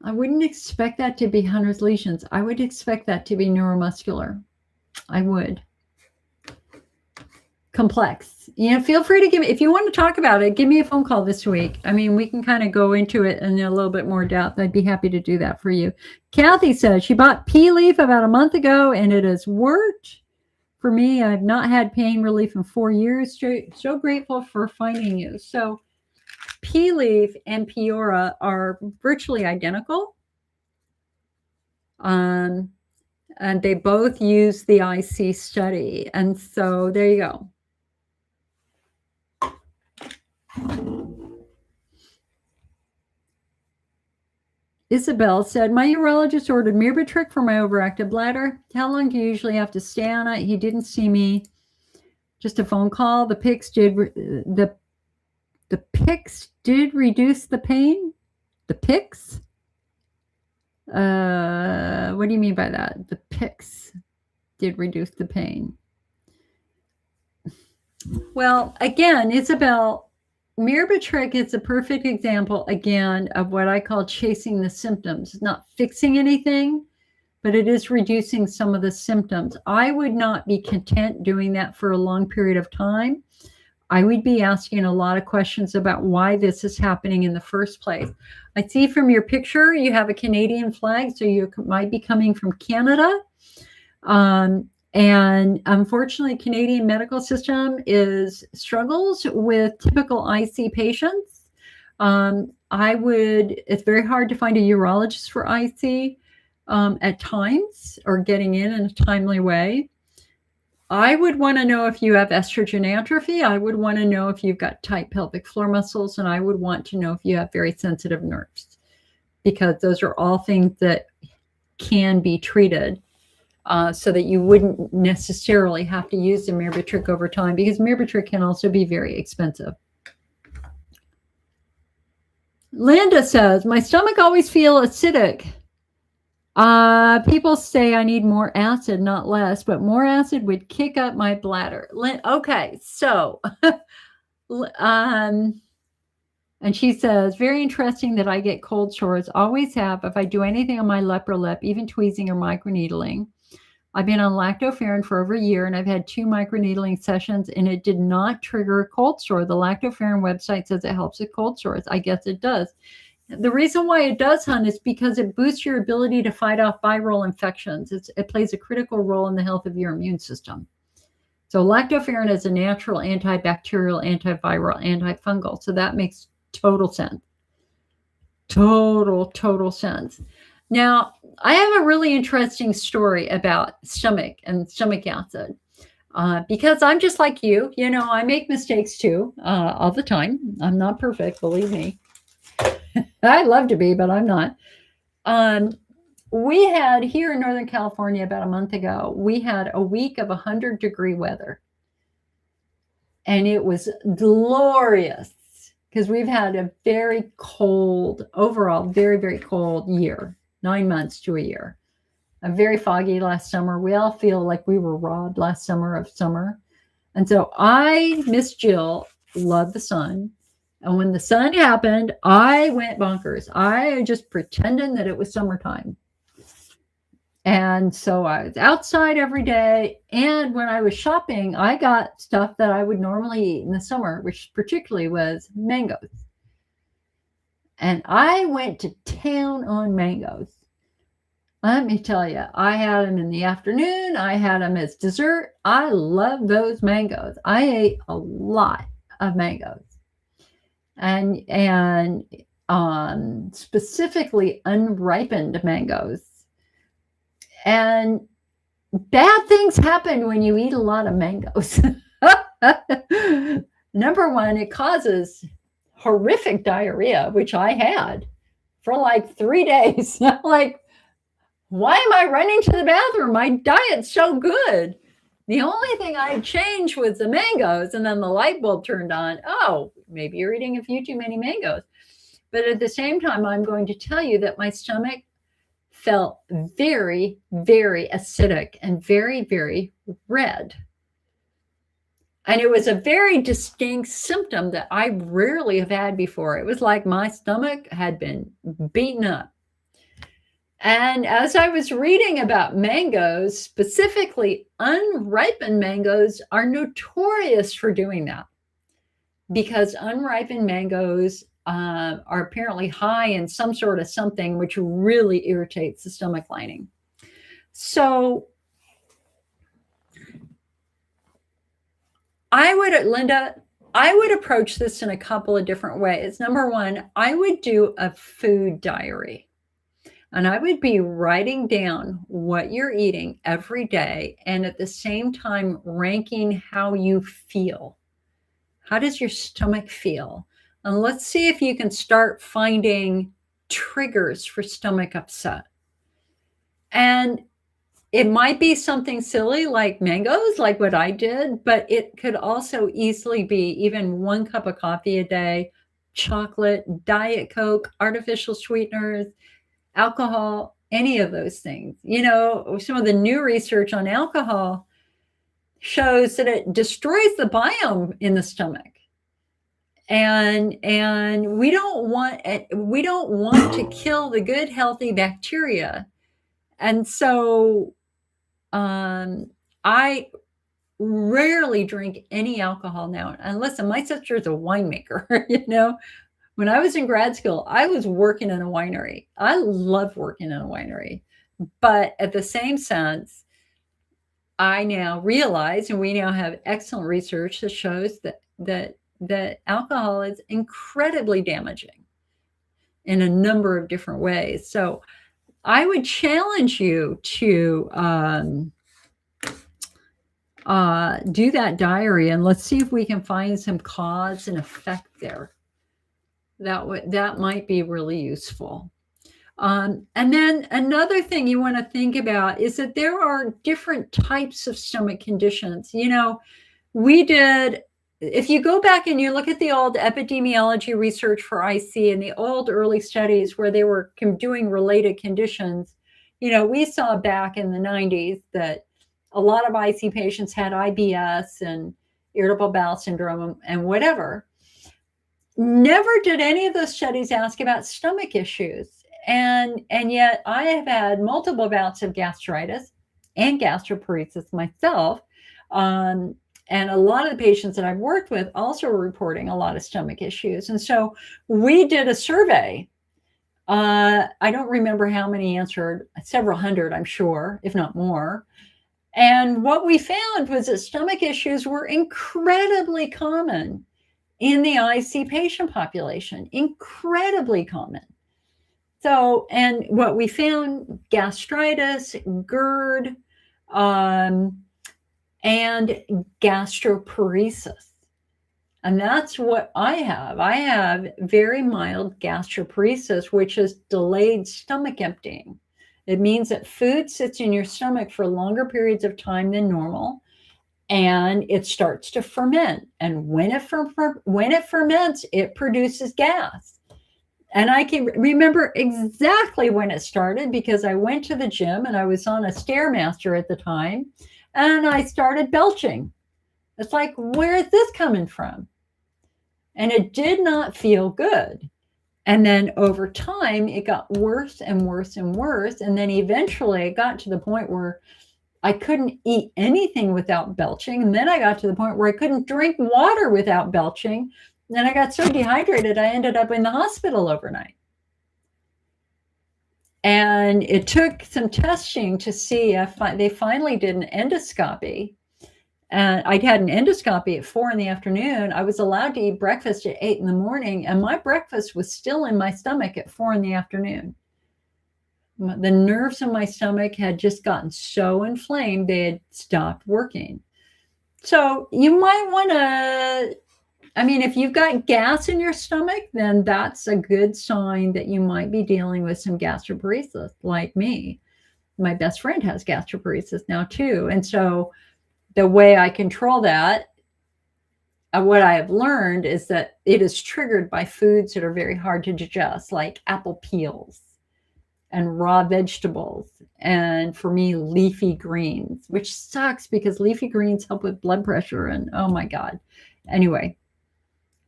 I wouldn't expect that to be Hunner's lesions. I would expect that to be neuromuscular. I would. Complex. You know, feel free to give me, if you want to talk about it, give me a phone call this week. I mean, we can kind of go into it in a little bit more depth. I'd be happy to do that for you. Kathy says she bought Pea Leaf about a month ago and it has worked for me. I've not had pain relief in 4 years. So grateful for finding you. So Pea Leaf and Peora are virtually identical. And they both use the IC study. And so there you go. Isabel said, my urologist ordered Mirbitric for my overactive bladder. How long do you usually have to stay on it? He didn't see me. Just a phone call. The PICs did reduce the pain. The PICs? What do you mean by that? The PICs did reduce the pain. Well, again, Isabel, Mirbitric is a perfect example, again, of what I call chasing the symptoms. It's not fixing anything, but it is reducing some of the symptoms. I would not be content doing that for a long period of time. I would be asking a lot of questions about why this is happening in the first place. I see from your picture, you have a Canadian flag, so you might be coming from Canada. And unfortunately, Canadian medical system struggles with typical IC patients. It's very hard to find a urologist for IC at times, or getting in a timely way. I would want to know if you have estrogen atrophy. I would want to know if you've got tight pelvic floor muscles, and I would want to know if you have very sensitive nerves, because those are all things that can be treated. So that you wouldn't necessarily have to use the Mirbitric over time, because Mirbitric can also be very expensive. Linda says, my stomach always feels acidic. People say I need more acid, not less, but more acid would kick up my bladder. Okay, so, and she says, very interesting that I get cold sores, always have if I do anything on my upper lip, even tweezing or microneedling. I've been on lactoferrin for over a year, and I've had 2 microneedling sessions, and it did not trigger a cold sore. The lactoferrin website says it helps with cold sores. I guess it does. The reason why it does, Hun, is because it boosts your ability to fight off viral infections. It plays a critical role in the health of your immune system. So lactoferrin is a natural antibacterial, antiviral, antifungal. So that makes total sense. Total sense. Now, I have a really interesting story about stomach and stomach acid. Because I'm just like you, I make mistakes too, all the time. I'm not perfect, believe me. I'd love to be, but I'm not. We had here in Northern California about a month ago, we had a week of 100-degree weather. And it was glorious because we've had a very cold, overall, very, very cold year, 9 months to a year. A very foggy last summer. We all feel like we were robbed last summer of summer. And so I, Miss Jill, love the sun. And when the sun happened, I went bonkers. I just pretended that it was summertime. And so I was outside every day. And when I was shopping, I got stuff that I would normally eat in the summer, which particularly was mangoes. And I went to town on mangoes. Let me tell you, I had them in the afternoon. I had them as dessert. I love those mangoes. I ate a lot of mangoes. And specifically unripened mangoes. And bad things happen when you eat a lot of mangoes. Number one, it causes horrific diarrhea, which I had for like 3 days. Like, why am I running to the bathroom? My diet's so good. The only thing I changed was the mangoes, and then the light bulb turned on. Oh, maybe you're eating a few too many mangoes. But at the same time, I'm going to tell you that my stomach felt very, very acidic and very, very red. And it was a very distinct symptom that I rarely have had before. It was like my stomach had been beaten up. And as I was reading about mangoes, specifically unripened mangoes are notorious for doing that, because unripened mangoes are apparently high in some sort of something which really irritates the stomach lining. So Linda, I would approach this in a couple of different ways. Number one, I would do a food diary. And I would be writing down what you're eating every day, and at the same time ranking how you feel. How does your stomach feel? And let's see if you can start finding triggers for stomach upset. And it might be something silly like mangoes, like what I did, but it could also easily be even 1 cup of coffee a day, chocolate, Diet Coke, artificial sweeteners, alcohol, any of those things. Some of the new research on alcohol shows that it destroys the biome in the stomach. And we don't want to kill the good, healthy bacteria. And so I rarely drink any alcohol now. And listen, my sister is a winemaker, When I was in grad school, I was working in a winery. I love working in a winery. But at the same sense, I now realize, and we now have excellent research that shows that alcohol is incredibly damaging in a number of different ways. So I would challenge you to do that diary, and let's see if we can find some cause and effect there. That might be really useful. And then another thing you want to think about is that there are different types of stomach conditions. If you go back and you look at the old epidemiology research for IC and the old early studies where they were doing related conditions, we saw back in the 90s that a lot of IC patients had IBS and irritable bowel syndrome and whatever. Never did any of those studies ask about stomach issues. And yet I have had multiple bouts of gastritis, and gastroparesis myself. And a lot of the patients that I've worked with also are reporting a lot of stomach issues. And so we did a survey. I don't remember how many answered, several hundred, I'm sure, if not more. And what we found was that stomach issues were incredibly common in the IC patient population, incredibly common. So, and what we found, gastritis, GERD, and gastroparesis. And that's what I have. I have very mild gastroparesis, which is delayed stomach emptying. It means that food sits in your stomach for longer periods of time than normal, and it starts to ferment. And when it ferments, it produces gas. And I can remember exactly when it started because I went to the gym and I was on a Stairmaster at the time, and I started belching. It's like, where is this coming from? And it did not feel good. And then over time, it got worse and worse and worse. And then eventually it got to the point where I couldn't eat anything without belching. And then I got to the point where I couldn't drink water without belching. And then I got so dehydrated, I ended up in the hospital overnight. And it took some testing to see if they finally did an endoscopy. And I'd had an endoscopy at 4 p.m. I was allowed to eat breakfast at 8 a.m, and my breakfast was still in my stomach at 4 p.m. The nerves in my stomach had just gotten so inflamed, they had stopped working. So you might want to, if you've got gas in your stomach, then that's a good sign that you might be dealing with some gastroparesis, like me. My best friend has gastroparesis now too. And so the way I control that, what I have learned is that it is triggered by foods that are very hard to digest, like apple peels and raw vegetables. And for me, leafy greens, which sucks because leafy greens help with blood pressure. And oh my God. Anyway,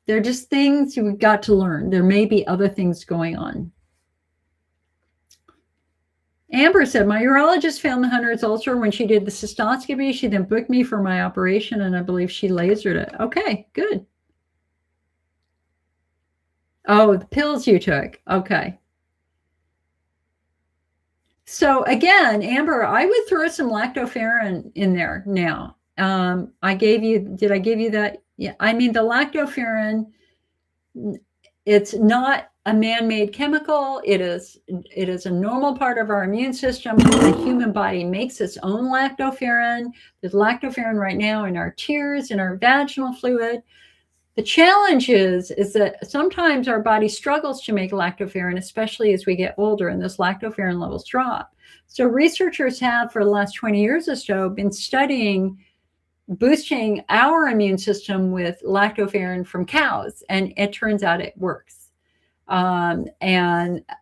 they're just things you've got to learn. There may be other things going on. Amber said, my urologist found the Hunner's ulcer when she did the cystoscopy. She then booked me for my operation, and I believe she lasered it. Okay, good. Oh, the pills you took. Okay. So again, Amber, I would throw some lactoferrin in there now. Did I give you that? Yeah, the lactoferrin, it's not a man-made chemical. It is a normal part of our immune system. The human body makes its own lactoferrin. There's lactoferrin right now in our tears, in our vaginal fluid. The challenge is that sometimes our body struggles to make lactoferrin, especially as we get older and those lactoferrin levels drop. So researchers have, for the last 20 years or so, been studying boosting our immune system with lactoferrin from cows, and it turns out it works. And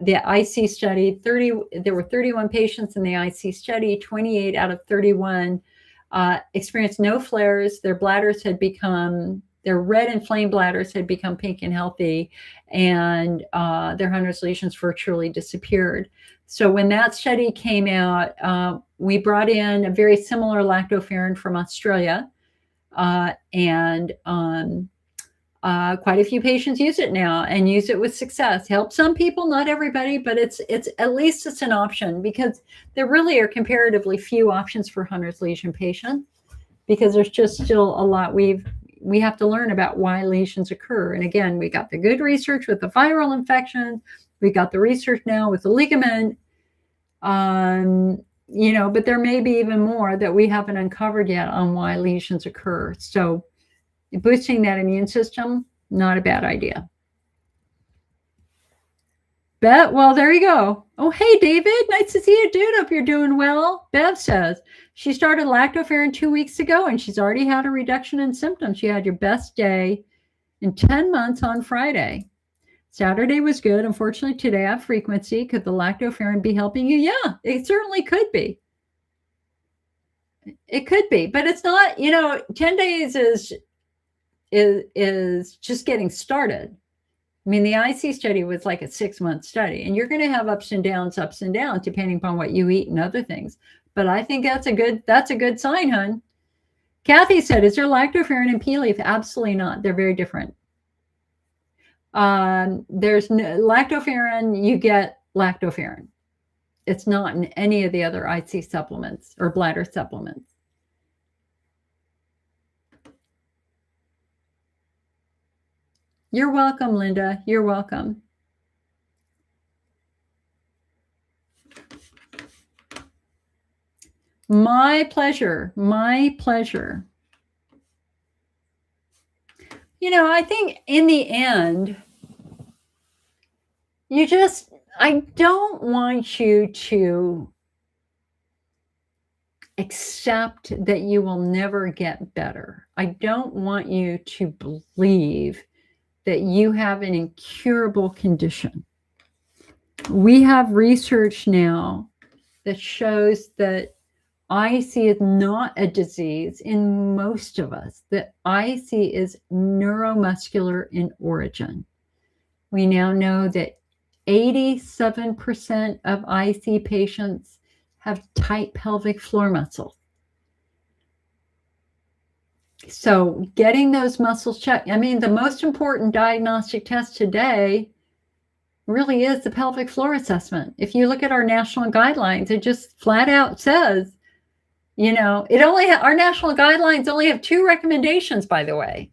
the IC study, there were 31 patients in the IC study, 28 out of 31 experienced no flares. Their bladders had become, their red inflamed bladders had become pink and healthy, and their Hunner's lesions virtually disappeared. So when that study came out, we brought in a very similar lactoferrin from Australia, and quite a few patients use it now and use it with success. Helps some people, not everybody, but it's at least it's an option, because there really are comparatively few options for Hunner's lesion patients, because there's just still a lot we have to learn about why lesions occur. And again, we got the good research with the viral infections. We got the research now with the ligament. But there may be even more that we haven't uncovered yet on why lesions occur. So boosting that immune system, not a bad idea. Well, there you go. Oh, hey, David. Nice to see you, dude. Hope you're doing well. Bev says she started lactoferrin 2 weeks ago, and she's already had a reduction in symptoms. She had your best day in 10 months on Friday. Saturday was good. Unfortunately, today I have frequency. Could the lactoferrin be helping you? Yeah, it certainly could be. It could be, but it's not, 10 days is just getting started. The IC study was like a 6-month study, and you're going to have ups and downs, depending upon what you eat and other things. but I think that's a good sign, hun. Kathy said, is there lactoferrin in pea leaf? Absolutely not. They're very different. There's no lactoferrin, you get lactoferrin. It's not in any of the other IC supplements or bladder supplements. You're welcome, Linda. You're welcome. My pleasure. My pleasure. You know, I think in the end, I don't want you to accept that you will never get better. I don't want you to believe that you have an incurable condition. We have research now that shows that IC is not a disease in most of us, that IC is neuromuscular in origin. We now know that 87% of IC patients have tight pelvic floor muscles. So getting those muscles checked, I mean, the most important diagnostic test today really is the pelvic floor assessment. If you look at our national guidelines, it just flat out says, you know, our national guidelines only have 2 recommendations, by the way.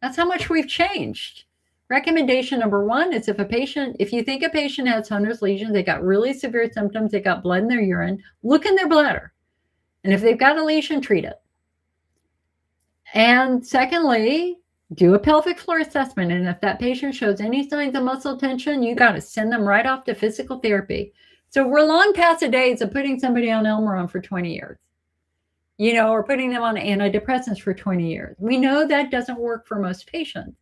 That's how much we've changed. Recommendation number 1 is if you think a patient has Hunner's lesions, they got really severe symptoms, they got blood in their urine, look in their bladder. And if they've got a lesion, treat it. And secondly, do a pelvic floor assessment. And if that patient shows any signs of muscle tension, you got to send them right off to physical therapy. So we're long past the days of putting somebody on Elmeron for 20 years, you know, or putting them on antidepressants for 20 years. We know that doesn't work for most patients.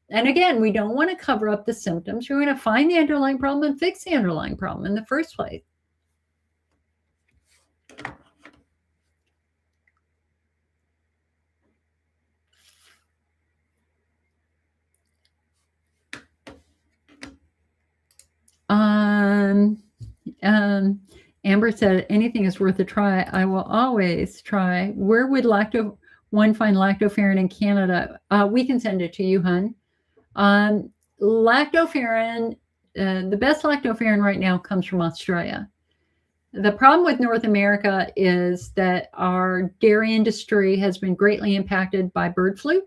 And again, we don't want to cover up the symptoms. We want to find the underlying problem and fix the underlying problem in the first place. Amber said, anything is worth a try. I will always try. Where would one find lactoferrin in Canada? We can send it to you, hun. Lactoferrin, the best lactoferrin right now comes from Australia. The problem with North America is that our dairy industry has been greatly impacted by bird flu,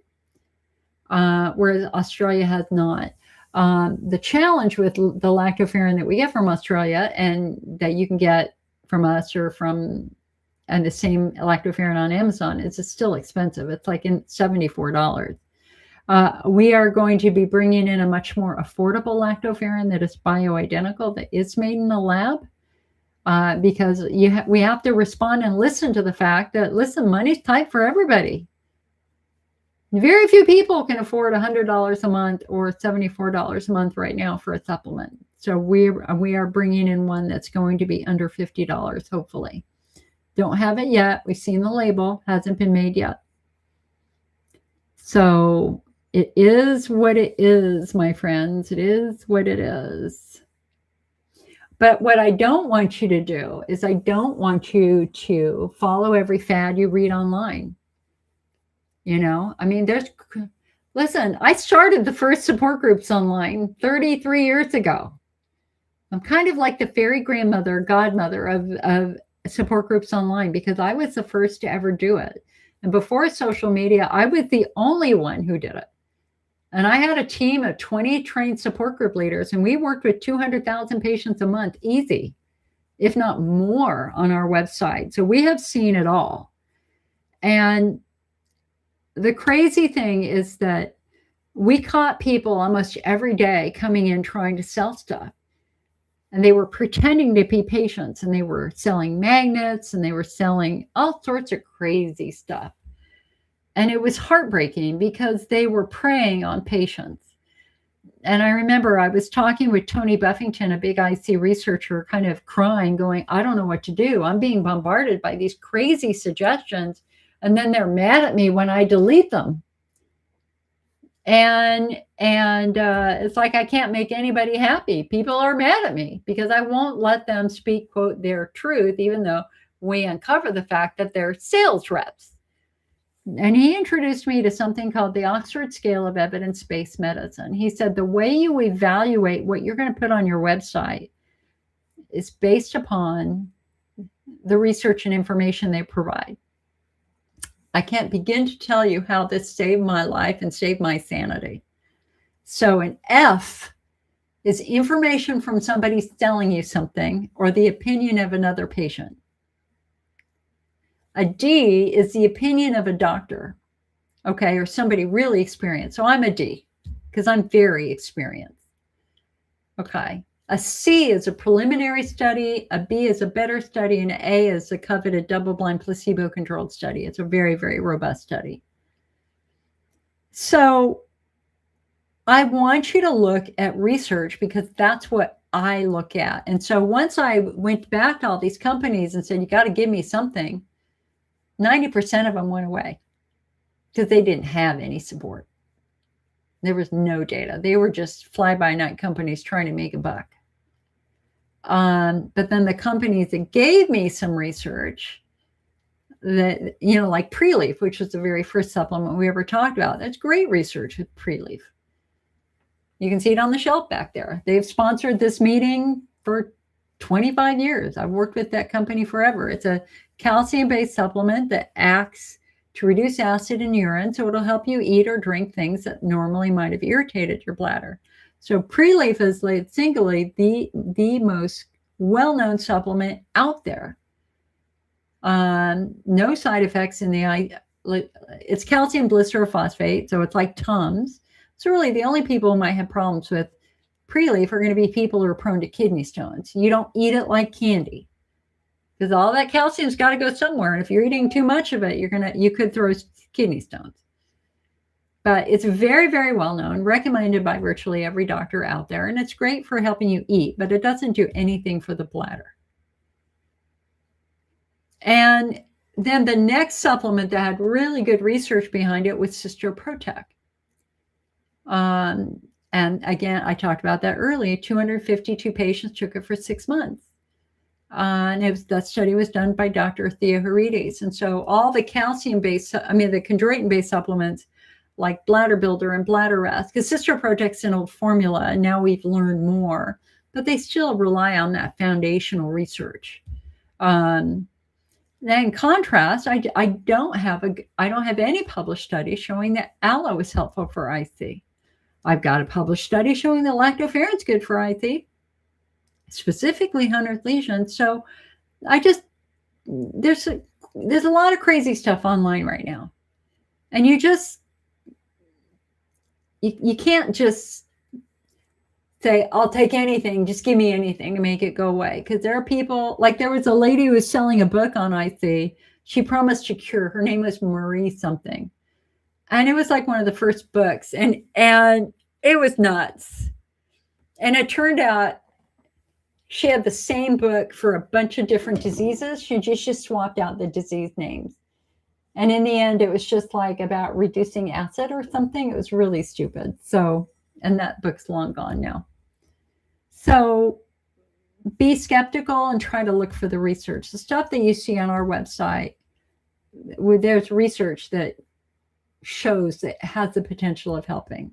whereas Australia has not. The challenge with the lactoferrin that we get from Australia and that you can get from us or and the same lactoferrin on Amazon is it's still expensive. It's like $74. We are going to be bringing in a much more affordable lactoferrin that is bioidentical, that is made in the lab, because we have to respond and listen to the fact that, listen, money's tight for everybody. Very few people can afford $100 a month or $74 a month right now for a supplement. So we are bringing in one that's going to be under $50, hopefully. Don't have it yet. We've seen the label, hasn't been made yet. So it is what it is, my friends. It is what it is. But what I don't want you to do is I don't want you to follow every fad you read online. You know, I mean, listen, I started the first support groups online 33 years ago. I'm kind of like the fairy godmother of support groups online because I was the first to ever do it. And before social media, I was the only one who did it. And I had a team of 20 trained support group leaders, and we worked with 200,000 patients a month, easy, if not more, on our website. So we have seen it all. And the crazy thing is that we caught people almost every day coming in trying to sell stuff. And they were pretending to be patients, and they were selling magnets, and they were selling all sorts of crazy stuff. And it was heartbreaking because they were preying on patients. And I remember I was talking with Tony Buffington, a big IC researcher, kind of crying, going, I don't know what to do. I'm being bombarded by these crazy suggestions. And then they're mad at me when I delete them. And it's like I can't make anybody happy. People are mad at me because I won't let them speak, quote, their truth, even though we uncover the fact that they're sales reps. And he introduced me to something called the Oxford Scale of Evidence-Based Medicine. He said the way you evaluate what you're going to put on your website is based upon the research and information they provide. I can't begin to tell you how this saved my life and saved my sanity. So an F is information from somebody selling you something or the opinion of another patient. A D is the opinion of a doctor, okay, or somebody really experienced. So I'm a D because I'm very experienced. Okay. A C is a preliminary study, a B is a better study, and an A is a coveted double-blind placebo-controlled study. It's a very, very robust study. So I want you to look at research because that's what I look at. And so once I went back to all these companies and said, you got to give me something, 90% of them went away because they didn't have any support. There was no data. They were just fly-by-night companies trying to make a buck. But then the companies that gave me some research that, like Pre-Leaf, which was the very first supplement we ever talked about. That's great research with Pre-Leaf. You can see it on the shelf back there. They've sponsored this meeting for 25 years. I've worked with that company forever. It's a calcium-based supplement that acts to reduce acid in urine, so it'll help you eat or drink things that normally might have irritated your bladder. So Pre-Leaf is singly the most well-known supplement out there. No side effects in the eye. It's calcium glycerophosphate, so it's like Tums. So really the only people who might have problems with Pre-Leaf are going to be people who are prone to kidney stones. You don't eat it like candy because all that calcium's got to go somewhere. And if you're eating too much of it, you could throw kidney stones. But it's very, very well known, recommended by virtually every doctor out there. And it's great for helping you eat, but it doesn't do anything for the bladder. And then the next supplement that had really good research behind it was Cystro Protect. And again, I talked about that earlier. 252 patients took it for 6 months. And that study was done by Dr. Theoharides. And so all the calcium-based, the chondroitin-based supplements like Bladder Builder and Bladder Rest, because Cystro Protect's an old formula, and now we've learned more, but they still rely on that foundational research. Then in contrast, I don't have any published study showing that aloe is helpful for IC. I've got a published study showing that lactoferrin is good for IC, specifically Hunner's lesions. So there's a lot of crazy stuff online right now, and you can't just say, I'll take anything, just give me anything to make it go away. Because there are people, like there was a lady who was selling a book on IC. She promised a cure. Her name was Marie something. And it was like one of the first books. And it was nuts. And it turned out she had the same book for a bunch of different diseases. She just swapped out the disease names. And in the end, it was just like about reducing acid or something. It was really stupid. So, and that book's long gone now. So be skeptical and try to look for the research. The stuff that you see on our website, where there's research that shows that it has the potential of helping.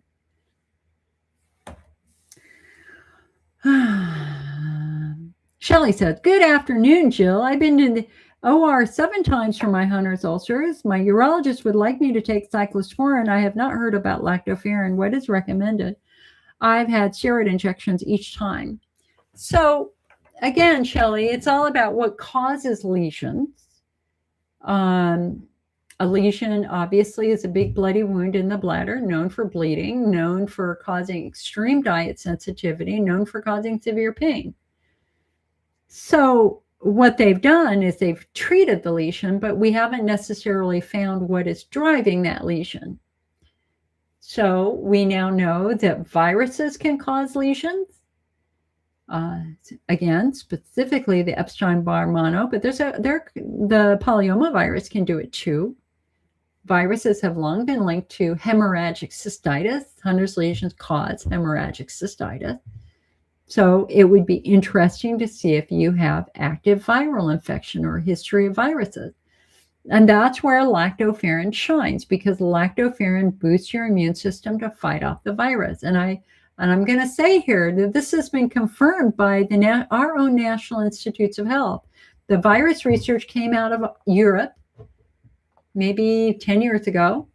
Shelley says, good afternoon, Jill. I've been to the OR 7 times for my Hunner's ulcers. My urologist would like me to take cyclosporin. I have not heard about lactoferrin. What is recommended? I've had steroid injections each time. So again, Shelley, it's all about what causes lesions. A lesion obviously is a big bloody wound in the bladder, known for bleeding, known for causing extreme diet sensitivity, known for causing severe pain. So what they've done is they've treated the lesion, but we haven't necessarily found what is driving that lesion. So we now know that viruses can cause lesions. Again, specifically the Epstein-Barr mono, but the polyoma virus can do it too. Viruses have long been linked to hemorrhagic cystitis. Hunner's lesions cause hemorrhagic cystitis. So it would be interesting to see if you have active viral infection or history of viruses. And that's where lactoferrin shines, because lactoferrin boosts your immune system to fight off the virus. And I'm going to say here that this has been confirmed by our own National Institutes of Health. The virus research came out of Europe maybe 10 years ago.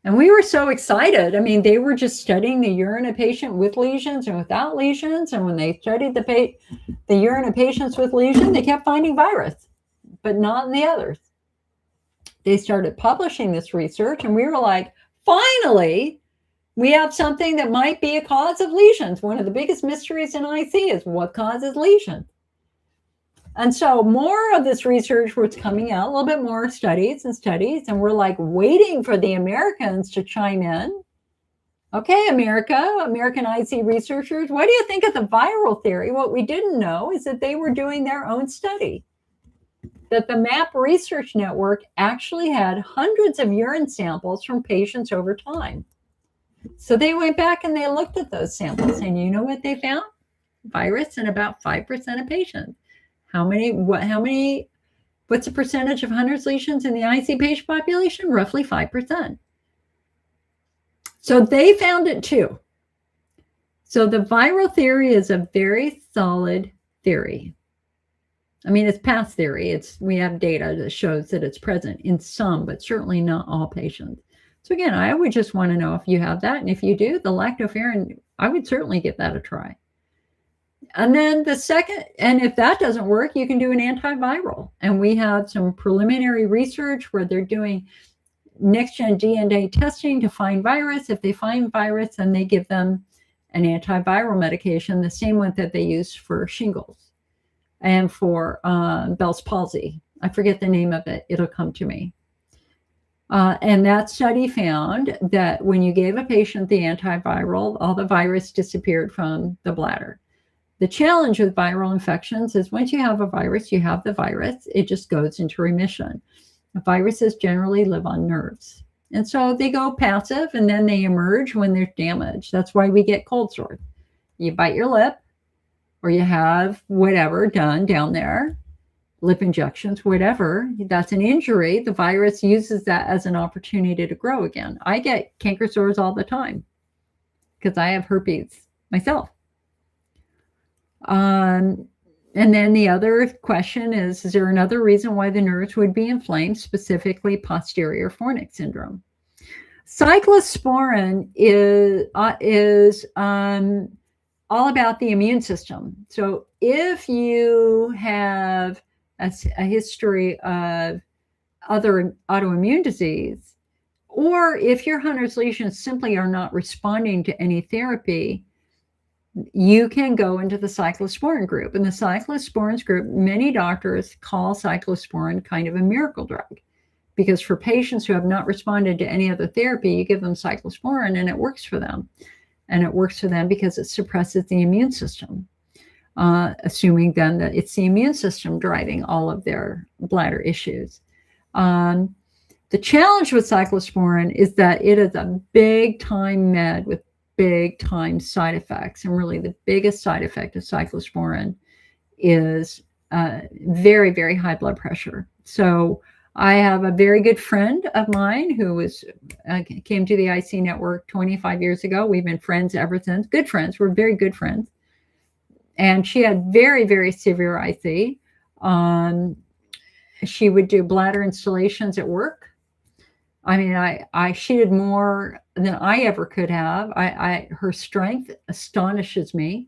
And we were so excited. I mean, they were just studying the urine of patient with lesions and without lesions. And when they studied the urine of patients with lesions, they kept finding virus, but not in the others. They started publishing this research, and we were like, finally, we have something that might be a cause of lesions. One of the biggest mysteries in IC is what causes lesions. And so more of this research was coming out, a little bit more studies, and we're like waiting for the Americans to chime in. Okay, American IC researchers, what do you think of the viral theory? What we didn't know is that they were doing their own study, that the MAP Research Network actually had hundreds of urine samples from patients over time. So they went back and they looked at those samples, and you know what they found? Virus in about 5% of patients. What's the percentage of Hunner's lesions in the IC patient population? Roughly 5%. So they found it too. So the viral theory is a very solid theory. I mean, it's past theory. We have data that shows that it's present in some, but certainly not all patients. So again, I would just want to know if you have that. And if you do, the lactoferrin, I would certainly give that a try. And then the second, and if that doesn't work, you can do an antiviral. And we have some preliminary research where they're doing next-gen DNA testing to find virus. If they find virus, then they give them an antiviral medication, the same one that they use for shingles and for Bell's palsy. I forget the name of it. It'll come to me. And that study found that when you gave a patient the antiviral, all the virus disappeared from the bladder. The challenge with viral infections is once you have a virus, you have the virus, it just goes into remission. Viruses generally live on nerves. And so they go passive and then they emerge when there's damage. That's why we get cold sores. You bite your lip or you have whatever done down there, lip injections, whatever, that's an injury. The virus uses that as an opportunity to grow again. I get canker sores all the time because I have herpes myself. And then the other question is there another reason why the nerves would be inflamed, specifically posterior fornix syndrome? Cyclosporin is all about the immune system. So if you have a history of other autoimmune disease, or if your Hunner's lesions simply are not responding to any therapy, you can go into the cyclosporin group. In the cyclosporins group, many doctors call cyclosporin kind of a miracle drug, because for patients who have not responded to any other therapy, you give them cyclosporin and it works for them. And it works for them because it suppresses the immune system, assuming then that it's the immune system driving all of their bladder issues. The challenge with cyclosporin is that it is a big time med with big time side effects. And really the biggest side effect of cyclosporin is very, very high blood pressure. So I have a very good friend of mine who came to the IC network 25 years ago. We've been friends ever since. Good friends. We're very good friends. And she had very, very severe IC. She would do bladder installations at work. I mean, she did more than I ever could have. Her strength astonishes me.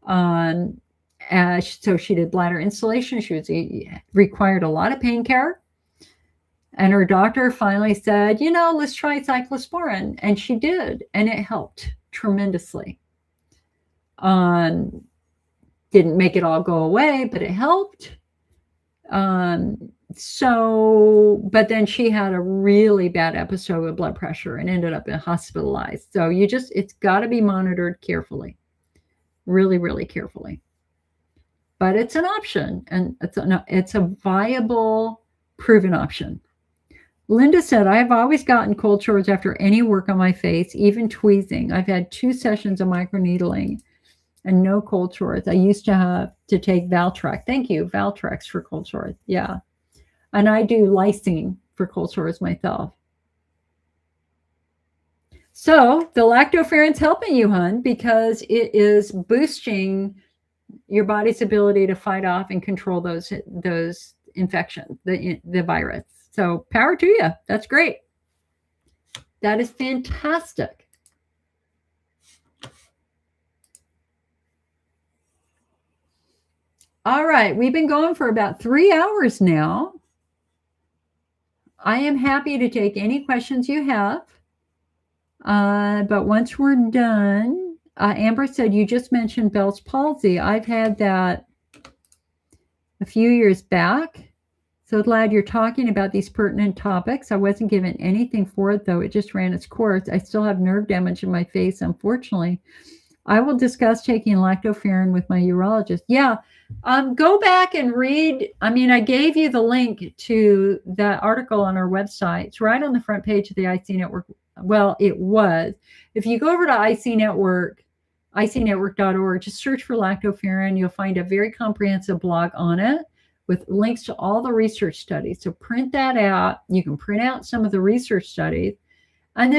So she did bladder installation. She required a lot of pain care. And her doctor finally said, let's try cyclosporin. And she did. And it helped tremendously. Didn't make it all go away, but it helped. But then she had a really bad episode of blood pressure and ended up hospitalized. So it's got to be monitored carefully, really, really carefully. But it's an option, and it's a viable, proven option. Linda said, I have always gotten cold sores after any work on my face, even tweezing. I've had 2 sessions of microneedling and no cold sores. I used to have to take Valtrex. Thank you, Valtrex for cold sores. Yeah. And I do lysine for cold sores myself. So the lactoferrin's helping you, hun, because it is boosting your body's ability to fight off and control those infections, the virus. So power to you. That's great. That is fantastic. All right, we've been going for about 3 hours now. I am happy to take any questions you have. But once we're done, Amber said, you just mentioned Bell's palsy. I've had that a few years back. So glad you're talking about these pertinent topics. I wasn't given anything for it, though. It just ran its course. I still have nerve damage in my face, unfortunately. I will discuss taking lactoferrin with my urologist. Yeah, go back and read. I mean, I gave you the link to that article on our website. It's right on the front page of the IC Network. Well, it was. If you go over to IC Network, icnetwork.org, just search for lactoferrin. You'll find a very comprehensive blog on it with links to all the research studies. So print that out. You can print out some of the research studies. And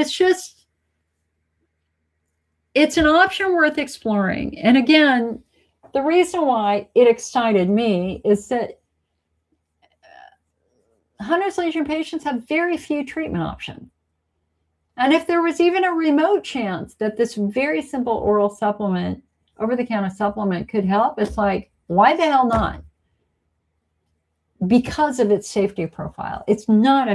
it's an option worth exploring. And again, the reason why it excited me is that Hunner's lesion patients have very few treatment options. And if there was even a remote chance that this very simple oral supplement, over-the-counter supplement could help, it's like, why the hell not? Because of its safety profile. It's not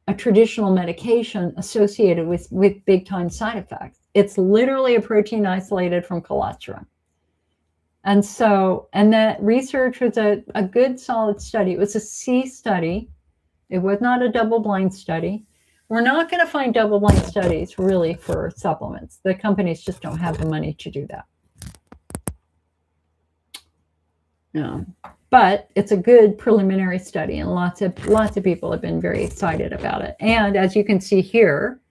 a traditional medication associated with big time side effects. It's literally a protein isolated from cholesterol. And that research was a good solid study. It was a C study. It was not a double-blind study. We're not going to find double-blind studies really for supplements. The companies just don't have the money to do that. No. But it's a good preliminary study, and lots of people have been very excited about it. And as you can see here,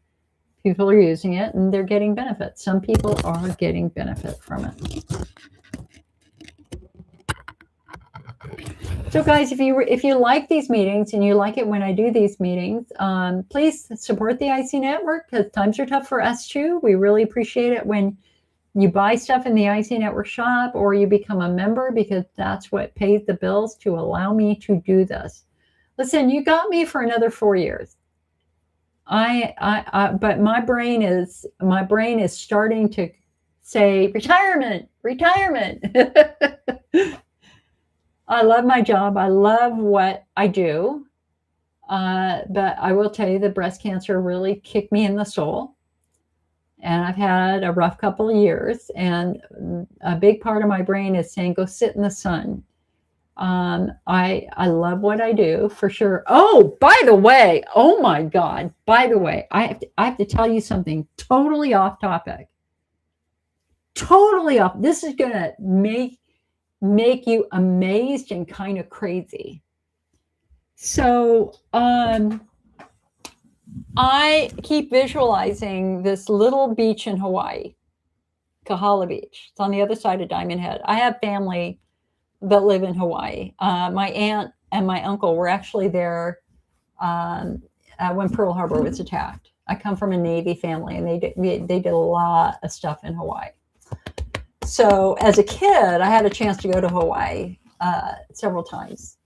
people are using it and they're getting benefit. Some people are getting benefit from it. So guys, if you like these meetings and you like it when I do these meetings, please support the IC Network, because times are tough for us too. We really appreciate it when you buy stuff in the IC Network shop or you become a member, because that's what pays the bills to allow me to do this. Listen, you got me for another 4 years. But my brain is starting to say retirement. I love my job. I love what I do. But I will tell you that breast cancer really kicked me in the soul. And I've had a rough couple of years, and a big part of my brain is saying, go sit in the sun. I love what I do for sure. Oh, by the way, oh my God, by the way, I have to tell you something totally off topic. Totally off. This is going to make you amazed and kind of crazy. So, I keep visualizing this little beach in Hawaii, Kahala Beach. It's on the other side of Diamond Head. I have family that live in Hawaii. My aunt and my uncle were actually there when Pearl Harbor was attacked. I come from a Navy family, and they did a lot of stuff in Hawaii. So as a kid, I had a chance to go to Hawaii several times.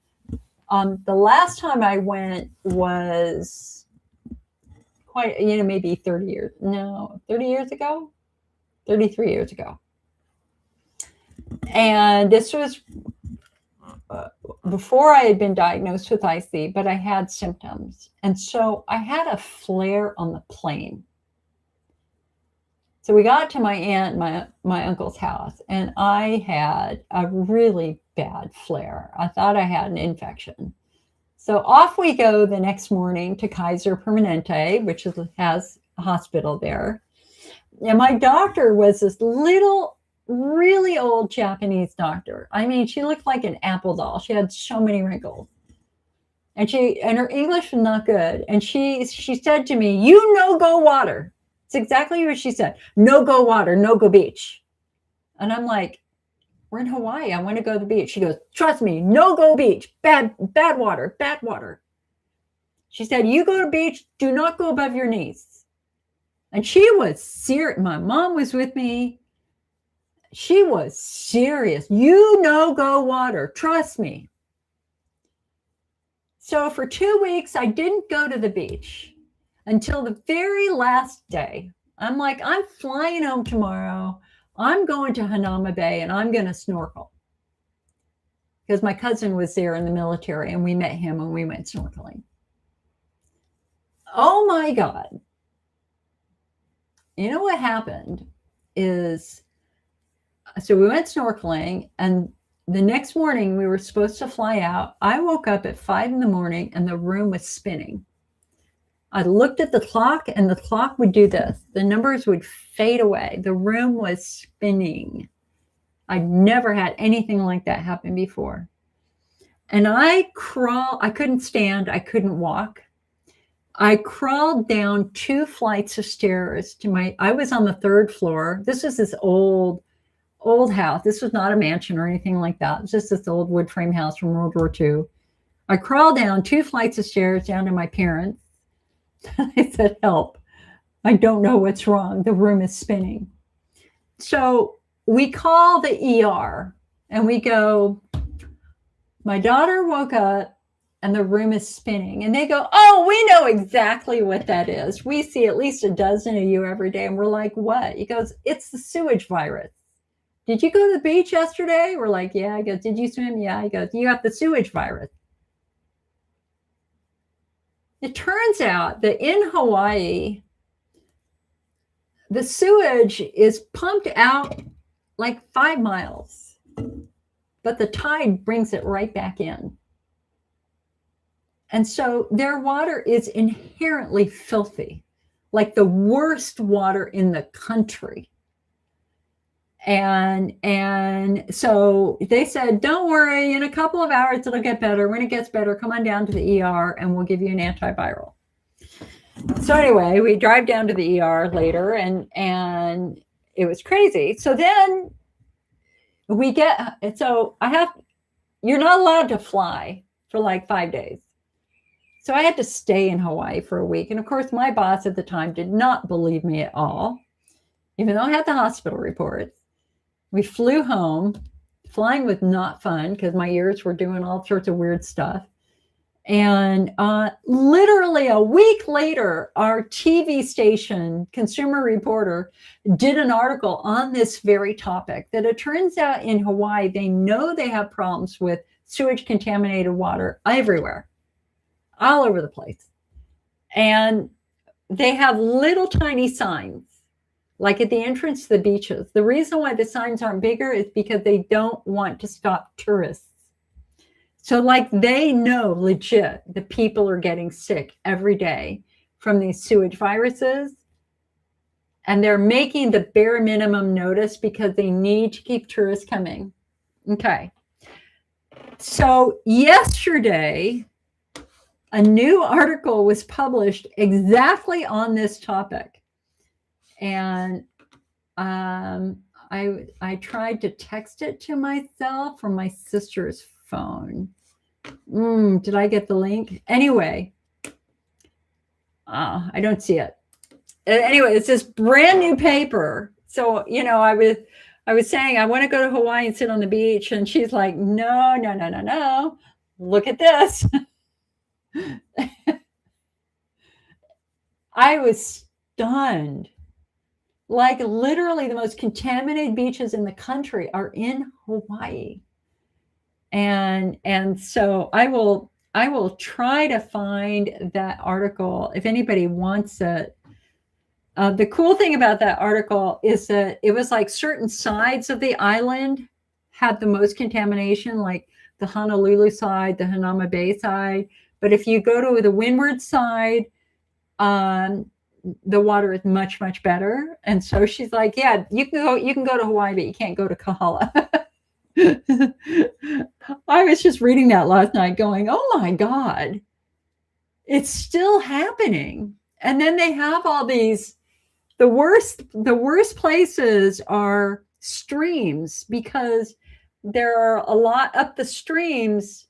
The last time I went was quite, maybe 33 years ago. And this was before I had been diagnosed with IC, but I had symptoms. And so I had a flare on the plane. So we got to my aunt and my uncle's house, and I had a really bad flare. I thought I had an infection. So off we go the next morning to Kaiser Permanente, which has a hospital there. And my doctor was this little, really old Japanese doctor. I mean, she looked like an apple doll. She had so many wrinkles. And her English was not good. And she said to me, go water. It's exactly what she said. No go water, no go beach. And I'm like, we're in Hawaii. I want to go to the beach. She goes, trust me, no go beach. Bad water, bad water. She said, you go to beach, do not go above your knees. And she was serious. My mom was with me. She was serious. You no go water. Trust me. So for 2 weeks, I didn't go to the beach until the very last day. I'm like, I'm flying home tomorrow. I'm going to Hanama Bay and I'm going to snorkel. Because my cousin was there in the military and we met him and we went snorkeling. Oh my God. You know what happened is, so we went snorkeling and the next morning we were supposed to fly out. I woke up at 5 a.m. and the room was spinning. I looked at the clock and the clock would do this. The numbers would fade away. The room was spinning. I'd never had anything like that happen before. And I couldn't stand, I couldn't walk. I crawled down 2 flights of stairs I was on the 3rd floor. This was this old house. This was not a mansion or anything like that. It was just this old wood frame house from World War II. I crawled down 2 flights of stairs down to my parents. I said, help. I don't know what's wrong. The room is spinning. So we call the ER and we go, my daughter woke up and the room is spinning. And they go, oh, we know exactly what that is. We see at least a dozen of you every day. And we're like, what? He goes, it's the sewage virus. Did you go to the beach yesterday? We're like, yeah. I go, did you swim? Yeah. He goes, you got the sewage virus. It turns out that in Hawaii, the sewage is pumped out like 5 miles, but the tide brings it right back in. And so their water is inherently filthy, like the worst water in the country. And so they said, don't worry, in a couple of hours, it'll get better. When it gets better, come on down to the ER and we'll give you an antiviral. So anyway, we drive down to the ER later and it was crazy. So then you're not allowed to fly for like 5 days. So I had to stay in Hawaii for a week. And of course, my boss at the time did not believe me at all, even though I had the hospital reports. We flew home. Flying was not fun because my ears were doing all sorts of weird stuff. And literally a week later, our TV station, Consumer Reporter, did an article on this very topic, that it turns out in Hawaii, they know they have problems with sewage contaminated water everywhere, all over the place. And they have little tiny signs, like at the entrance to the beaches. The reason why the signs aren't bigger is because they don't want to stop tourists. So like they know legit that people are getting sick every day from these sewage viruses. And they're making the bare minimum notice because they need to keep tourists coming. Okay. So yesterday, a new article was published exactly on this topic. And I tried to text it to myself from my sister's phone. Did I get the link? Anyway, I don't see it. Anyway, it's this brand new paper. So, I was saying, I want to go to Hawaii and sit on the beach. And she's like, no. Look at this. I was stunned. Like literally the most contaminated beaches in the country are in Hawaii. And so I will try to find that article if anybody wants it. The cool thing about that article is that it was like certain sides of the island had the most contamination, like the Honolulu side, the Hanama Bay side. But if you go to the windward side, the water is much, much better. And so she's like, yeah, you can go to Hawaii, but you can't go to Kahala. I was just reading that last night going, oh my God, it's still happening. And then they have all these the worst places are streams because there are a lot up the streams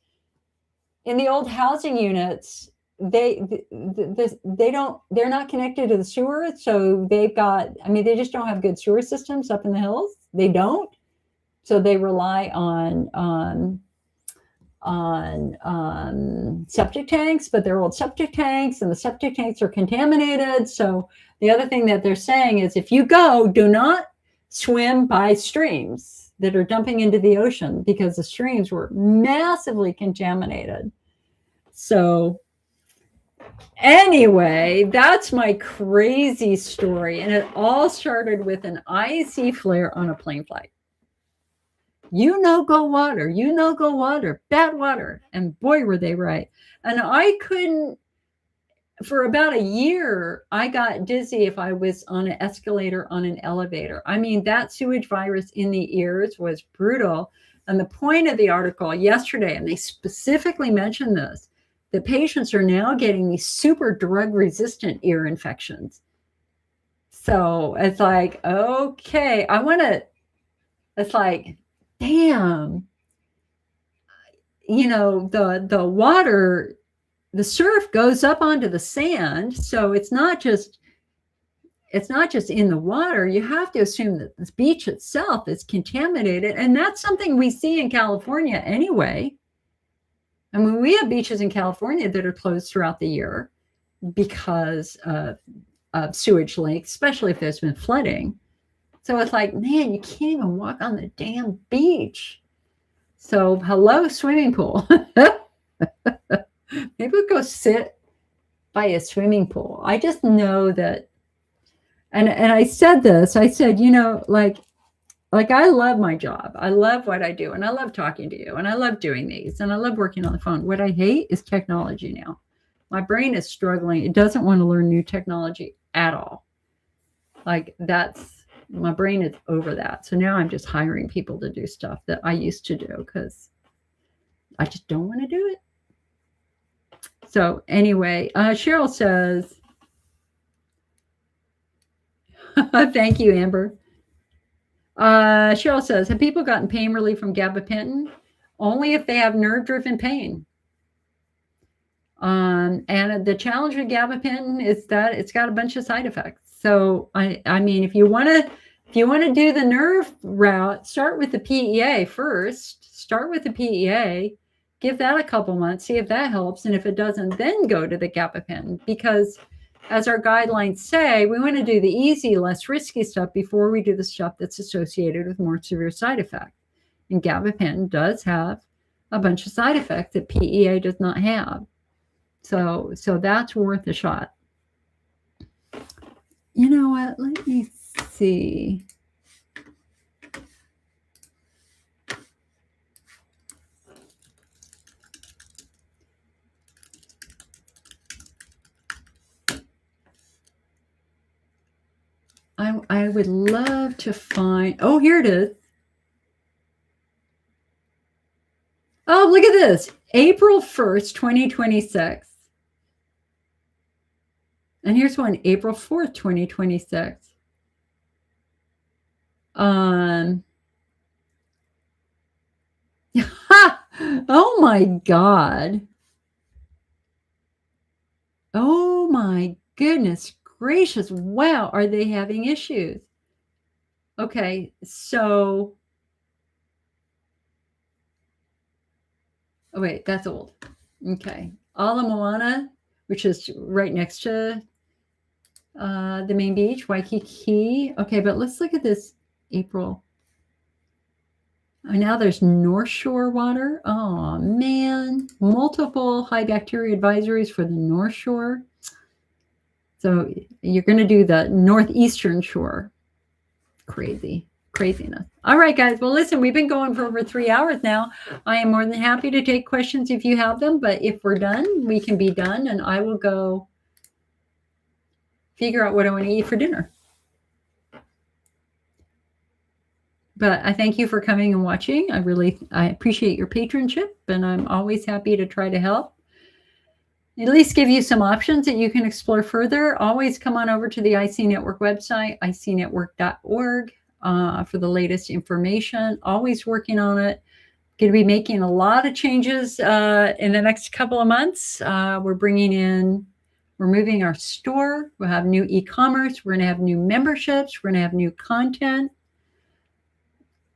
in the old housing units. They're not connected to the sewer, so they just don't have good sewer systems up in the hills. They don't, so they rely on septic tanks, but they're old septic tanks, and the septic tanks are contaminated. So the other thing that they're saying is, if you go, do not swim by streams that are dumping into the ocean, because the streams were massively contaminated. So anyway, that's my crazy story. And it all started with an IC flare on a plane flight. Go water, bad water. And boy, were they right. And I couldn't, for about a year, I got dizzy if I was on an escalator, on an elevator. I mean, that sewage virus in the ears was brutal. And the point of the article yesterday, and they specifically mentioned this, the patients are now getting these super drug resistant ear infections. So it's like, okay, it's like, damn, the water, the surf goes up onto the sand. So it's not just in the water. You have to assume that the beach itself is contaminated. And that's something we see in California anyway. I mean, we have beaches in California that are closed throughout the year because of sewage leaks, especially if there's been flooding. So it's like, man, you can't even walk on the damn beach. So hello, swimming pool. Maybe we'll go sit by a swimming pool. I just know that, and I said this, I said, like I love my job. I love what I do, and I love talking to you, and I love doing these, and I love working on the phone. What I hate is technology now. My brain is struggling. It doesn't want to learn new technology at all. Like my brain is over that. So now I'm just hiring people to do stuff that I used to do because I just don't want to do it. So anyway, Cheryl says, thank you, Amber. Cheryl says, have people gotten pain relief from gabapentin? Only if they have nerve-driven pain. And the challenge with gabapentin is that it's got a bunch of side effects. So I mean, if you want to do the nerve route, start with the PEA first. Start with the PEA, give that a couple months, see if that helps, and if it doesn't, then go to the gabapentin. Because as our guidelines say, we want to do the easy, less risky stuff before we do the stuff that's associated with more severe side effects. And gabapentin does have a bunch of side effects that PEA does not have. So that's worth a shot. You know what? Let me see. I would love to find, oh, here it is. Oh, look at this. April 1st, 2026. And here's one, April 4th, 2026. Oh my God. Oh my goodness gracious. Wow. Are they having issues? Okay. So, oh wait, that's old. Okay. Ala Moana, which is right next to the main beach, Waikiki. Okay, but let's look at this April. Oh, now there's North Shore water. Oh, man. Multiple high bacteria advisories for the North Shore. So you're going to do the northeastern shore. Craziness. All right, guys. Well, listen, we've been going for over 3 hours now. I am more than happy to take questions if you have them. But if we're done, we can be done. And I will go figure out what I want to eat for dinner. But I thank you for coming and watching. I appreciate your patronship, and I'm always happy to try to help. at least give you some options that you can explore further. Always come on over to the IC Network website, icnetwork.org, for the latest information. Always working on it. Going to be making a lot of changes in the next couple of months. We're moving our store. We'll have new e-commerce. We're going to have new memberships. We're going to have new content.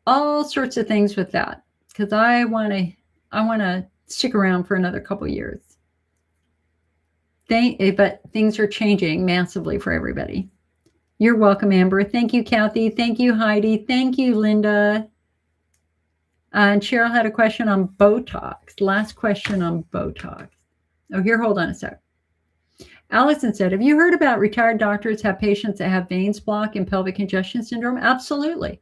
All sorts of things with that, because I want to stick around for another couple of years. But things are changing massively for everybody. You're welcome, Amber. Thank you, Kathy. Thank you, Heidi. Thank you, Linda. And Cheryl had a question on Botox. Last question on Botox. Oh, here, hold on a sec. Allison said, have you heard about retired doctors have patients that have veins blocked and pelvic congestion syndrome? Absolutely.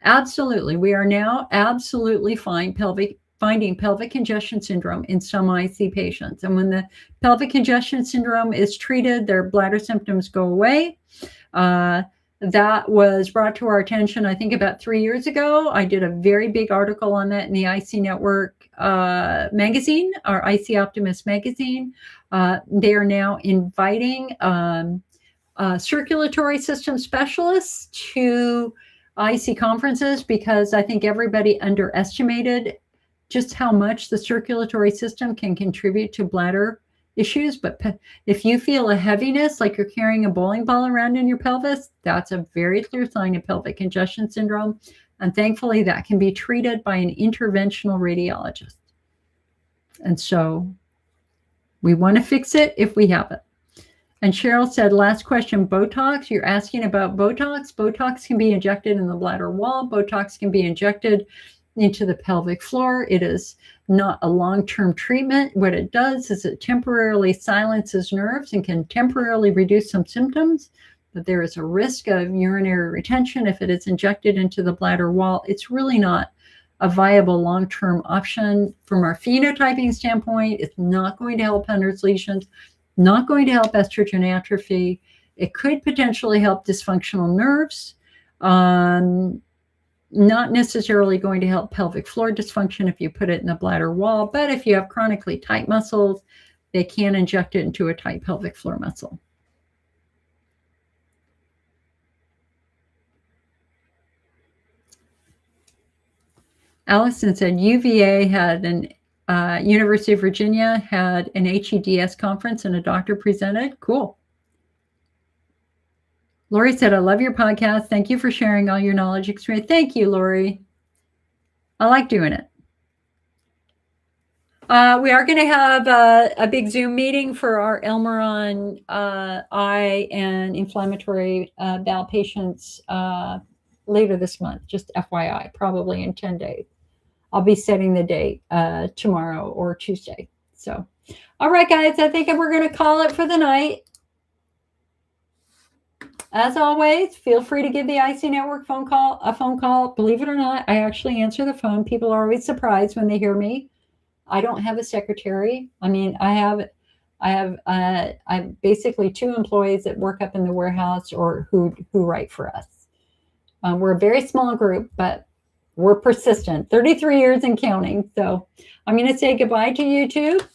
Absolutely. We are now absolutely finding pelvic congestion syndrome in some IC patients. And when the pelvic congestion syndrome is treated, their bladder symptoms go away. That was brought to our attention, I think, about 3 years ago. I did a very big article on that in the IC Network magazine, our IC Optimist magazine. They are now inviting circulatory system specialists to IC conferences, because I think everybody underestimated just how much the circulatory system can contribute to bladder issues. But if you feel a heaviness, like you're carrying a bowling ball around in your pelvis, that's a very clear sign of pelvic congestion syndrome. And thankfully, that can be treated by an interventional radiologist. And so we want to fix it if we have it. And Cheryl said, last question, Botox. You're asking about Botox. Botox can be injected in the bladder wall. Botox can be injected into the pelvic floor. It is not a long-term treatment. What it does is it temporarily silences nerves and can temporarily reduce some symptoms, but there is a risk of urinary retention if it is injected into the bladder wall. It's really not a viable long-term option from our phenotyping standpoint. It's not going to help Hunner's lesions, not going to help estrogen atrophy. It could potentially help dysfunctional nerves. Not necessarily going to help pelvic floor dysfunction if you put it in the bladder wall, but if you have chronically tight muscles, they can inject it into a tight pelvic floor muscle. Allison said UVA had University of Virginia had an HEDS conference and a doctor presented. Cool. Lori said, I love your podcast. Thank you for sharing all your knowledge experience. Thank you, Lori. I like doing it. We are going to have a big Zoom meeting for our Elmeron eye and inflammatory bowel patients later this month, just FYI, probably in 10 days. I'll be setting the date tomorrow or Tuesday. So, all right, guys, I think we're going to call it for the night. As always, feel free to give the IC Network a phone call. Believe it or not, I actually answer the phone. People are always surprised when they hear me. I don't have a secretary. I mean, I have basically 2 employees that work up in the warehouse or who write for us. We're a very small group, but we're persistent. 33 years and counting. So I'm going to say goodbye to YouTube.